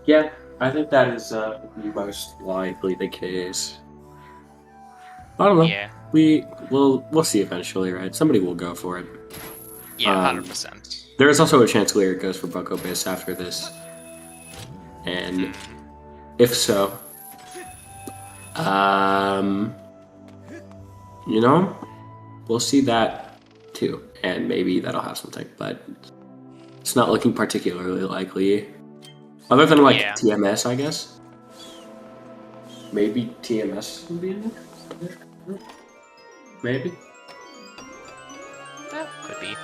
Yeah, I think that is most likely the case. I don't know. Yeah. We'll see eventually, right? Somebody will go for it. Yeah, 100%. There is also a chance Lyric goes for Bucko Base after this, and if so, you know, we'll see that too, and maybe that'll have something, but it's not looking particularly likely. Other than like TMS, I guess. Maybe TMS would be in there. Maybe. That could be.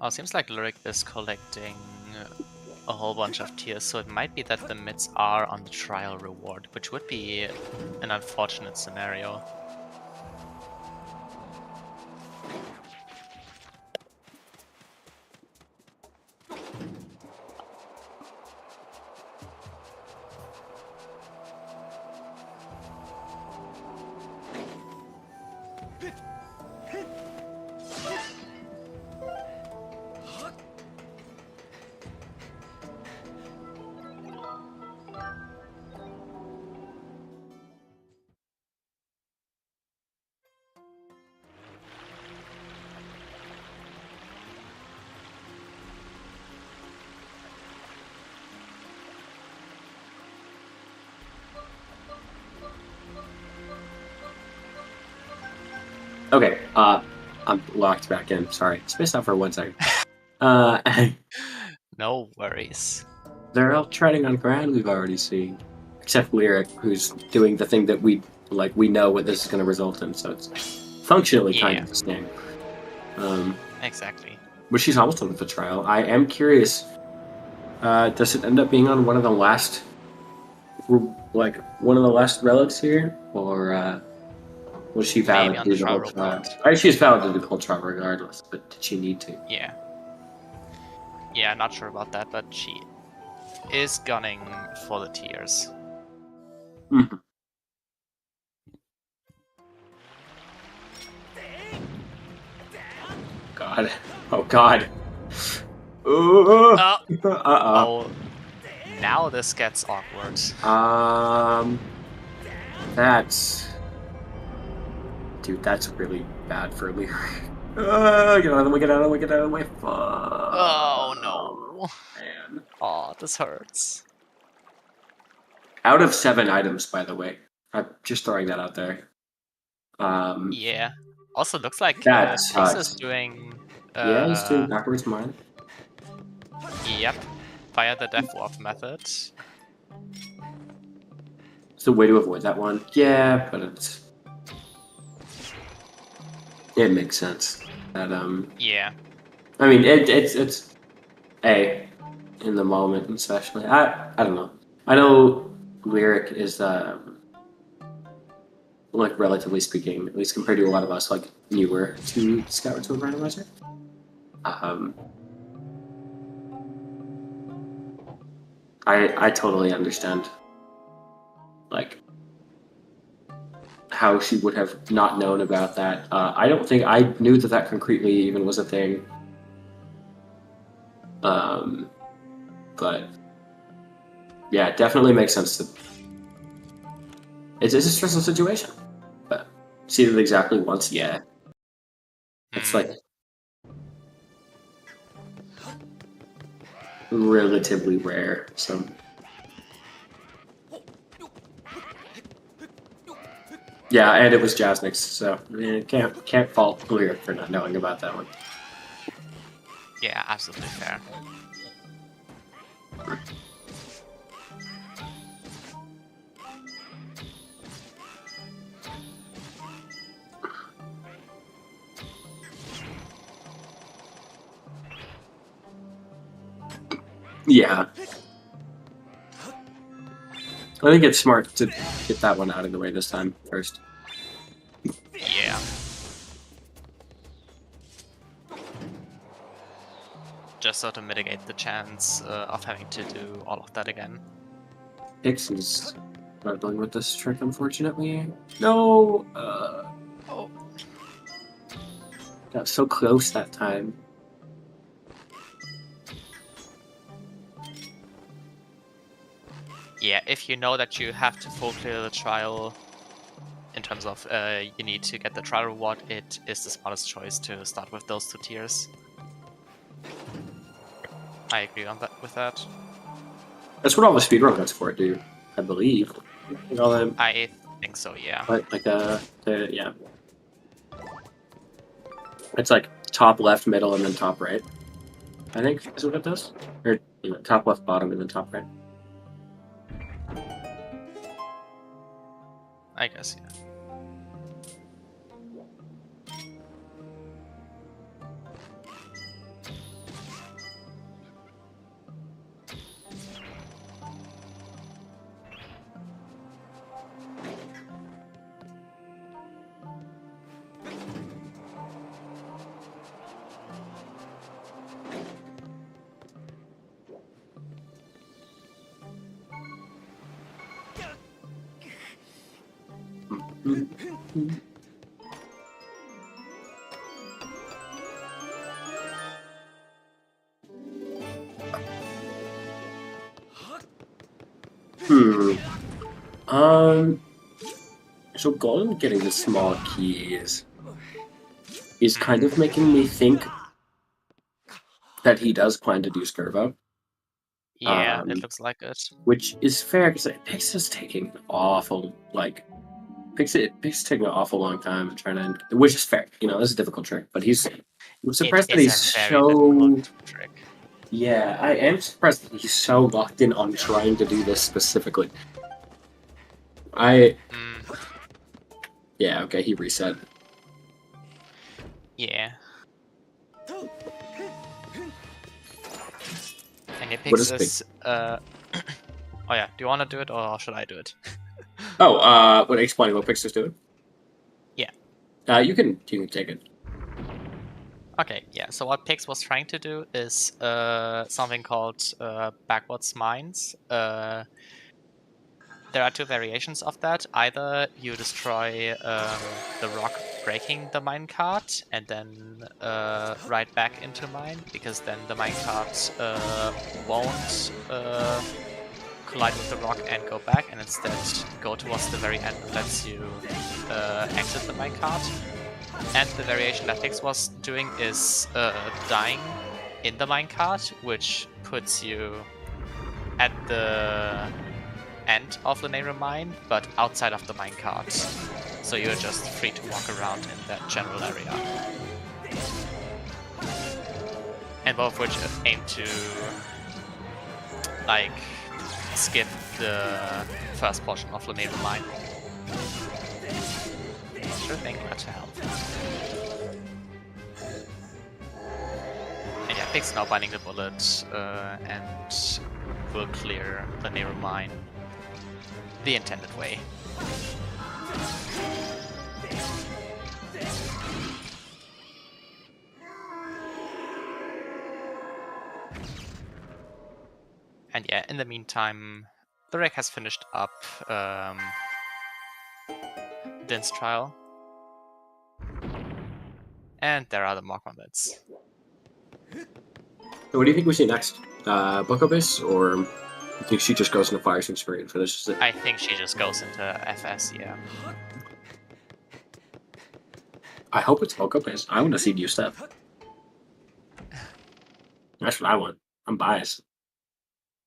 Oh, it seems like Lyric is collecting a whole bunch of tiers, so it might be that the mids are on the trial reward, which would be an unfortunate scenario. Okay, I'm locked back in. Sorry, spaced out for 1 second. No worries. They're all treading on ground we've already seen, except Lyric, who's doing the thing that we know what this is going to result in, so it's functionally kind of the same. Exactly. But she's almost done with the trial. I am curious. Does it end up being on one of the last, relics here, or was she valid to do the whole trial? She's valid to do the whole trial regardless, but did she need to? Yeah. Yeah, not sure about that, but she is gunning for the tiers. Mm-hmm. God. Oh, God. Oh, now this gets awkward. That's really bad for Lyric. Get out of the way, get out of the way, get out of the way. Fuck. Oh, no. Man. Oh, this hurts. Out of 7 items, by the way. I'm just throwing that out there. Yeah. Also, looks like Chase is doing... yeah, he's doing backwards mine. Yep. Via the Death Warp method. It's the way to avoid that one. Yeah, but it makes sense. That Yeah. I mean, it's in the moment, especially. I don't know. I know Lyric is like relatively speaking, at least compared to a lot of us, like newer to Skyward Sword Randomizer. I totally understand, like, how she would have not known about that. I don't think I knew that concretely even was a thing. But yeah, it definitely makes sense to. It's a stressful situation, but see it exactly once, yeah. It's like relatively rare. So yeah, and it was Jasmix, so can't fault Lyric for not knowing about that one. Yeah, absolutely fair. Yeah. I think it's smart to get that one out of the way this time first. Yeah. Just so to mitigate the chance of having to do all of that again. Pix is struggling with this trick, unfortunately. No! Oh. Got so close that time. Yeah, if you know that you have to full clear the trial in terms of you need to get the trial reward, it is the smartest choice to start with those 2 tiers. I agree on that with that. That's what all the speedrun cuts for it do, I believe. Like all them, I think so, yeah. but like yeah. It's like top left, middle, and then top right. I think is what it does. Or top left, bottom, and then top right. I guess, yeah. So Golden getting the small keys is kind of making me think that he does plan to do Skirbo. Yeah, it looks like it. Which is fair because Pix is taking an awful Pix taking an awful long time trying to, which is fair. You know, this is a difficult trick, but I'm surprised that he's so. Trick. Yeah, I am surprised that he's so locked in on trying to do this specifically. Yeah, okay, he reset. Yeah. And he picks this. Oh yeah, do you want to do it or should I do it? Explaining what Pix is doing? Yeah. You can take it. Okay, yeah, so what Pix was trying to do is something called backwards mines. There are 2 variations of that. Either you destroy the rock breaking the minecart and then ride back into mine, because then the minecart won't collide with the rock and go back, and instead go towards the very end and lets you exit the minecart. And the variation that Pix was doing is dying in the minecart, which puts you at the end of the neighbor mine, but outside of the minecart. So you're just free to walk around in that general area. And both of which aim to, like, skip the first portion of the neighbor mine. Sure thing, glad to help. Pig's now binding the bullet and will clear the narrow mine the intended way. And yeah, in the meantime, the Reg has finished up Din's trial. And there are the mock bits. So what do you think we see next? Book Abyss, or do you think she just goes into Fire Stream Spirit for this? I think she just goes into FS, yeah. I hope it's Book Abyss. I want to see new stuff. That's what I want. I'm biased.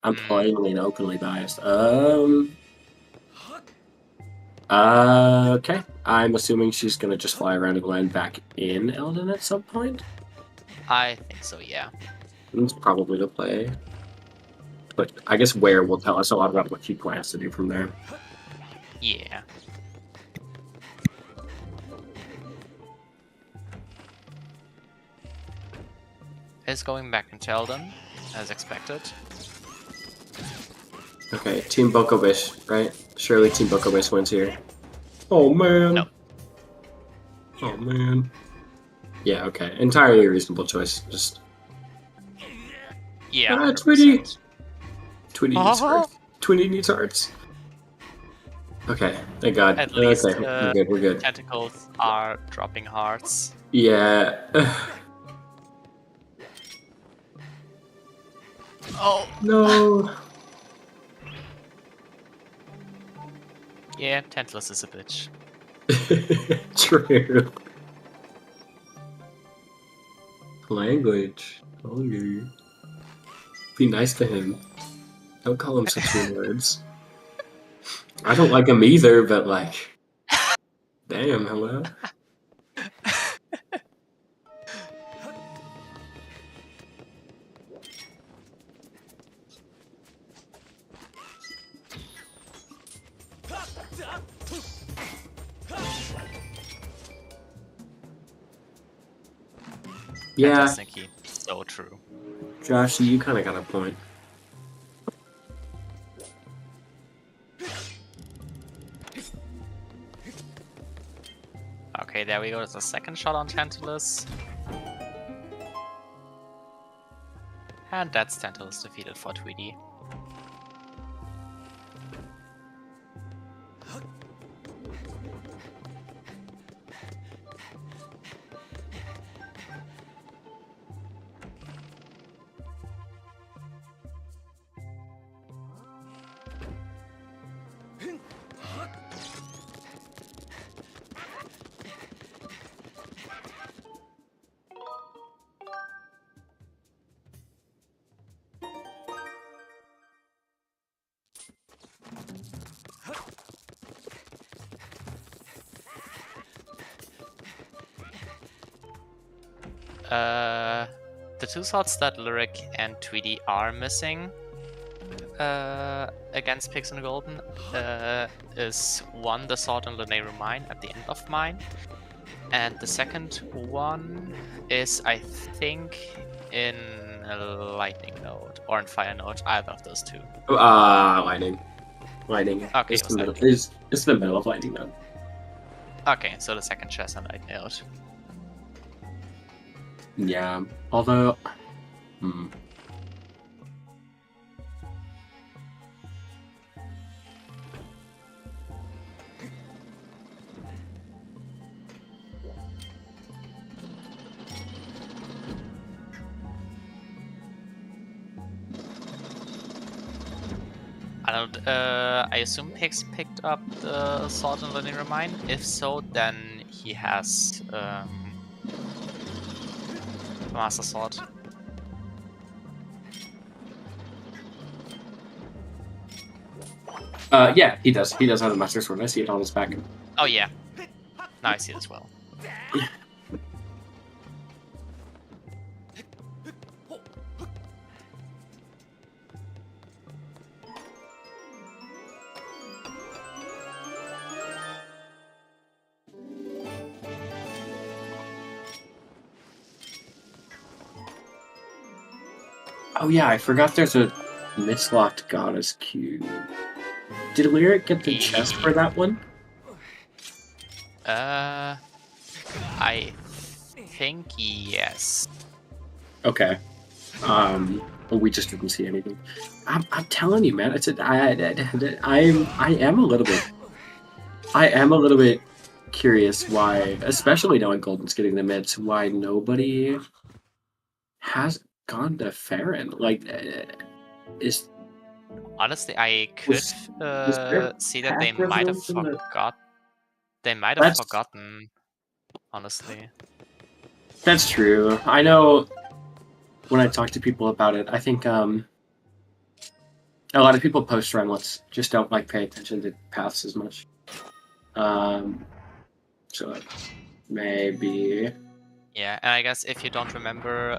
I'm plainly and openly biased. Okay. I'm assuming she's gonna just fly around and land back in Elden at some point. I think so, yeah. It's probably the play. But I guess where will tell us a lot about what she plans to do from there. Yeah. Is going back into Elden, as expected. Okay, Team Bokobish, right? Surely Team Bokobish wins here. Oh man. No. Oh man. Yeah, okay. Entirely reasonable choice. Just Yeah. Twitty! 100%. Twitty needs hearts. Twitty needs hearts. Okay, thank God. At least okay, we're good. Tentacles are dropping hearts. Yeah. Oh no. Yeah, Tantalus is a bitch. True. Language. Okay. Be nice to him. Don't call him such mean words. I don't like him either, but like, damn, hello. Yeah. Fantastic. So true. Josh, you kind of got a point. Okay, there we go. There's a second shot on Tantalus. And that's Tantalus defeated for Tweedy. The two swords that Lyric and Tweedy are missing against Pigs and Golden is one, the sword on the Nehru Mine at the end of Mine, and the second one is, I think, in a Lightning Node or in Fire Node, either of those two. Lightning. Lightning. Okay, It's the middle of Lightning Node. Okay, so the second chest on Lightning Node. Yeah, although... I assume Pigs picked up the sword in the Nehru Mine. If so, then he has the Master Sword. Yeah, he does. He does have the Master Sword. I see it on his back. Oh yeah. Now I see it as well. Oh yeah, I forgot there's a mislocked goddess cube. Did Lyric get the chest for that one? I think yes. Okay. But we just didn't see anything. I'm telling you, man. I am a little bit curious why, especially knowing Golden's getting the mids, why nobody has gone to Farron. Like, is Honestly, I could there see that they path might have results in the- forgotten. Honestly, That's true. I know when I talk to people about it, I think a lot of people post runlets just don't like pay attention to paths as much. So maybe. yeah. And I guess if you don't remember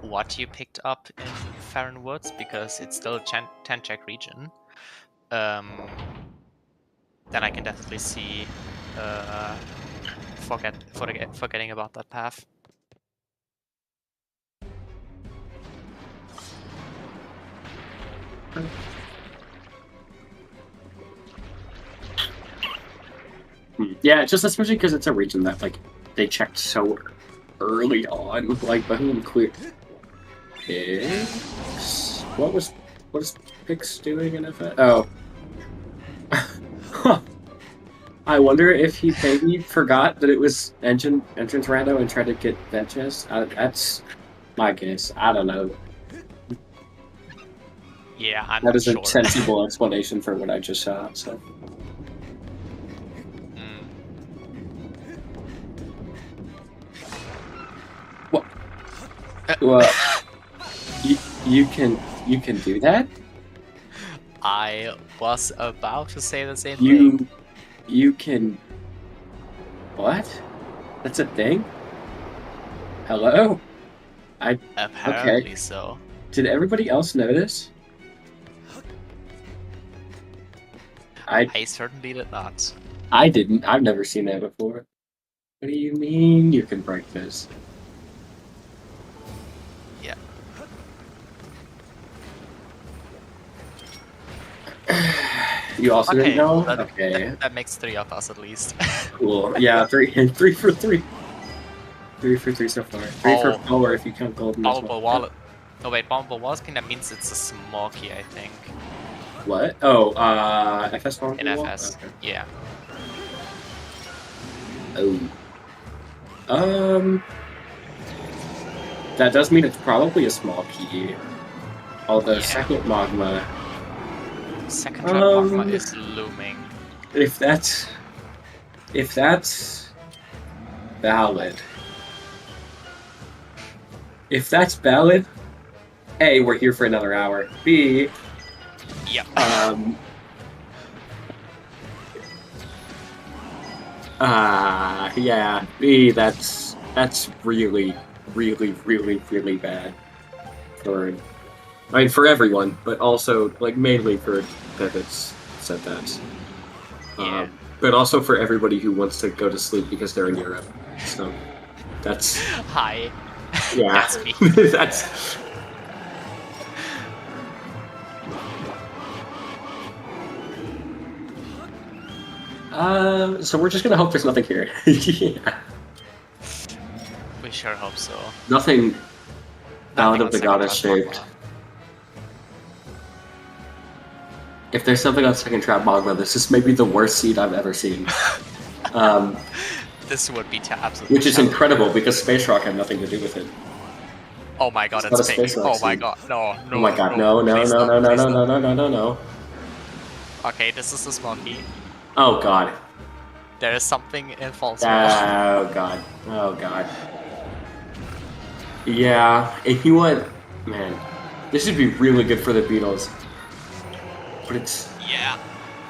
what you picked up in Farron Woods, because it's still a 10 check region, then I can definitely see forgetting about that path. Yeah, just especially because it's a region that like they checked so early on. Like, boom, quick. Pix. What is Pix doing in FF? Oh. Huh. I wonder if he maybe forgot that it was entrance rando and tried to get that chest. That's my guess. I don't know. Yeah, I'm That not is sure. a sensible explanation for what I just saw. So. What? Well, you can do that. I was about to say the same thing. You can. What? That's a thing? Hello? Apparently okay. so. Did everybody else notice? I certainly did not. I didn't. I've never seen that before. What do you mean you can break this? Yeah. You also didn't know? That, Okay. that makes 3 of us at least. Cool. Yeah, 3 for 3. 3 for 3 so far. 3 for 4 if you count Golden as well. Wallet. No wait, Bombable Wall Spin, that means it's a Smoky, I think. What? Oh, FS Bombable In Wall? FS, Okay. yeah. Oh. That does mean it's probably a small key. Although second magma. Second trap magma is looming. If that's valid. If that's valid, A, we're here for another hour. B, yep. Yeah. B, that's really, really, really, really bad. For everyone, but also like mainly for Pipit's said that. Yeah. But also for everybody who wants to go to sleep because they're in Europe. So that's Hi. yeah. That's me. That's so we're just gonna hope there's nothing here. Yeah. We sure hope so. Nothing out of the goddess shaped. If there's something on second trap magma, this is maybe the worst seed I've ever seen. This would be absolutely. Which is incredible because Space Rock had nothing to do with it. Oh my god, it's it's pink. Oh my god, no. Oh my god, no. Okay, this is the Smoky. Oh god. There is something in false. Oh god. Oh god. Yeah, if you want, man, this would be really good for the Beedles. But it's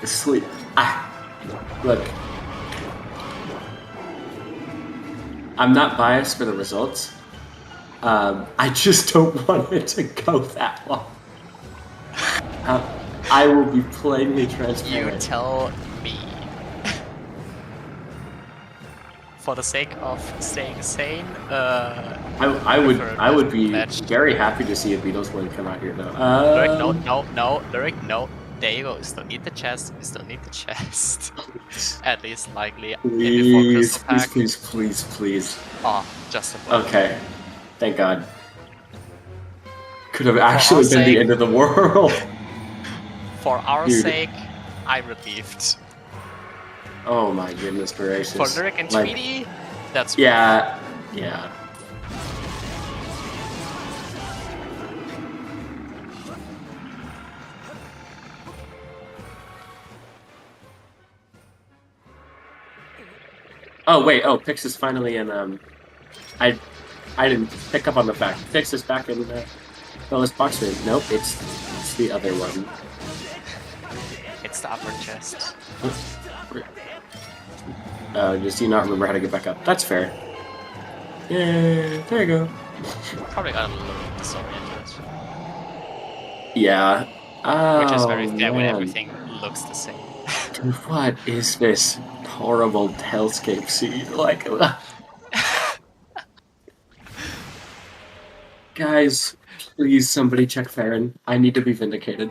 sleep. Look, I'm not biased for the results. I just don't want it to go that long. I will be plainly transparent. You tell me. For the sake of staying sane, I would be matched. very happy to see a Beatles blade come out here though. Lyric, no, Lyric, no. There you go. You still need the chest. You still need the chest. At least likely. Maybe for Please, crystal pack. please. Oh, just a moment. Okay, thank God. Could have actually been the end of the world. For our Dude. sake, I'm relieved. Oh my goodness gracious. For Lyric and Tweety, that's yeah. Oh wait, Pix is finally in. I didn't pick up on the fact. Pix is back in Bella's box room. Nope, it's the other one. It's the upper chest. Just do you not remember how to get back up? That's fair. Yeah, there you go. Probably got a little disoriented. Yeah. Which is very fair when everything looks the same. Dude, what is this horrible hellscape scene? Like, guys, please somebody check Farron. I need to be vindicated.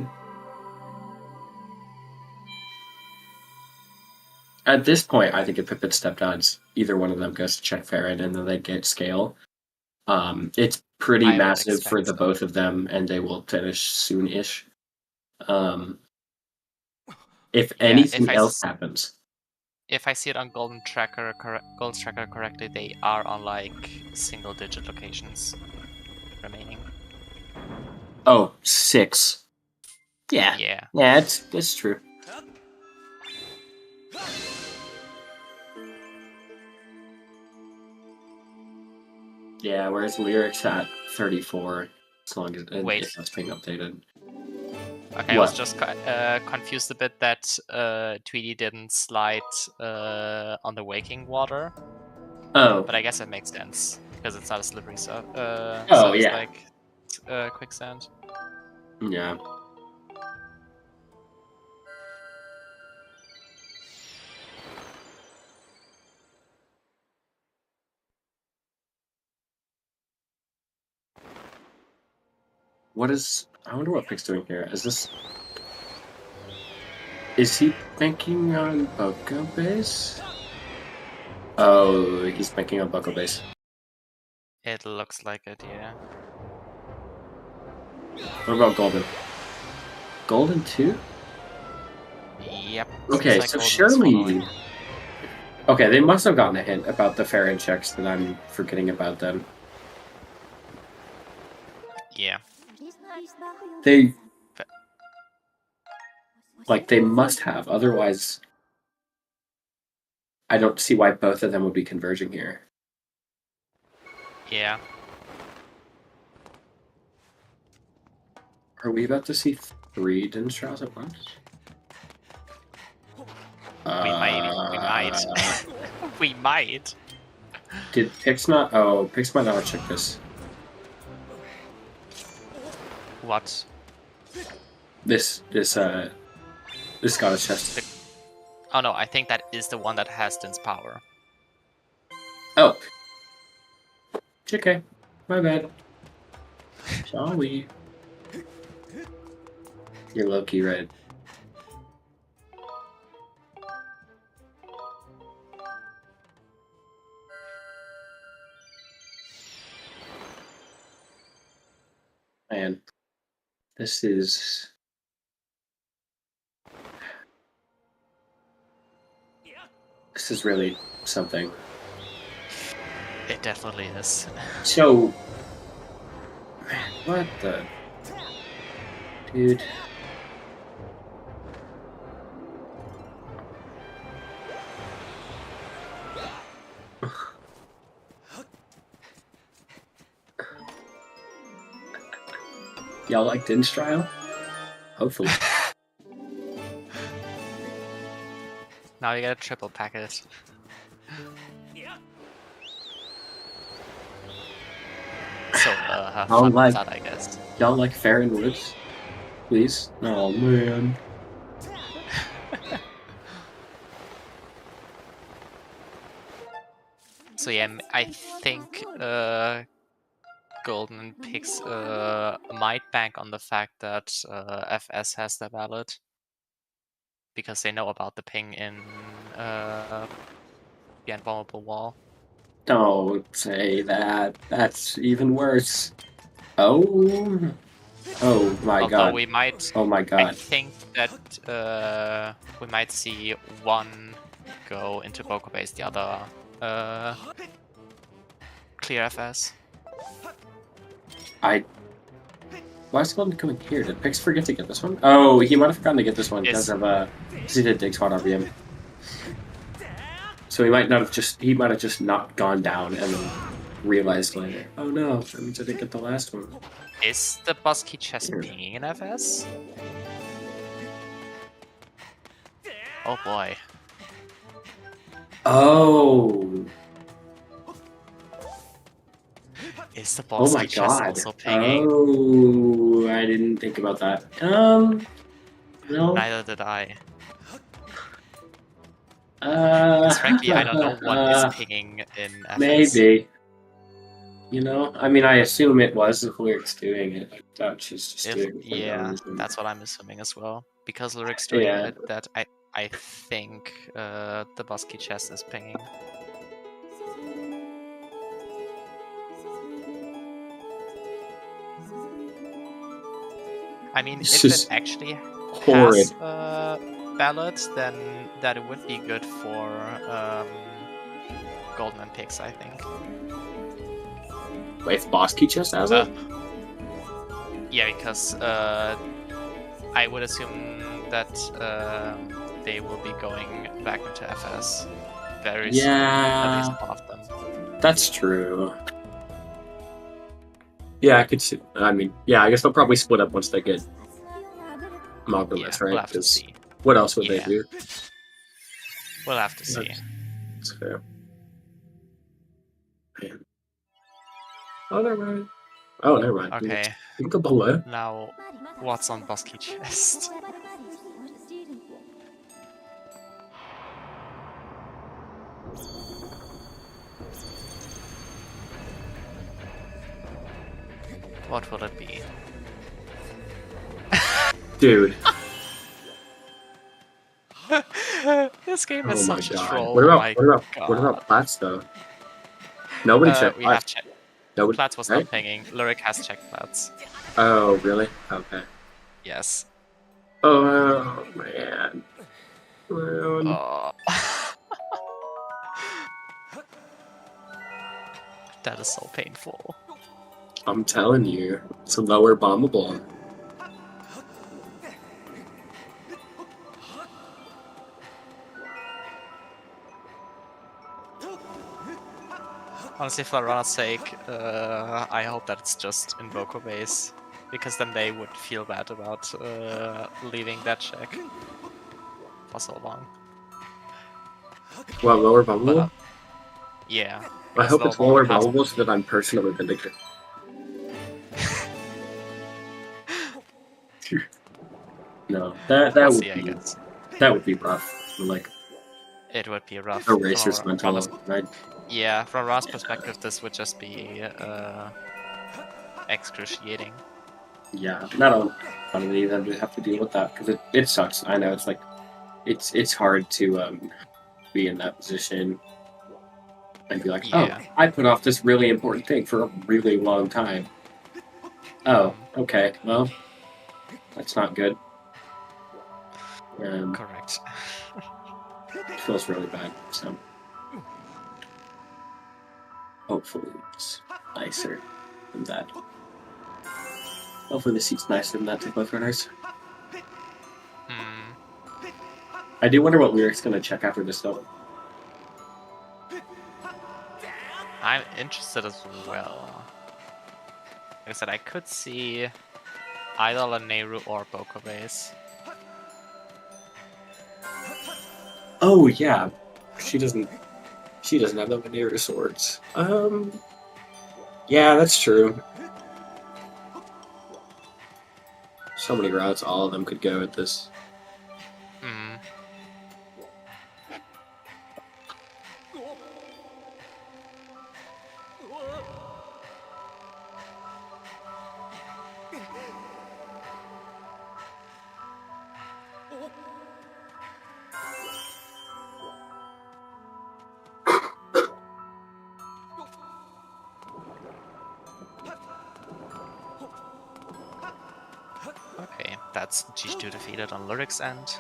At this point, I think if Pipit Stepdads, either one of them goes to check Farron and then they get scale, it's pretty massive for the both of them, and they will finish soon-ish. If anything else happens. If I see it on Golden Tracker correctly, they are on like single-digit locations remaining. Oh, 6. Yeah. Yeah, it's true. Yeah, whereas Lyric's at 34, as long as that's being updated. Okay, I was just confused a bit that Tweety didn't slide on the waking water. Oh. But I guess it makes sense, because it's not a slippery surface. Yeah. Like quicksand. Yeah. I wonder what Pig's doing here. Is he banking on Boko Base? Oh, he's banking on Boko Base. It looks like it, yeah. What about Golden? Golden too? Yep. Okay, so surely... Okay, they must have gotten a hint about the Farron checks that I'm forgetting about them. Yeah. They must have, otherwise I don't see why both of them would be converging here. Yeah. Are we about to see 3 Din's trials at once? We might. We might. Did Pix not? Oh, Pix might not have checked this. What? This Scottish chest. Oh no, I think that is the one that has Din's power. Oh. Okay. My bad. Sorry. You're low-key right. Man. This is really something. It definitely is. So, man, what the... Dude. Y'all like Din's trial? Hopefully. Now you get a triple packet. So, have fun with that, I guess. Y'all like Farron Woods? Please? Oh, man. So yeah, I think Golden picks might bank on the fact that FS has the ballot because they know about the ping in the invulnerable wall. Don't say that. That's even worse. Oh. Oh my Although god. we might, Oh my I god. think that we might see one go into Poker Base, the other clear FS. Why is Golden coming here? Did Pix forget to get this one? Oh, he might have forgotten to get this one because he did dig spot RBM. So he might have just not gone down and then realized later. Oh no, that means I didn't get the last one. Is the Busky chest pinging in FS? Oh boy. Oh. Is the Oh my Busky chest god. also pinging? Oh, I didn't think about that. No. Neither did I. Because frankly, I don't know what is pinging in FS. Maybe. You know, I mean, I assume it was if Lyric's doing it. I doubt she's just doing it. Yeah, that's what I'm assuming as well. Because Lyric's doing it, that I think the Busky chest is pinging. I mean, if it actually has a ballot, then that it would be good for Golden and Pix, I think. Wait, if Boss Key Chest has it? Yeah, because I would assume that they will be going back into FS very soon. At least one of them. That's true. Yeah, I could see. I mean, yeah, I guess they'll probably split up once they get Mogulis, right? We'll have to see. What else would they do? We'll have to see. That's fair. Man. Oh, never mind. Oh, never mind. Okay. You can go below. Now, what's on Busky chest? What will it be? Dude. This game is such a troll. What about Plats though? Nobody checked We have Plats. checked. Nobody, Plats was not pinging. Lyric has checked Plats. Oh, really? Okay. Yes. Oh, man. Oh. That is so painful. I'm telling you, it's a lower bombable. Honestly, for Rana's sake, I hope that it's just Invoker base, because then they would feel bad about leaving that check for so long. Well, lower bombable? But, yeah. I hope it's lower bombable so that I'm personally vindicated. No, that would be rough. Like, it would be rough. A racer's mental, right? Yeah, from Ra's perspective, this would just be excruciating. Yeah, not all of them have to deal with that because it sucks. I know it's like it's hard to be in that position and be like, oh, I put off this really important thing for a really long time. Oh, okay, well, that's not good. Correct. It feels really bad, so hopefully it's nicer than that. Hopefully the seat's nicer than that to both runners. I do wonder what Lyric's gonna check after this though. I'm interested as well. Like I said, I could see either Laneru or Boko base. Oh yeah, she doesn't have the Veneer swords. Yeah, that's true. So many routes, all of them could go at this. That's G2 defeated on Lyric's end.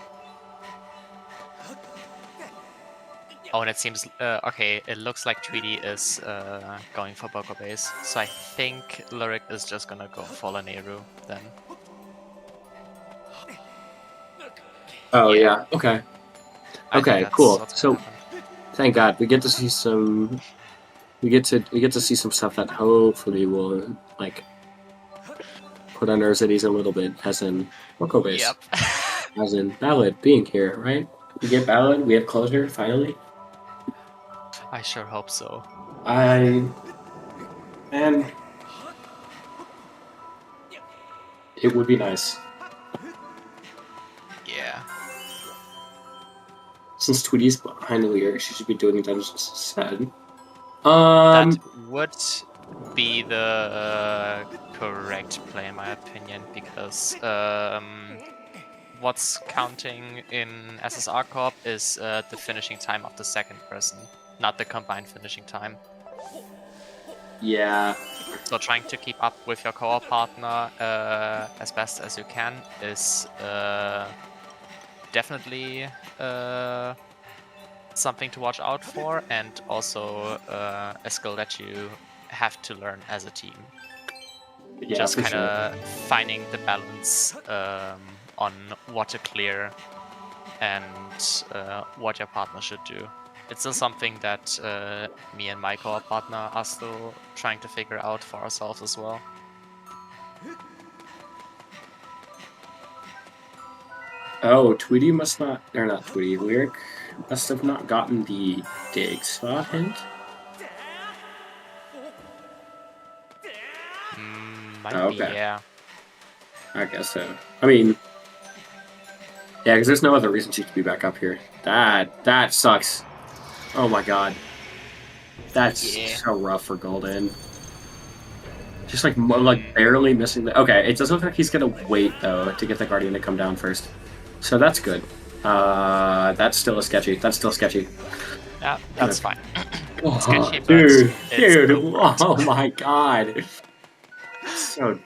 Oh, and it seems okay. It looks like Tweety is going for Boko Base, so I think Lyric is just gonna go for Laneru then. Oh Yeah. yeah. Okay. I think Okay. that's Cool. what's So, gonna happen. thank God we get to see some. We get to see some stuff that hopefully will like put on our cities a little bit, as in Boko Base, Yep. as in Ballad being here, right? We get Ballad. We have closure finally. I sure hope so. And it would be nice. Yeah. Since Tweety's behind the lyrics, she should be doing dungeons instead. That would be the correct play in my opinion, because what's counting in SSR Corp is the finishing time of the second person, not the combined finishing time. Yeah. So trying to keep up with your co-op partner as best as you can is definitely something to watch out for, and also a skill that you have to learn as a team. Yeah, Just for kind sure. of finding the balance on what to clear and what your partner should do. It's still something that me and my co-op partner are still trying to figure out for ourselves as well. Oh, Tweety must not, or not Tweety, Lyric must have not gotten the dig spot hint. Might be, Okay. yeah. I guess so. I mean, yeah, because there's no other reason she could be back up here. That sucks. Oh my god. That's Yeah. so rough for Golden. Just like barely missing the. Okay, it does look like he's gonna wait though to get the Guardian to come down first, so that's good. That's still sketchy. That's still sketchy. Yeah, that's fine. Oh, Sketchy, but dude, it's dude! still worked. Oh my god! So,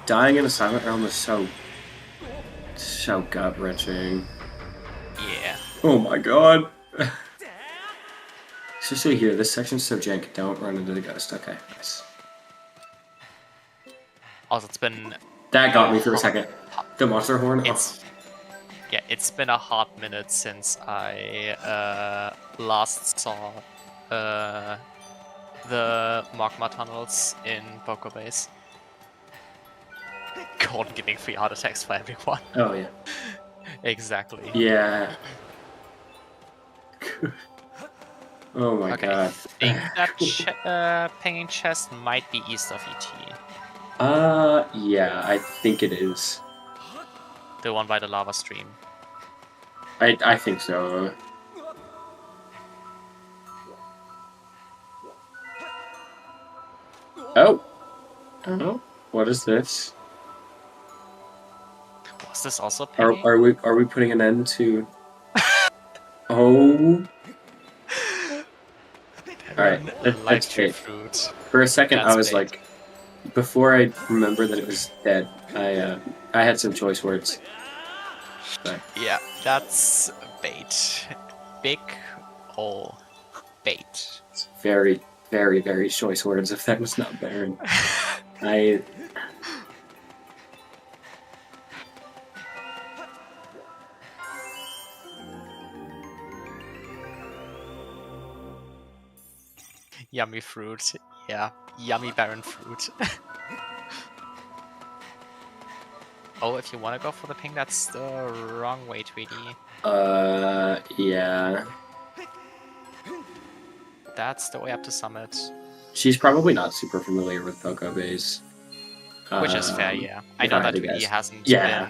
dying in a silent realm is so gut wrenching. Yeah. Oh my god! Especially here, this section's so jank. Don't run into the ghost. Okay, nice. Also, it's been That got me for a second. The monster horn. it's been a hot minute since I last saw the magma tunnels in Boko Base. Gordon giving free heart attacks for everyone. Oh yeah. Exactly. Yeah. Oh my Okay, god. I think that pinging chest might be east of ET. Yeah, I think it is. The one by the lava stream. I think so. Oh. Oh. What is this? Was this also pinging? Are we putting an end to? Oh. Alright, that's bait. For a second, I was like, before I remembered that it was dead, I had some choice words. But. Yeah, that's bait. Big ol' bait. It's very, very, very choice words if that was not Baron. Yummy fruit. Yeah, yummy Baron fruit. Oh, if you want to go for the ping, that's the wrong way, Tweety. Yeah. That's the way up to Summit. She's probably not super familiar with Boko Base. Which is fair, yeah. I know that Tweety hasn't been... Yeah.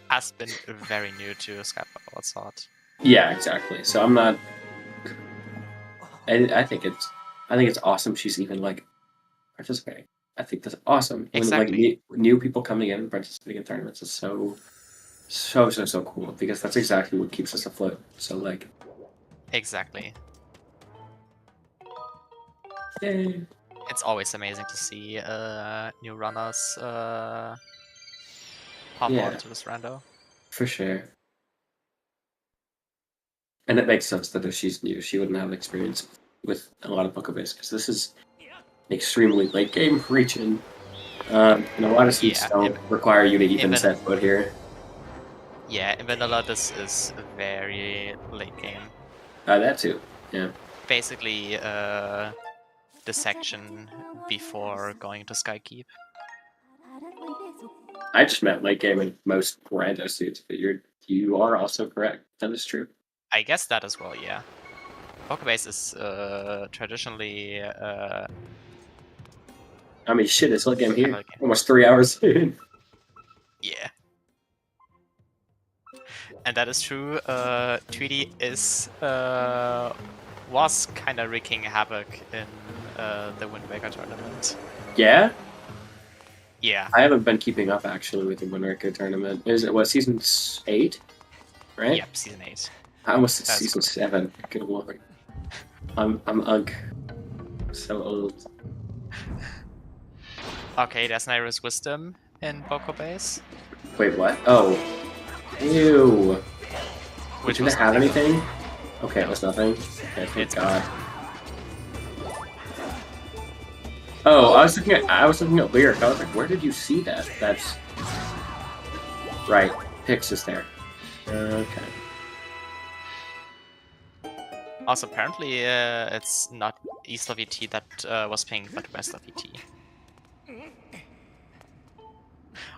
Has been very new to Skyward Sword. Yeah, exactly. So I'm not... I think it's awesome she's even, like, participating. I think that's awesome. Exactly. When, like, new people coming in and participating in tournaments is so cool, because that's exactly what keeps us afloat. So, like... Exactly. Yay. It's always amazing to see new runners pop Yeah. onto this rando. For sure. And it makes sense that if she's new, she wouldn't have experience with a lot of Pokebase, because this is an extremely late game region. And a lot of seats don't require you to even set foot here. Yeah, in Vanilla this is a very late game. That too, yeah. Basically, the section before going to Skykeep. I just meant late game in most rando suits, but you are also correct. That is true. I guess that as well, yeah. Pokebase is traditionally I mean, shit, it's late game here. Almost 3 hours in. Yeah. And that is true. Tweety is was kind of wreaking havoc in the Wind Waker tournament. Yeah? Yeah. I haven't been keeping up actually with the Wind Waker tournament. Is it what, season 8? Right? Yep, season 8. I almost said season 7. Good lord. I'm ugh. So old. Okay, there's Naira's Wisdom in Pokebase. Wait, what? Oh. Ew. Which Did it have anything? Okay, it was nothing. Okay, thank God. Oh, I was looking at Lyric. I was like, where did you see that? That's right. Pix is there. Okay. Also, apparently, it's not east of ET that was pinged, but west of ET.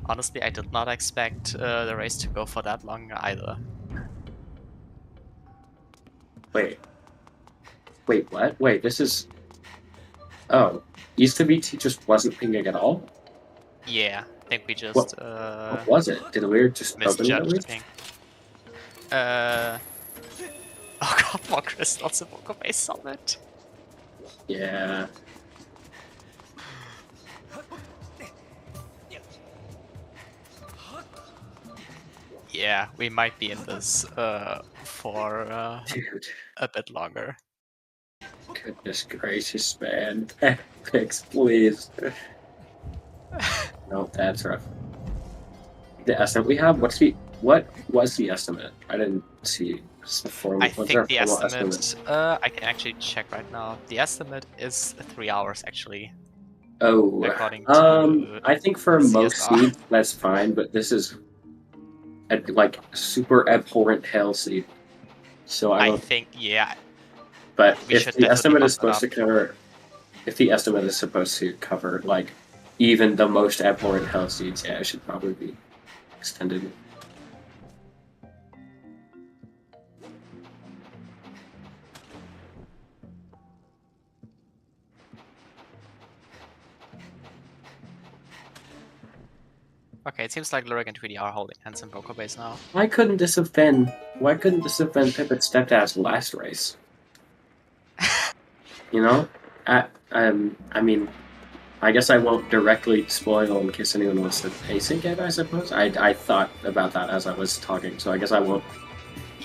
Honestly, I did not expect the race to go for that long either. Wait, what? Wait, this is... Oh, east of ET just wasn't pinging at all? Yeah, I think we just... What was it? Did Weird just misjudge the ping? Oh god, more crystals in Pokebase Summit. Yeah. Yeah, we might be in this for a bit longer. Goodness gracious, man. Pix, please. No, that's rough. The estimate we have? What was the estimate? I didn't see. I think the estimate, I can actually check right now. The estimate is 3 hours actually. Oh, according to I think for most seeds that's fine, but this is a, like super abhorrent hell seed. So I think, yeah. But if the estimate is supposed to cover, like even the most abhorrent hell seeds, yeah, it should probably be extended. Okay, it seems like Lyric and Tweety are holding hands in Pokebase now. Why couldn't this have been Pipit Stepdads last race? You know? I mean, I guess I won't directly spoil in case anyone wants to pacing it, I suppose. I thought about that as I was talking, so I guess I won't.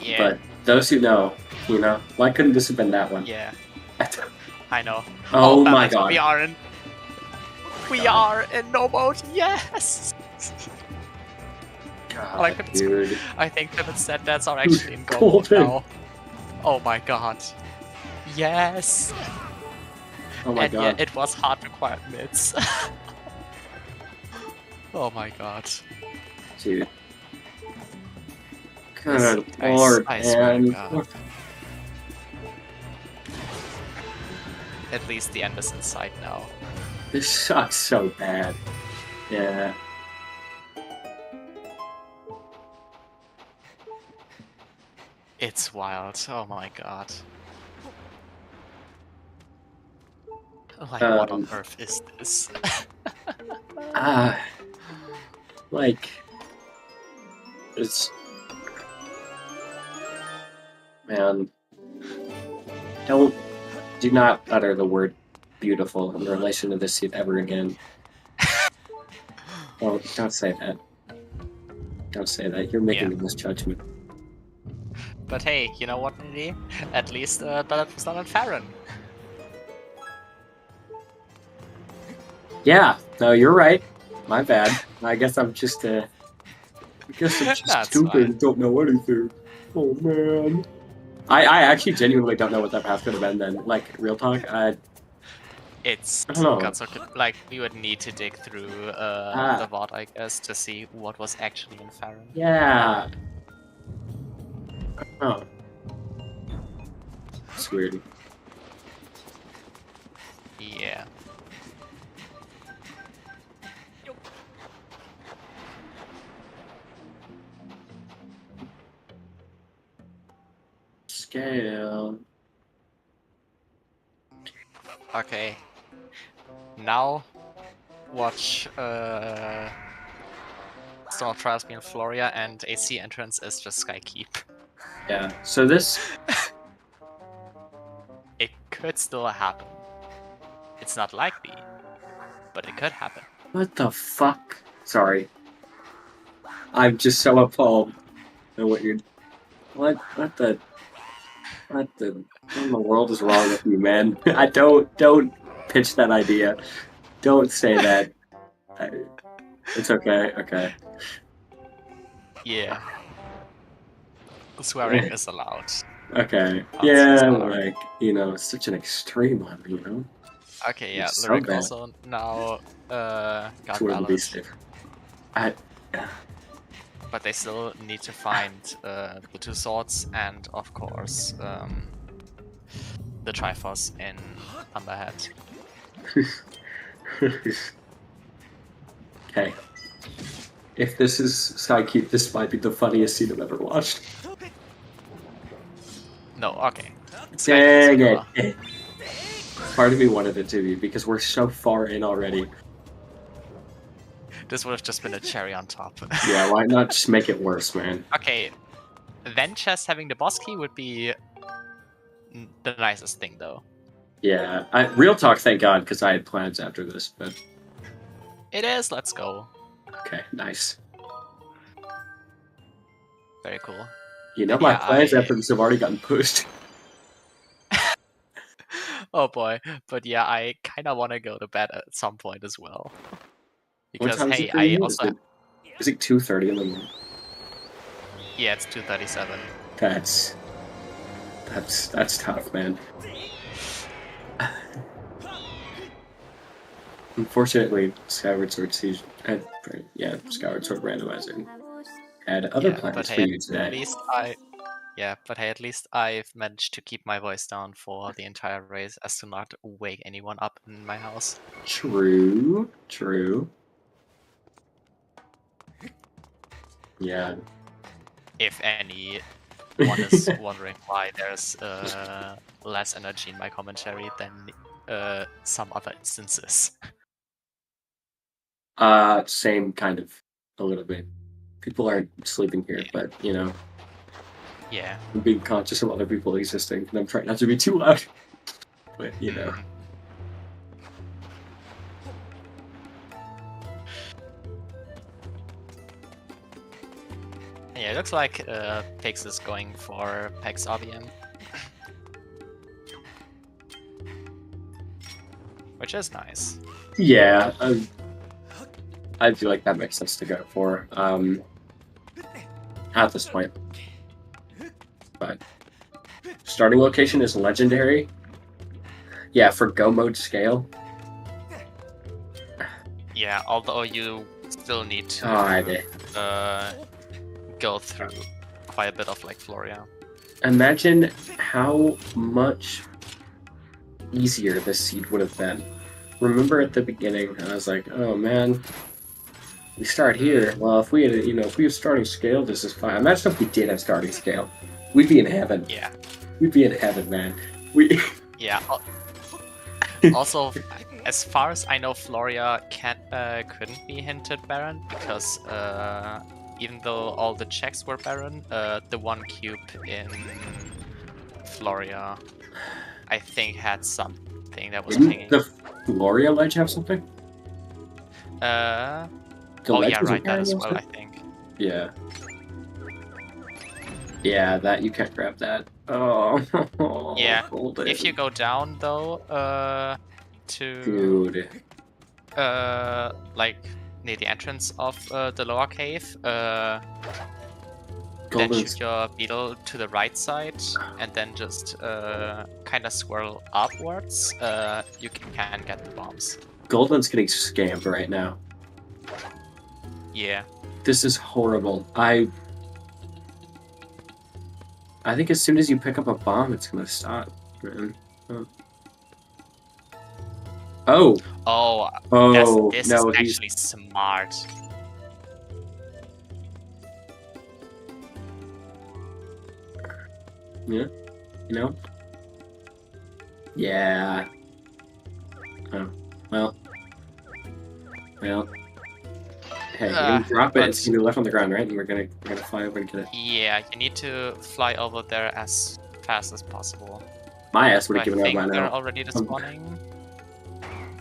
Yeah. But those who know, you know, why couldn't this have been that one? Yeah. I know. Oh my god. We are in no mode, yes! God, dude. I think Pipit Stepdads are actually in go mode now. Oh my god. Yes! Oh my god. Yeah, it was hard required mids. Oh my god. Dude. Good lord, man. At least the end is in sight now. This sucks so bad. Yeah. It's wild. Oh my god. Like, what on earth is this? Like, it's... Man. Do not utter the word beautiful in relation to this seed ever again. Well, don't say that. Don't say that. You're making a misjudgment. But hey, you know what, Nidhi? At least that was not on Farron. Yeah, no, you're right. My bad. I guess I'm just That's stupid fine. and don't know anything. Oh man. I actually genuinely don't know what that path could have been then. Like, real talk, It's I don't know. got so like we would need to dig through the VOD, I guess, to see what was actually in Farron. Yeah. Oh. It's weird. Yeah. Scale. Okay. Now watch Storm of Trials be in Floria and AC entrance is just Skykeep. Yeah. So this. It could still happen. It's not likely, but it could happen. What the fuck? Sorry. I'm just so appalled at what you're. What the what in the world is wrong with you, man? I don't pitch that idea. Don't say that. It's okay. Okay. Yeah. Swearing is allowed. Okay. On Yeah, CSR. like, you know, it's such an extreme one, you know? Okay, yeah, It's so Lyric bad. also now got It wouldn't be valid, safe. but they still need to find the two swords and, of course, the Triforce in Thunderhead. Okay. If this is Skykeep, this might be the funniest scene I've ever watched. No, okay. Dang it. Part of me wanted it to be, because we're so far in already. This would have just been a cherry on top. Yeah, why not just make it worse, man? Okay, then chess having the boss key would be the nicest thing, though. Yeah, real talk, thank God, because I had plans after this, but... It is, let's go. Okay, nice. Very cool. You know, And my yeah, plans after this have already gotten pushed. Oh boy, but yeah, I kind of want to go to bed at some point as well. What Because time is hey, it for I you? also Is it 2:30 in the morning? yeah, it's 2:37. That's tough, man. Unfortunately, Skyward Sword Siege had Skyward Sword Randomizer had other plans but for hey, you today. at least I've managed to keep my voice down for the entire race as to not wake anyone up in my house. True. Yeah. If anyone is wondering why there's less energy in my commentary than some other instances. Same kind of, a little bit. People aren't sleeping here, but, you know, Yeah. I'm being conscious of other people existing, and I'm trying not to be too loud. But, you know. Yeah, it looks like Pix is going for Pex RVM. Which is nice. Yeah, I feel like that makes sense to go for, at this point. But starting location is legendary. Yeah, for go mode scale. Yeah, although you still need to go through quite a bit of like Floria. Imagine how much easier this seed would have been. Remember at the beginning, I was like, oh man, we start here. Well, if we had, if we have starting scale, this is fine. Imagine if we did have starting scale. We'd be in heaven. Yeah. We'd be in heaven, man. Yeah. Also, as far as I know, Floria couldn't be hinted Baron because even though all the checks were Baron, the one cube in Floria, I think, had something that was pinging. The Floria ledge have something? Oh ledge yeah, was right, that as Baron, well, I think. Yeah. Yeah, that you can't grab that. Oh. Yeah. Golden. If you go down though, to Dude. like near the entrance of the lower cave. Then Golden's shoot your beetle to the right side, and then just kind of swirl upwards. You can get the bombs. Golden's getting scammed right now. Yeah. This is horrible. I think as soon as you pick up a bomb, it's gonna stop. Man. Oh. Oh. Oh. This No, is he's actually smart. yeah. You know. Yeah. Oh. Well. Well. Hey, you're gonna drop it. It's gonna be left on the ground, right? And we're gonna fly over and get it. Yeah, you need to fly over there as fast as possible. My ass would have I given up think by they're now. already despawning.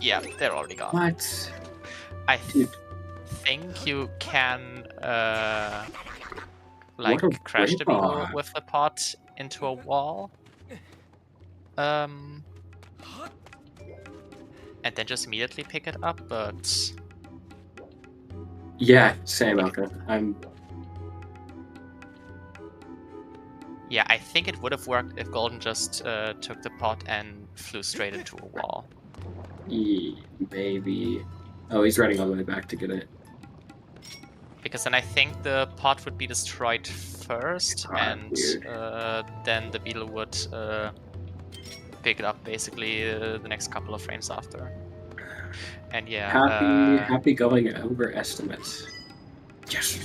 Yeah, they're already gone. What? I Dude. think you can What a crash the beetle rip-off. with the pot into a wall. And then just immediately pick it up, but Yeah, same, Alka. yeah, I think it would have worked if Golden just took the pot and flew straight into a wall. Maybe. Oh, he's running all the way back to get it. Because then I think the pot would be destroyed first, and weird. then the beetle would pick it up basically the next couple of frames after. And yeah, happy going overestimate. Yes.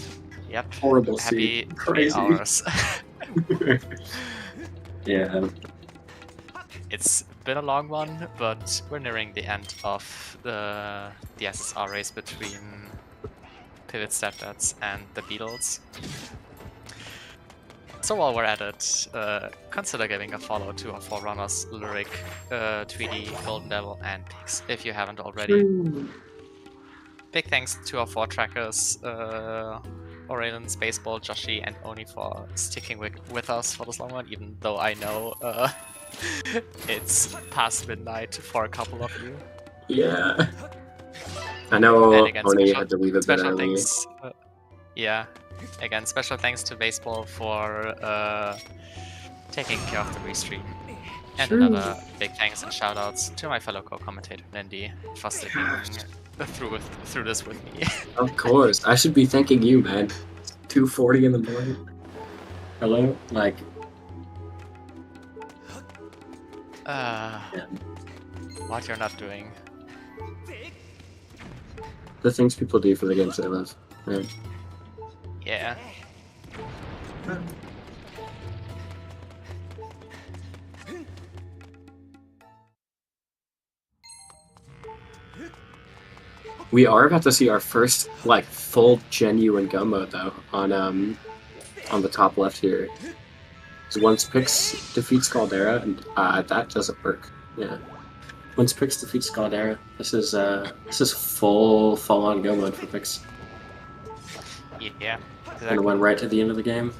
Yep. Horrible Happy scene. 3 Crazy. hours. Yeah. It's been a long one, but we're nearing the end of the SSR race between Pipit, Stepdads, and the Beedles. So while we're at it, consider giving a follow to our forerunners, Lyric, Tweedy, Golden Devil, and Pix, if you haven't already. Big thanks to our 4 trackers, Aurelian, Spaceball, Joshi, and Oni for sticking with us for this long one, even though I know it's past midnight for a couple of you. Yeah. I know And again, Oni had to leave a bit special early. thanks. Yeah. Again, special thanks to Baseball for taking care of the restream. And another big thanks and shoutouts to my fellow co-commentator Lindy for sticking through this with me. Of course. I should be thanking you, man. 2:40 in the morning. Hello? Like, What you're not doing. the things people do for the games they love. Right. Yeah. We are about to see our first, like, full genuine gun mode, though, on the top left here. So once Pix defeats Caldera, and that doesn't work. Yeah. Once Pix defeats Caldera, this is full-on gun mode for Pix. Yeah. Gonna run right to the end of the game.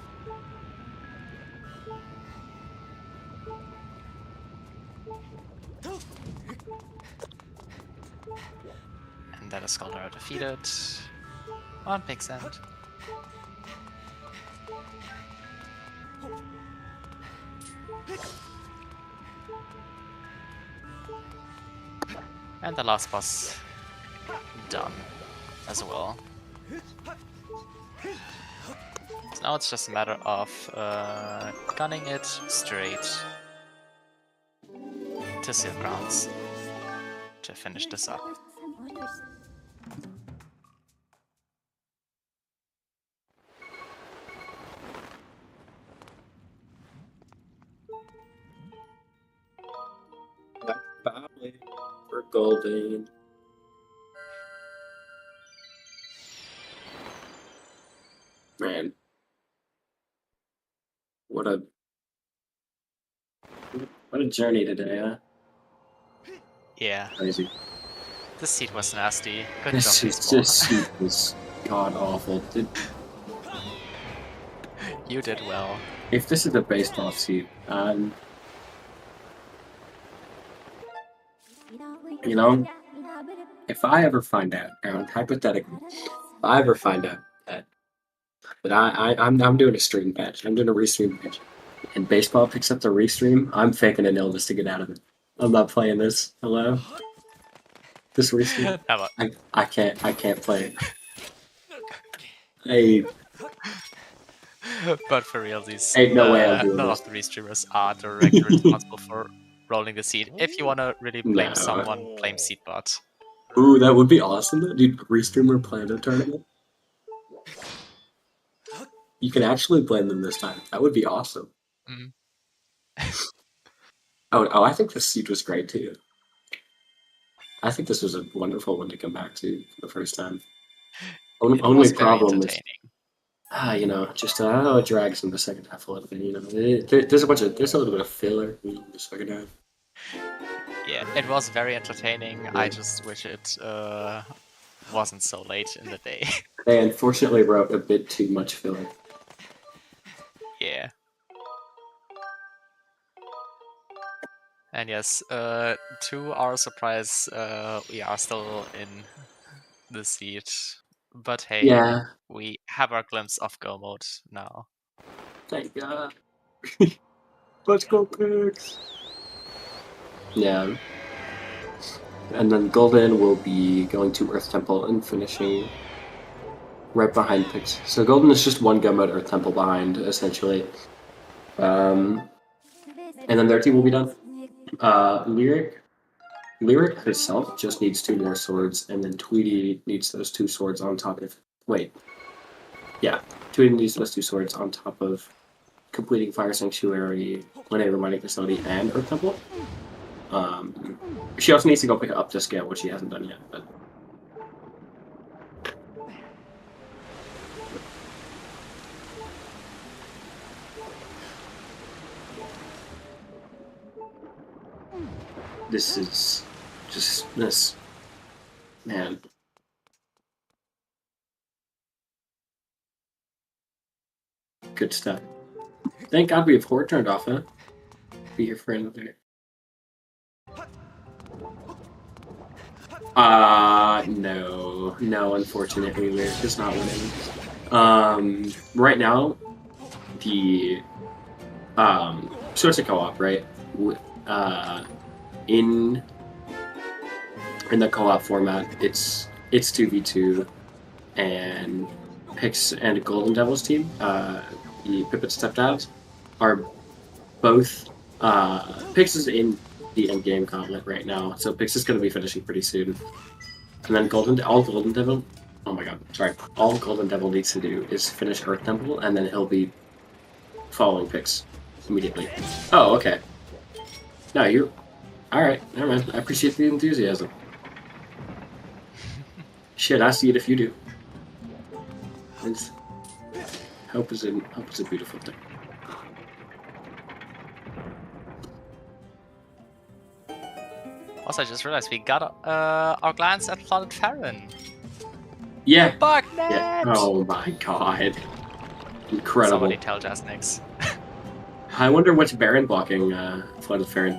And that is Caldera defeated on Pig's End. And the last boss done as well. So now it's just a matter of gunning it straight to Silk Grounds to finish this up. Probably for Golden. Man. What a journey today, huh? Yeah, Crazy. this seat was nasty. Good This job, is Baseball. just was god awful. You did well. If this is a baseball seat, you know, if I ever find out, hypothetically, if I ever find out that I'm doing a stream patch, I'm doing a restream patch, and baseball picks up the restream, I'm faking an illness to get out of it. I'm not playing this. Hello? This restream? I can't play it. But for real, these Ain't no way I'm doing none this. of the restreamers are directly responsible for rolling the seed. If you wanna really blame No. someone, blame Seedbot. Ooh, that would be awesome. Dude, restreamer planned a tournament. You can actually blame them this time. That would be awesome. Mm. Oh, I think this seed was great too. I think this was a wonderful one to come back to for the first time. It Only was very problem is, entertaining. just it drags in the second half a little bit. There's a little bit of filler in the second half. Yeah, it was very entertaining. Yeah. I just wish it wasn't so late in the day. They unfortunately wrote a bit too much filler. Yeah. And yes, to our surprise, we are still in the seed. But hey, Yeah, we have our glimpse of Go mode now. thank God. Let's go, Pigs! Yeah. And then Golden will be going to Earth Temple and finishing right behind Pix. So Golden is just one Gumbo Earth Temple behind, essentially. And then their team will be done. Lyric herself just needs 2 more swords, and then Tweety needs those 2 swords on top of... Wait. Yeah, Tweety needs those 2 swords on top of completing Fire Sanctuary, Lene Reminding Facility, and Earth Temple. She also needs to go pick up to scale, which she hasn't done yet, but... This is just this, man. Good stuff. Thank God we have Horde turned off, huh? Be your friend there. No, unfortunately, we're just not winning. Right now, the so it's a co-op, right? In the co-op format, it's 2v2, and Pix and Golden Devils team, the Pipit Stepdads, are both. Pix is in the end game gauntlet right now, so Pix is going to be finishing pretty soon. And then all Golden Devil. Oh my God, sorry. All Golden Devil needs to do is finish Earth Temple, and then he'll be following Pix immediately. Oh, okay. No, you. All right, never mind. I appreciate the enthusiasm. Shit, I see it if you do. Hope is a beautiful thing. Also, I just realized we got our glance at Flooded Farron. Yeah. Bugnet! Yeah. Oh my God. Incredible. Somebody tell Jasnix. I wonder what's Baron blocking Flooded Farron.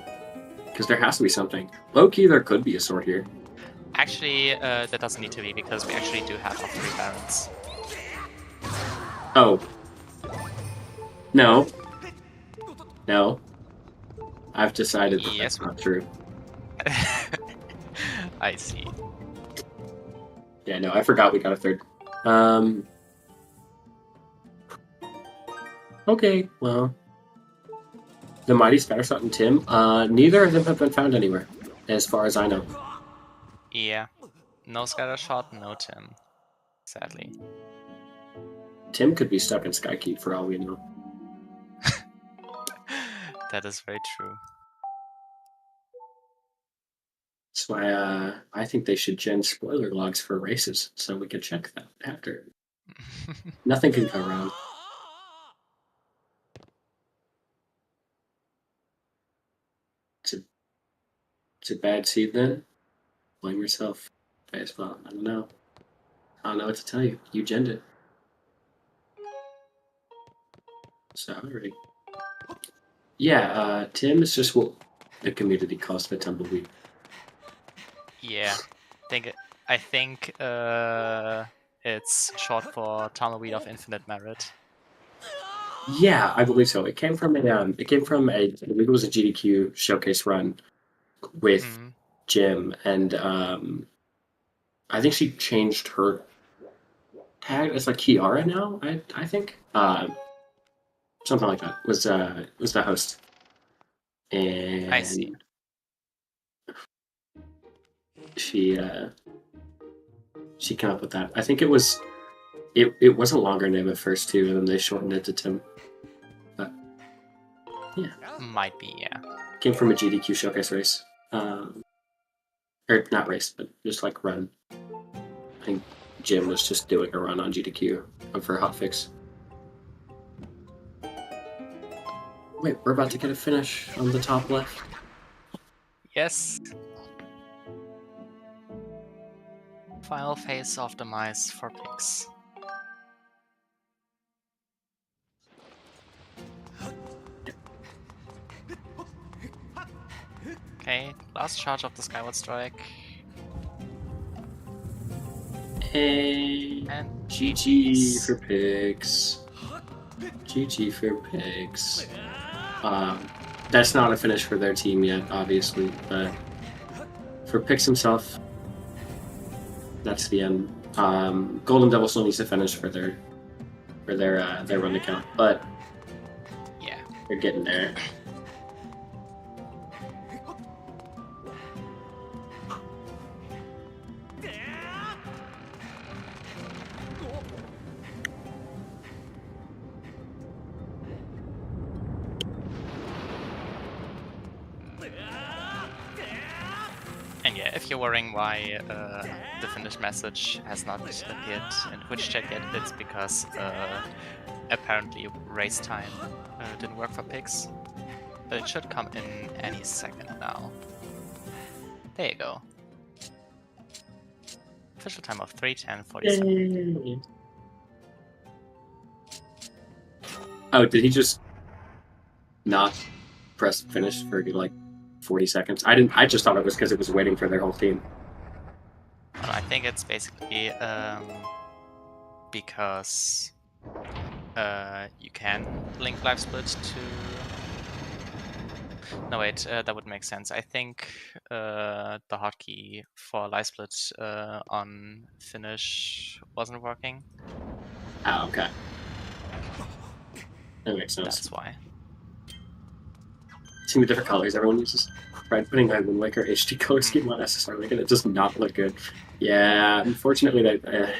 Because there has to be something. Low-key, there could be a sword here. Actually, that doesn't need to be, because we actually do have our 3 Barons. Oh. No. No. I've decided that that's not true. I see. Yeah, no, I forgot we got a 3rd. Okay, well. The Mighty Spattershot and Tim, neither of them have been found anywhere, as far as I know. Yeah. No Scattershot, no Tim. Sadly. Tim could be stuck in Skykeep for all we know. That is very true. That's why I think they should gen spoiler logs for races, so we can check that after. Nothing can go wrong. It's a bad seed then? Blame yourself. Baseball. I don't know. I don't know what to tell you. You genned it. Sorry. Yeah, Tim is just what the community calls the tumbleweed. Yeah. I think it's short for Tumbleweed of Infinite Merit. Yeah, I believe so. It came from a I believe it was a GDQ showcase run with Jim, and I think she changed her tag. It's like Kiara now. I think something like that was the host, and I see. She came up with that. I think it was it was a longer name at first too, and then they shortened it to Tim. But yeah, might be, yeah. Came from a GDQ showcase race, or not race, but just like run. I think Jim was just doing a run on GDQ for hotfix. Wait, we're about to get a finish on the top left. Yes. Final phase of the mice for pigs. Okay, last charge of the Skyward Strike. Hey, And GG for pigs. GG for pigs. That's not a finish for their team yet, obviously, but for Pix himself, that's the end. Golden Devil still needs to finish for their run account, but yeah, they're getting there. And yeah, if you're worrying why the finish message has not appeared in Twitch chat yet, it's because apparently race time didn't work for pigs. But it should come in any second now. There you go. Official time of 3:10:47. Oh, did he just not press finish for like 40 seconds? I just thought it was because it was waiting for their whole team. Well, I think it's basically because you can link live split to. No wait, that would make sense. I think the hotkey for live split on finish wasn't working. Oh, okay. That makes sense. That's why. Seeing the different colors everyone uses. Right, putting my Wind Waker HD color scheme on SSR Link, and it does not look good. Yeah, unfortunately, they're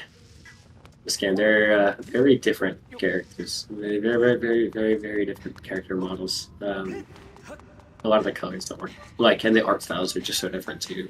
very different characters. Very different character models. A lot of the colors don't work. Like, and the art styles are just so different too.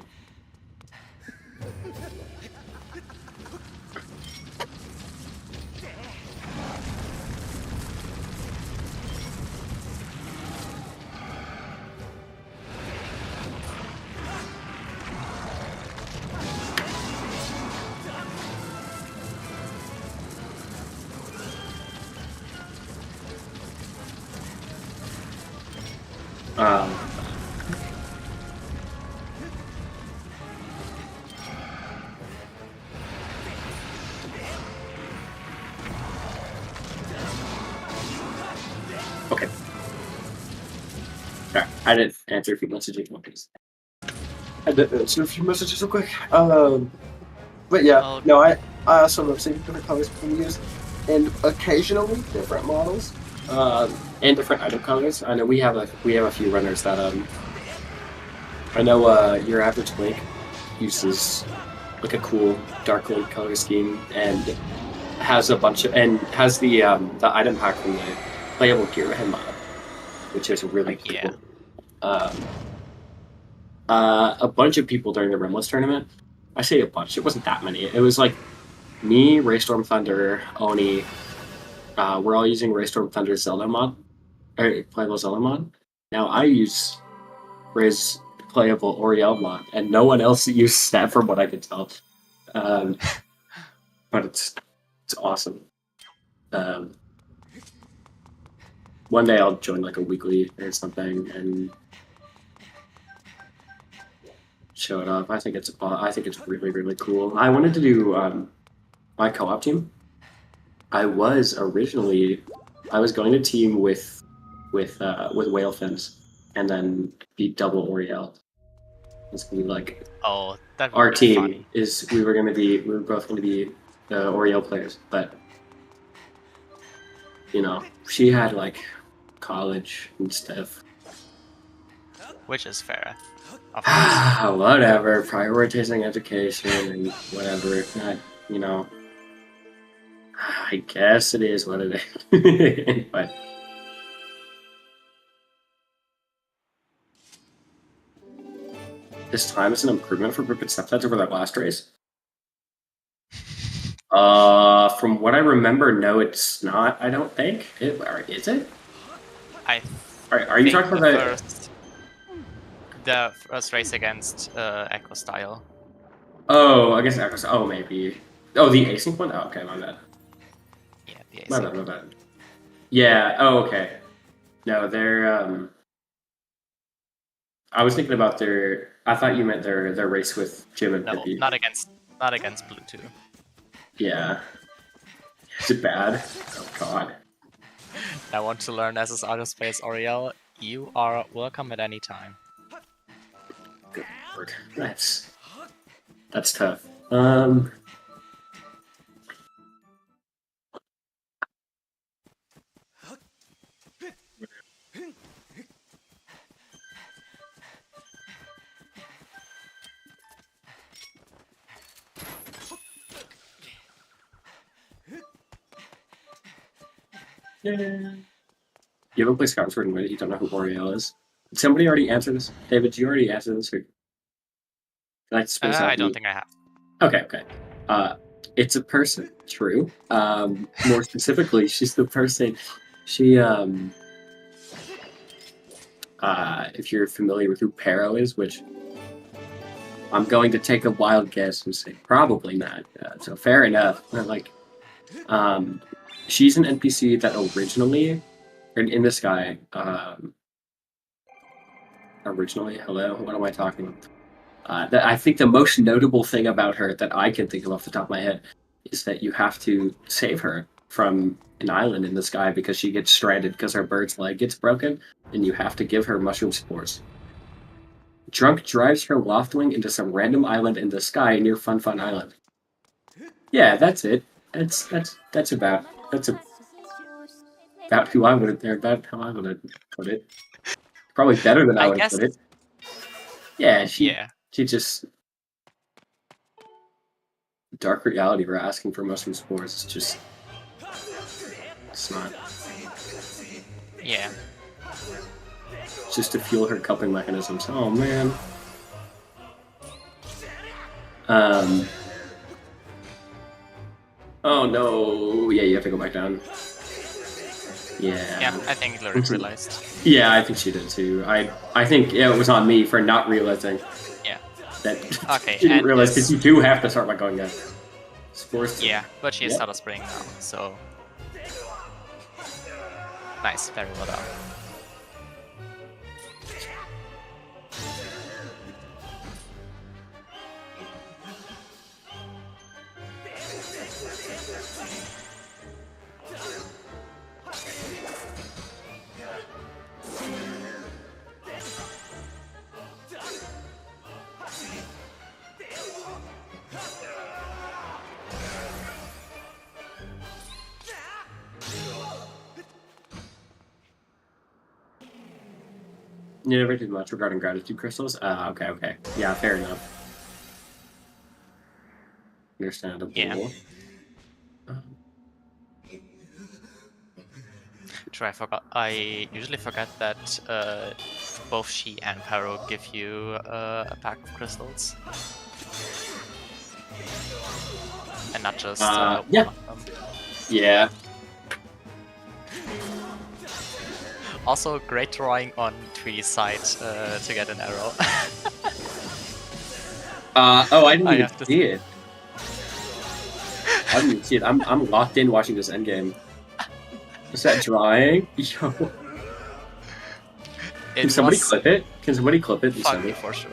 Okay. Alright, I didn't answer a few messages. I did answer a few messages real quick. But yeah, no, I also love seeing different colors being used, and occasionally different models, and different item colors. I know we have a few runners that I know your average Link uses like a cool dark Link color scheme and has a bunch of has the item pack from the playable gear mod, which is really cool. Yeah. A bunch of people during the Rimless tournament. I say a bunch. It wasn't that many. It was like me, Raystorm Thunder, Oni. We're all using Raystorm Thunder Zelda mod, or playable Zelda mod. Now I use Ray's playable Oriel mod, and no one else uses that from what I can tell. But it's awesome. One day I'll join like a weekly or something and show it off. I think it's really, really cool. I wanted to do my co-op team. I was going to team with Whale Fins and then be double Oriel. It's gonna be like that would our be team funny. we were both gonna be Oriel players, but you know, she had like college and stuff. Which is fair. Of course. Whatever, prioritizing education and whatever. You know, I guess it is what it is. But this time is an improvement for Pipit Stepdads over that last race. From what I remember, no, it's not. I don't think. Is it? Are you talking about the first race against Echo Style? Oh, I guess Echo. Oh, maybe. Oh, the async one. Oh, okay, my bad. Yeah, the async. My bad. Yeah. Oh, okay. No, they're. I was thinking about their. I thought you meant their race with Jim and Pippi. Not against Bluetooth. Yeah. Is it bad? Oh God. I want to learn SSR Space Oriel. You are welcome at any time. Good Lord. That's tough. Yeah. You ever play Skyward Sword and you don't know who Oriel is? Did somebody already answer this? David, did you already answer this? Or... I don't think I have. Okay. It's a person. True. More specifically, she's the person. She if you're familiar with who Pero is, which I'm going to take a wild guess and say probably not. So fair enough. She's an NPC that originally, in the sky. Originally, hello. What am I talking about? I think the most notable thing about her that I can think of off the top of my head is that you have to save her from an island in the sky because she gets stranded because her bird's leg gets broken, and you have to give her mushroom spores. Drunk drives her Loftwing into some random island in the sky near Fun Island. Yeah, that's it. That's about who I would have about how I would have put it. Probably better than I would have put it. Yeah, she just dark reality for asking for mushroom spores is just it's not. Yeah. Just to fuel her coping mechanisms. Oh man. Oh no. Yeah, you have to go back down. Yeah. Yeah, I think Lyric realized. Yeah, I think she did too. I think it was on me for not realizing. Yeah. That okay. She didn't realize because you do have to start by going down. Spores. Yeah, but she is out of spring now, so nice, very well done. You never did much regarding gratitude crystals? Okay. Yeah, fair enough. Understandable. Yeah. I usually forget that both she and Pero give you a pack of crystals. And not just one of them. Yeah. Also, great drawing on Tree's side to get an arrow. I didn't even see it. I didn't even see it. I'm locked in watching this endgame. Is that drawing? Yo. Can somebody clip it? Can somebody clip it? Funny for sure.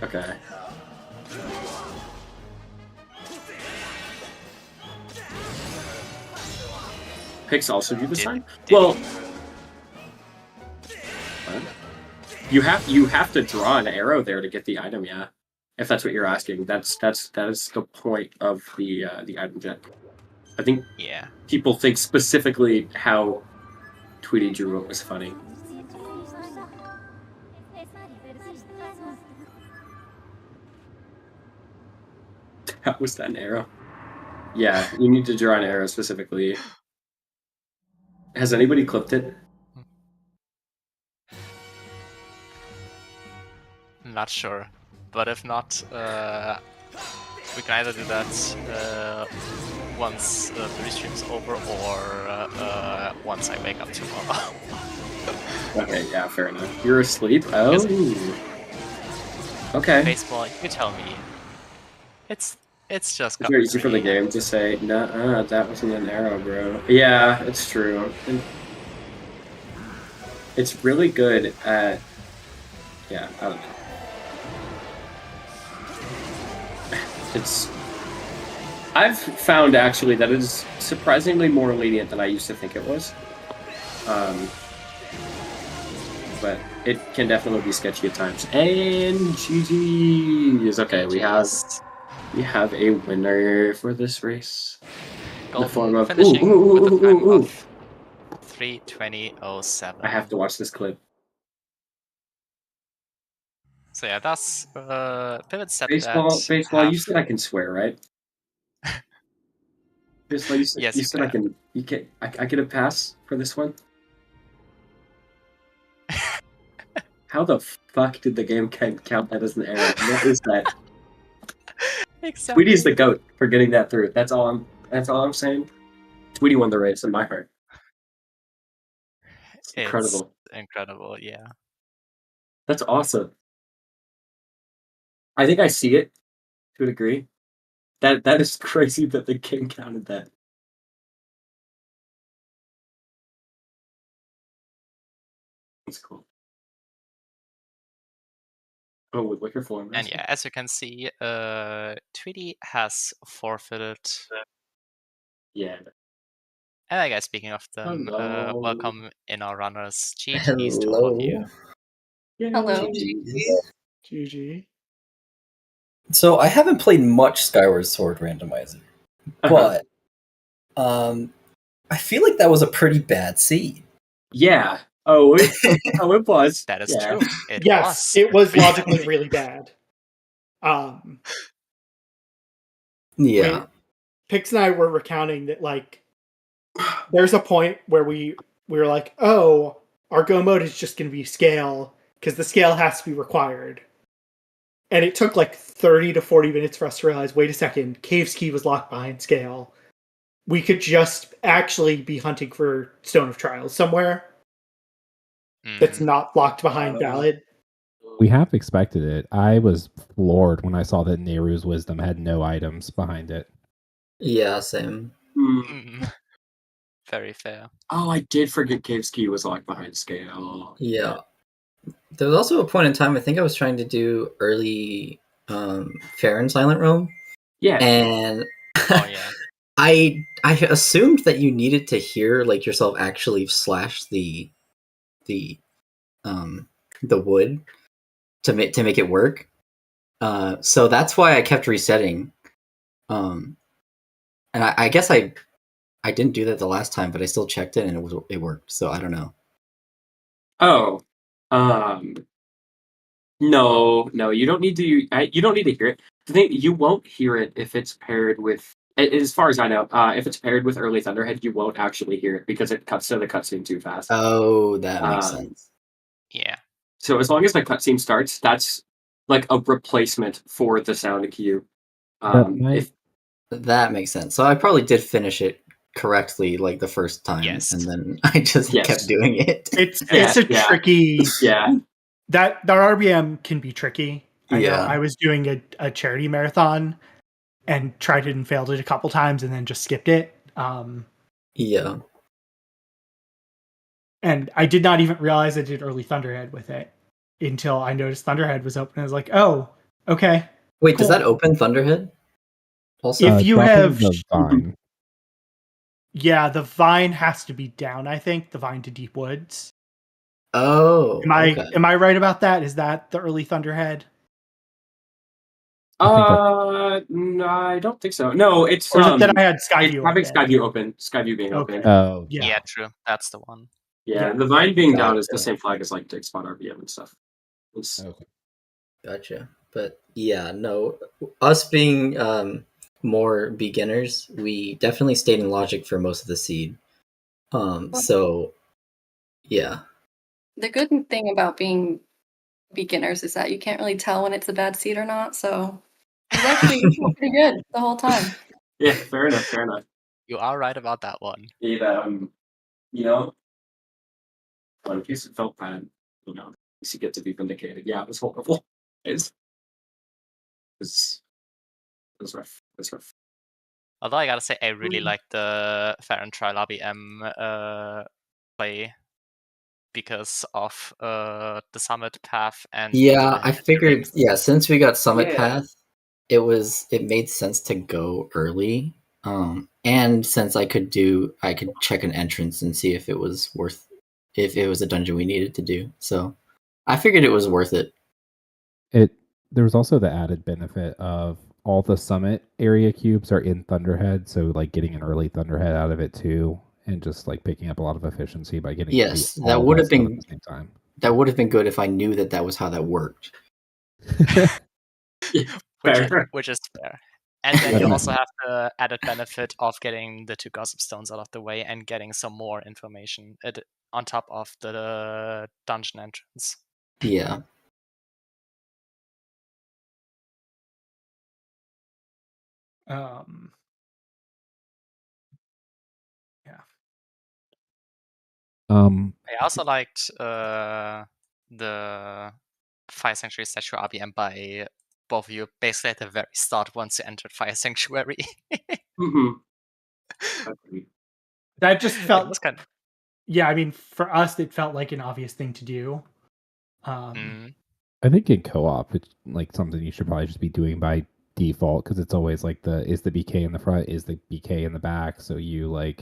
Okay. Pix also do this time? Well, what? You have to draw an arrow there to get the item, yeah. If that's what you're asking, that is the point of the item jet. I think people think specifically how Tweety drew it was funny. How was that an arrow? Yeah, you need to draw an arrow specifically. Has anybody clipped it? Not sure, but if not, we can either do that once the stream's over or once I wake up tomorrow. Okay, yeah, fair enough. You're asleep? Oh. Okay. Baseball, you tell me. It's just it's very easy for the game to say, nah, that wasn't an arrow, bro. Yeah, it's true. It's really good at... Yeah, I don't know. I've found, actually, that it is surprisingly more lenient than I used to think it was. But it can definitely be sketchy at times. And GG's. Okay, we have a winner for this race. In the form of finishing with a time of 3:20:07. I have to watch this clip. So yeah, that's Pipit said that. Baseball. You said I can swear, right? Baseball, you said I can. I get a pass for this one. How the fuck did the game count that as an error? What is that? Exactly. Tweety's the GOAT for getting that through. That's all I'm saying. Tweety won the race in my heart. It's incredible. Incredible, yeah. That's awesome. I think I see it to a degree. That is crazy that the game counted that. That's cool. Oh, with Wicker Form. And yeah, as you can see, Tweety has forfeited. Yeah. And I guess speaking of them, welcome in our runners. GG's to all of you. Hello. GG. So I haven't played much Skyward Sword Randomizer, but I feel like that was a pretty bad seed. Yeah. Oh, it was. That is true. It was logically really bad. Yeah. Pix and I were recounting that, like, there's a point where we were like, oh, our go mode is just going to be scale, because the scale has to be required. And it took like 30 to 40 minutes for us to realize, wait a second, Cave's Key was locked behind scale. We could just actually be hunting for Stone of Trials somewhere that's not locked behind Valid. We have expected it. I was floored when I saw that Nehru's Wisdom had no items behind it. Yeah, same. Very fair. Oh, I did forget Cave's Key was locked behind scale. Yeah. There was also a point in time, I think I was trying to do early Fair and Silent Realm. Yeah. And yeah. I assumed that you needed to hear like yourself actually slash the wood to make it work. So that's why I kept resetting. And I guess I didn't do that the last time, but I still checked it and it worked. So I don't know. Oh, no, you don't need to. You don't need to hear it. The thing, you won't hear it if it's paired with. As far as I know, if it's paired with Early Thunderhead, you won't actually hear it because it cuts to the cutscene too fast. Oh, that makes sense. Yeah. So as long as the cutscene starts, that's like a replacement for the sound cue. That makes sense. So I probably did finish it correctly like the first time, and then I just kept doing it. It's a tricky. Yeah. That RBM can be tricky. I know I was doing a charity marathon and tried it and failed it a couple times and then just skipped it. Yeah. And I did not even realize I did Early Thunderhead with it until I noticed Thunderhead was open. I was like, oh, Okay. Wait, does Cool. that open Thunderhead? Also, If you dropping have the vine. Yeah, the vine has to be down, I think. The vine to Deep Woods. oh, Am okay. I right about that? Is that the early Thunderhead? No, I don't think so. No, it's Or is it that I had it's Skyview having open? Skyview open. Skyview being Okay. open. Oh, Yeah. Yeah, true. That's the one. Yeah, Yeah. the vine being down is the Gotcha. same flag as like Dig Spot RBM and stuff. It's okay. Gotcha. But yeah, no, us being more beginners, we definitely stayed in logic for most of the seed. So yeah. The good thing about being beginners is that you can't really tell when it's a bad seed or not. So it was actually pretty good the whole time. yeah, fair enough, fair enough. You are right about that one. It you know, in case it felt bad, you know, at least you get to be vindicated. Yeah, it was horrible. It was rough. It was rough. Although I gotta say, I really like the Fair and Trial RBM play because of the Summit path and Yeah, the I figured since we got Summit Yeah. Path, it made sense to go early. And since I could check an entrance and see if it was a dungeon we needed to do. So I figured it was worth it. There was also the added benefit of all the summit area cubes are in Thunderhead, so like getting an early Thunderhead out of it too, and just like picking up a lot of efficiency by getting Yes, to do that all would have stuff been- at the same time. That would have been good if I knew that was how that worked. which is fair. And then you also have the added benefit of getting the 2 Gossip Stones out of the way and getting some more information on top of the dungeon entrance. Yeah. Yeah. I also liked the Fire Sanctuary statue RBM by both of you basically at the very start once you entered Fire Sanctuary. That just It felt was kind of... Yeah, I mean, for us, it felt like an obvious thing to do. I think in co-op, it's like something you should probably just be doing by default because it's always like is the BK in the front, is the BK in the back, so you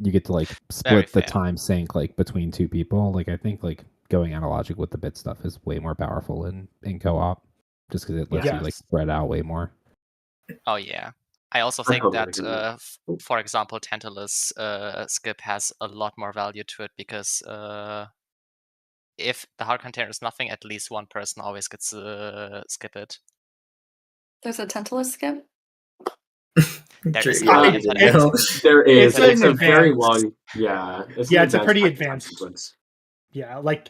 get to like split the time sync like between 2 people. Like I think like going analogic with the bit stuff is way more powerful in co-op just because it lets you like spread out way more. Oh yeah. I also think that, for example, Tantalus skip has a lot more value to it because if the hard container is nothing, at least one person always gets to skip it. There's a Tantalus skip? There is there is. It's a very long. Yeah. It's a pretty advanced sequence. Yeah, like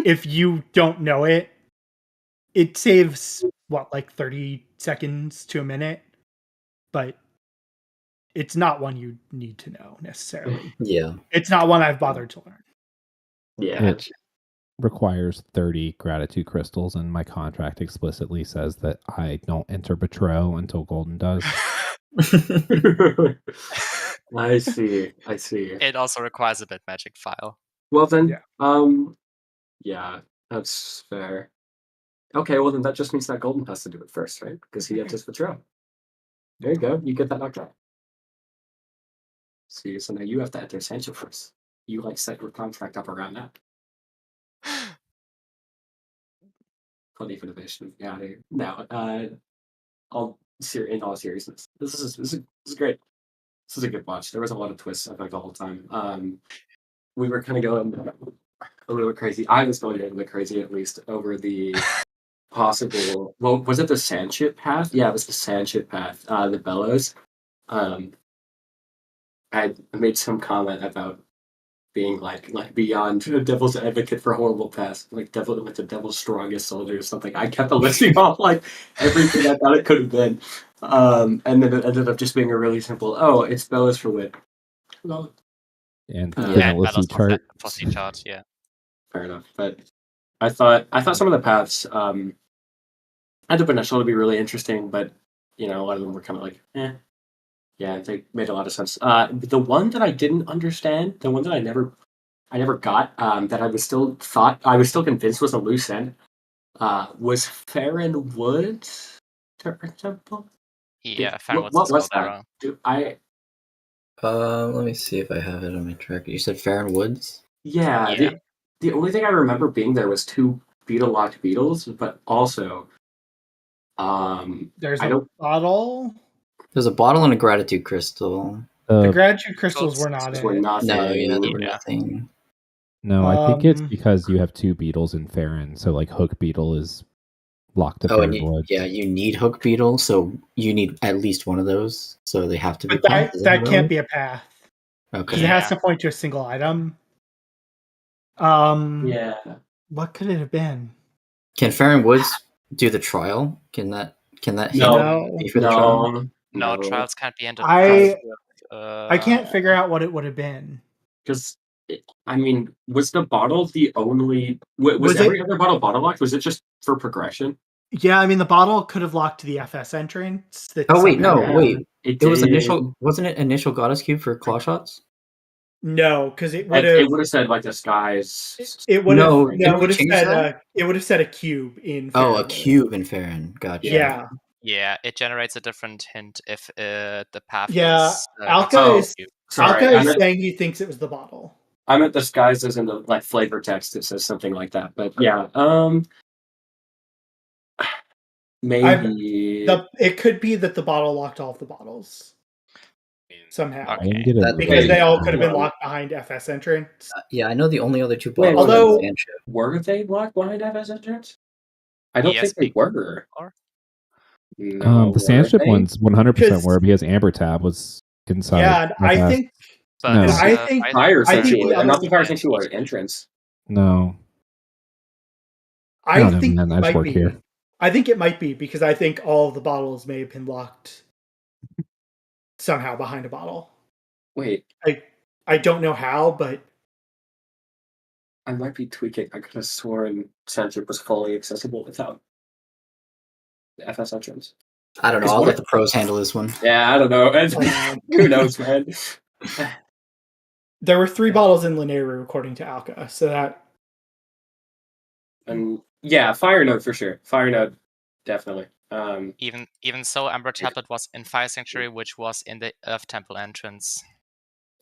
if you don't know it, it saves like 30 seconds to a minute, but it's not one you need to know necessarily. Yeah. It's not one I've bothered to learn. Yeah. It requires 30 gratitude crystals, and my contract explicitly says that I don't enter Betrow until Golden does. I see. It also requires a bit magic file. Well then, yeah, that's fair. Okay, well then that just means that Golden has to do it first, right? Because he enters Betrow. There you go. You get that knocked out. See, so now you have to enter Sancho first. You like set your contract up around that. Plenty of innovation. Yeah. Now, in all seriousness, this is great. This is a good watch. There was a lot of twists, I think, the whole time. We were kind of going a little bit crazy. I was going a little bit crazy, at least, over the possible. Well, was it the Sandship path? Yeah, it was the Sandship path. The Bellows. I made some comment about being like beyond a devil's advocate for horrible paths, like the devil's strongest soldier or something. I kept listing off like everything I thought it could have been, and then it ended up just being a really simple. Oh, it's Bellows for wit. Well, and Bellows for C chart. Yeah, fair enough. But I thought some of the paths had the potential to be really interesting, but a lot of them were kind of like, eh. Yeah, they made a lot of sense. The one that I didn't understand, the one that I never got, that I was still convinced was a loose end, Was Farron Wood Temple? Yeah, What Farronwood's was Caldera. that? Let me see if I have it on my tracker. You said Farron Woods? Yeah. Yeah. The only thing I remember being there was 2 beetle-locked beetles, but also, There's I a don't. bottle. There's a bottle and a gratitude crystal. The gratitude crystals were not Those in were it. nothing. No, yeah, there were Yeah. nothing. No, I think it's because you have 2 beetles in Farron, so like Hook Beetle is locked to Farron Woods. Yeah, you need Hook Beetle, so you need at least one of those, so they have to be But paths. that can't be a path. Okay. Because it has to point to a single item. Yeah. What could it have been? Can Farron Woods do the trial? Can that No. be for the trial? No, trials can't be entered. I can't figure out what it would have been. Because, I mean, was the bottle the only... Was every other bottle locked? Was it just for progression? Yeah, I mean, the bottle could have locked to the FS entrance. Oh, wait, no, wait. It was did. Wasn't it initial Goddess Cube for claw shots? No, because it would have said, like, disguise... It would have... No, it would have said... it would have said a cube in Farron. Oh, a cube in Farron. Gotcha. Yeah. Yeah, it generates a different hint if the path is... Alka is saying he thinks it was the bottle. I meant disguised as in the like flavor text. It says something like that, but yeah, maybe it could be that the bottle locked all of the bottles somehow. Okay. Because they all could have been locked behind FS entrance. Yeah, I know the only other 2 bottles. Although were they locked behind FS entrance? I don't think they were. No, the Sandship ones 100% were because Amber Tab was inside. Yeah, and I think. No. I think Fire Sanctuary, not the Fire Sanctuary entrance. No. I think man, it might be. Here. I think it might be because I think all of the bottles may have been locked somehow behind a bottle. Wait. I don't know how, but I might be tweaking. I could have sworn Sandship was fully accessible without the FS entrance. I don't know. I'll let the pros handle this one. Yeah, I don't know. Who knows, man? There were 3 bottles in Linearu, according to Alka, so that... yeah, Fire Node for sure. Fire Node, definitely. Even so, Amber Tablet was in Fire Sanctuary, which was in the Earth Temple entrance.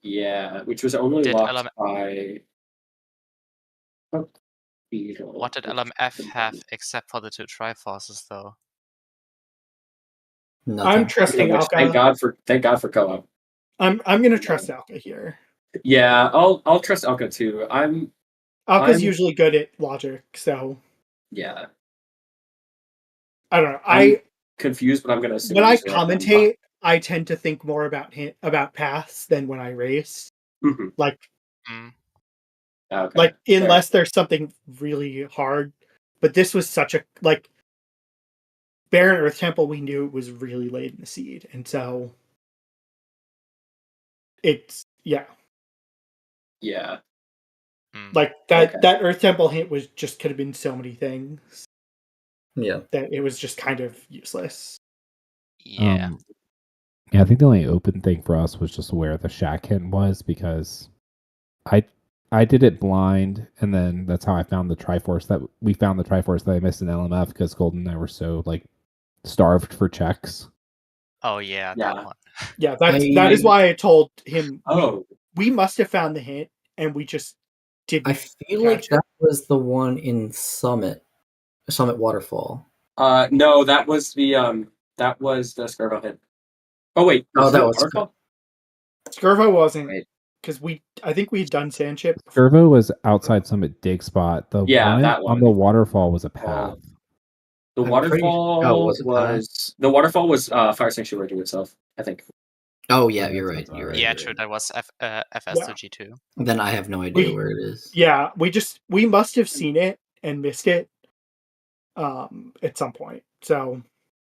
Yeah, which was only locked by... What did LMF have except for the 2 Triforces, though? Nothing. I'm trusting Alka. Thank God for co-op. I'm gonna trust Alka here. Yeah, I'll trust Alka too. Alka's usually good at logic, so yeah. I don't know. I'm confused, but I'm gonna assume when I commentate, I tend to think more about paths than when I race. Mm-hmm. Like unless there's something really hard. But this was such a Barren Earth Temple. We knew it was really late in the seed, and so it's yeah. Like that Earth Temple hint was just could have been so many things. Yeah. That it was just kind of useless. Yeah. Yeah, I think the only open thing for us was just where the shack hint was because I did it blind, and then that's how I found the Triforce that I missed in LMF because Golden and I were so starved for checks. Oh yeah, that one. Yeah, that is why I told him. Oh, we must have found the hint, and we just didn't. I feel like that was the one in Summit Waterfall. No, that was the Skirvo hint. Oh wait, that was Waterfall. Skirvo wasn't because I think we had done Sandship. Skirvo was outside Summit dig spot. The one that one on the waterfall was a path. The waterfall was Fire Sanctuary to itself, I think. Oh yeah, you're right. Yeah, true. That was FS to G2. Then I have no idea where it is. Yeah, we must have seen it and missed it at some point. So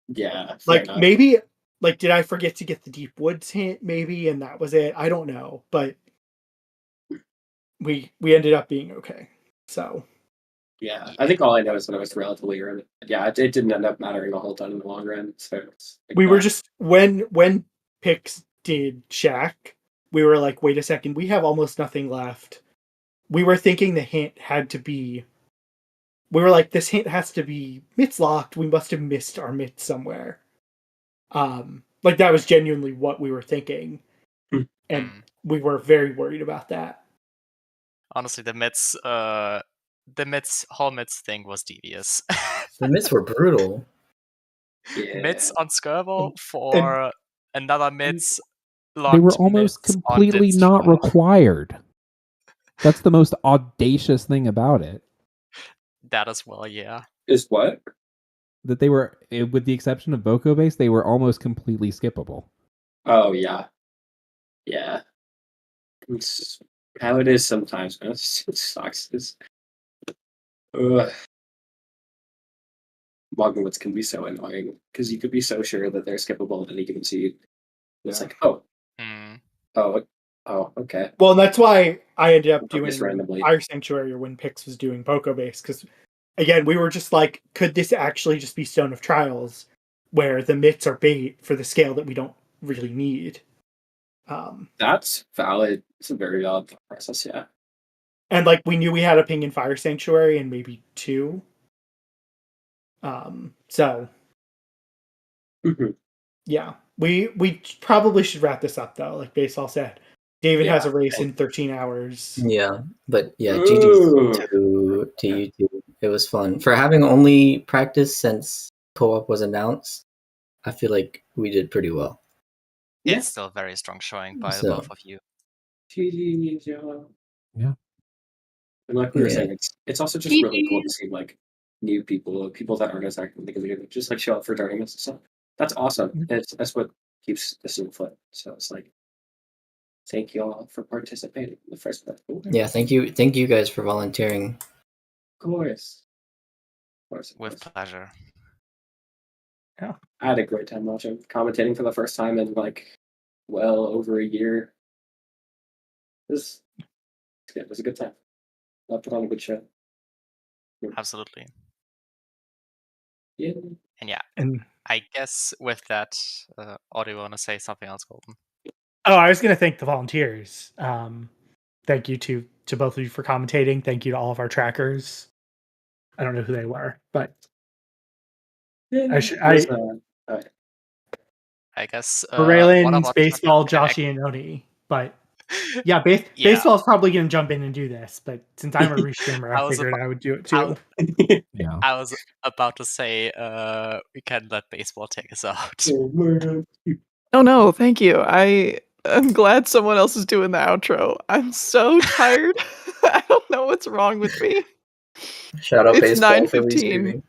yeah, maybe did I forget to get the Deep Woods hint maybe, and that was it? I don't know, but we ended up being okay. So yeah, I think all I know is that it was relatively early. Yeah, it didn't end up mattering a whole ton in the long run. So we were just when Pix did Shack, we were like, wait a second, we have almost nothing left. We were thinking the hint had to be we were like, this hint has to be mitts locked. We must have missed our mitts somewhere. Like that was genuinely what we were thinking, and we were very worried about that. Honestly, the mitts whole mitts thing was devious. The mitts were brutal. Yeah. Mitts on Skirbo for another mitts. They were almost completely not required. That's the most audacious thing about it. That as well, yeah. Is what? That they were, with the exception of Boko base, they were almost completely skippable. Oh yeah, yeah. It's how it is sometimes, man. It sucks. Mogwoods can be so annoying because you could be so sure that they're skippable at any given seed. It's like, oh, okay. Well, that's why I ended up doing randomly. Fire Sanctuary when Pix was doing Boko base, because again, we were just like, could this actually just be Stone of Trials, where the mitts are bait for the scale that we don't really need? That's valid. It's a very valid process, yeah. And like we knew we had a ping in Fire Sanctuary and maybe 2. So yeah, we probably should wrap this up though. Like Baseball said, David has a race in 13 hours. Yeah, but yeah, GG to you two. It was fun. For having only practiced since co-op was announced, I feel like we did pretty well. It's still very strong showing by the both of you. Yeah. And like we were saying, it's also just really cool to see like new people that aren't as active in the community, just like show up for tournaments and stuff. That's awesome. That's what keeps the scene afloat. So it's like, thank you all for participating in the first place. Yeah, thank you guys for volunteering. Of course. With pleasure. Yeah, I had a great time watching, commentating for the first time in like well over a year. It was a good time. I'll put on a good show. Absolutely. Yeah. And I guess with that, or do you want to say something else, Golden? Oh, I was going to thank the volunteers. Thank you to both of you for commentating. Thank you to all of our trackers. I don't know who they were, but I guess Raylan, Baseball, Joshy, and Oni. But yeah, Baseball is probably going to jump in and do this. But since I'm a restreamer, I figured I would do it too. I was about to say we can let Baseball take us out. Oh no, thank you. I'm glad someone else is doing the outro. I'm so tired. I don't know what's wrong with me. Shout out it's Baseball 9:15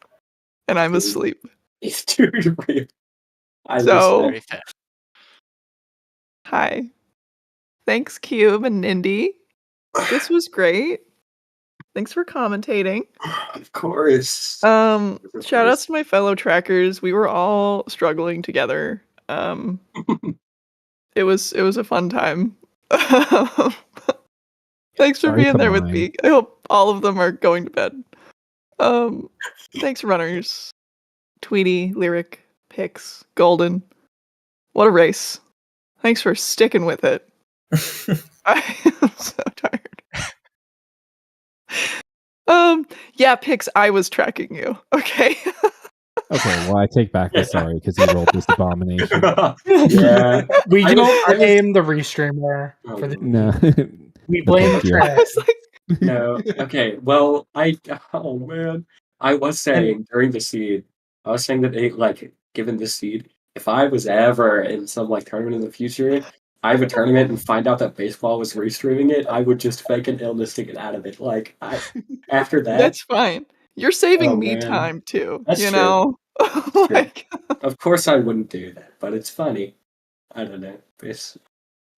and I'm asleep. It's too real. Very fair. Hi. Thanks, Cube and Nindy. This was great. Thanks for commentating. Of course. Shout outs to my fellow trackers. We were all struggling together. It was a fun time. Thanks for being there with me. I hope all of them are going to bed. Thanks, runners. Tweety, Lyric, Pix, Golden. What a race. Thanks for sticking with it. I am so tired. Yeah, Pix, I was tracking you. Okay. Okay, well, I take back the sorry because he rolled this abomination. Yeah. We don't blame the restreamer for the. No. We blame the track. No. Okay. Well, oh man, I was saying during the seed, I was saying that given this seed, if I was ever in some like tournament in the future, I have a tournament and find out that Baseball was restreaming it, I would just fake an illness to get out of it. Like after that, that's fine. You're saving me time too. That's you true. know. Of course, I wouldn't do that, but it's funny. I don't know.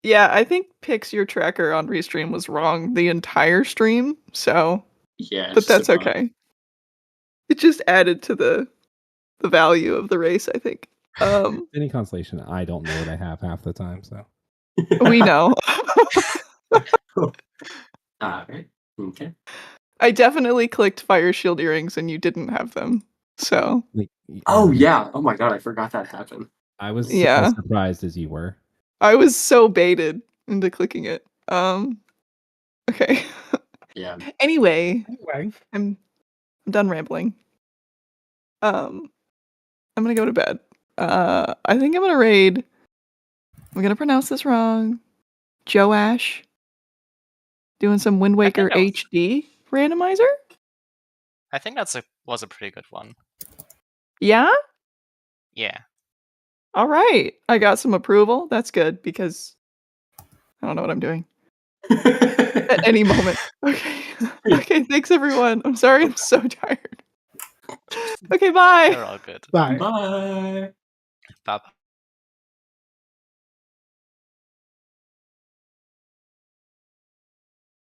Yeah, I think Pix your tracker on Restream was wrong the entire stream, so yeah, but that's okay. It just added to the value of the race, I think. Any consolation, I don't know what I have half the time, so we know. Alright. Okay. I definitely clicked Fire Shield earrings and you didn't have them. So oh yeah. Oh my god, I forgot that happened. I was as surprised as you were. I was so baited into clicking it. Okay. Yeah. Anyway, I'm done rambling. I'm gonna go to bed. I think I'm gonna raid. I'm gonna pronounce this wrong. Joash. Doing some Wind Waker HD randomizer. I think was a pretty good one. Yeah? Yeah. All right. I got some approval. That's good because I don't know what I'm doing. At any moment. Okay. Okay, thanks everyone. I'm sorry I'm so tired. Okay, bye. They're all good. Bye. Bye. Bye.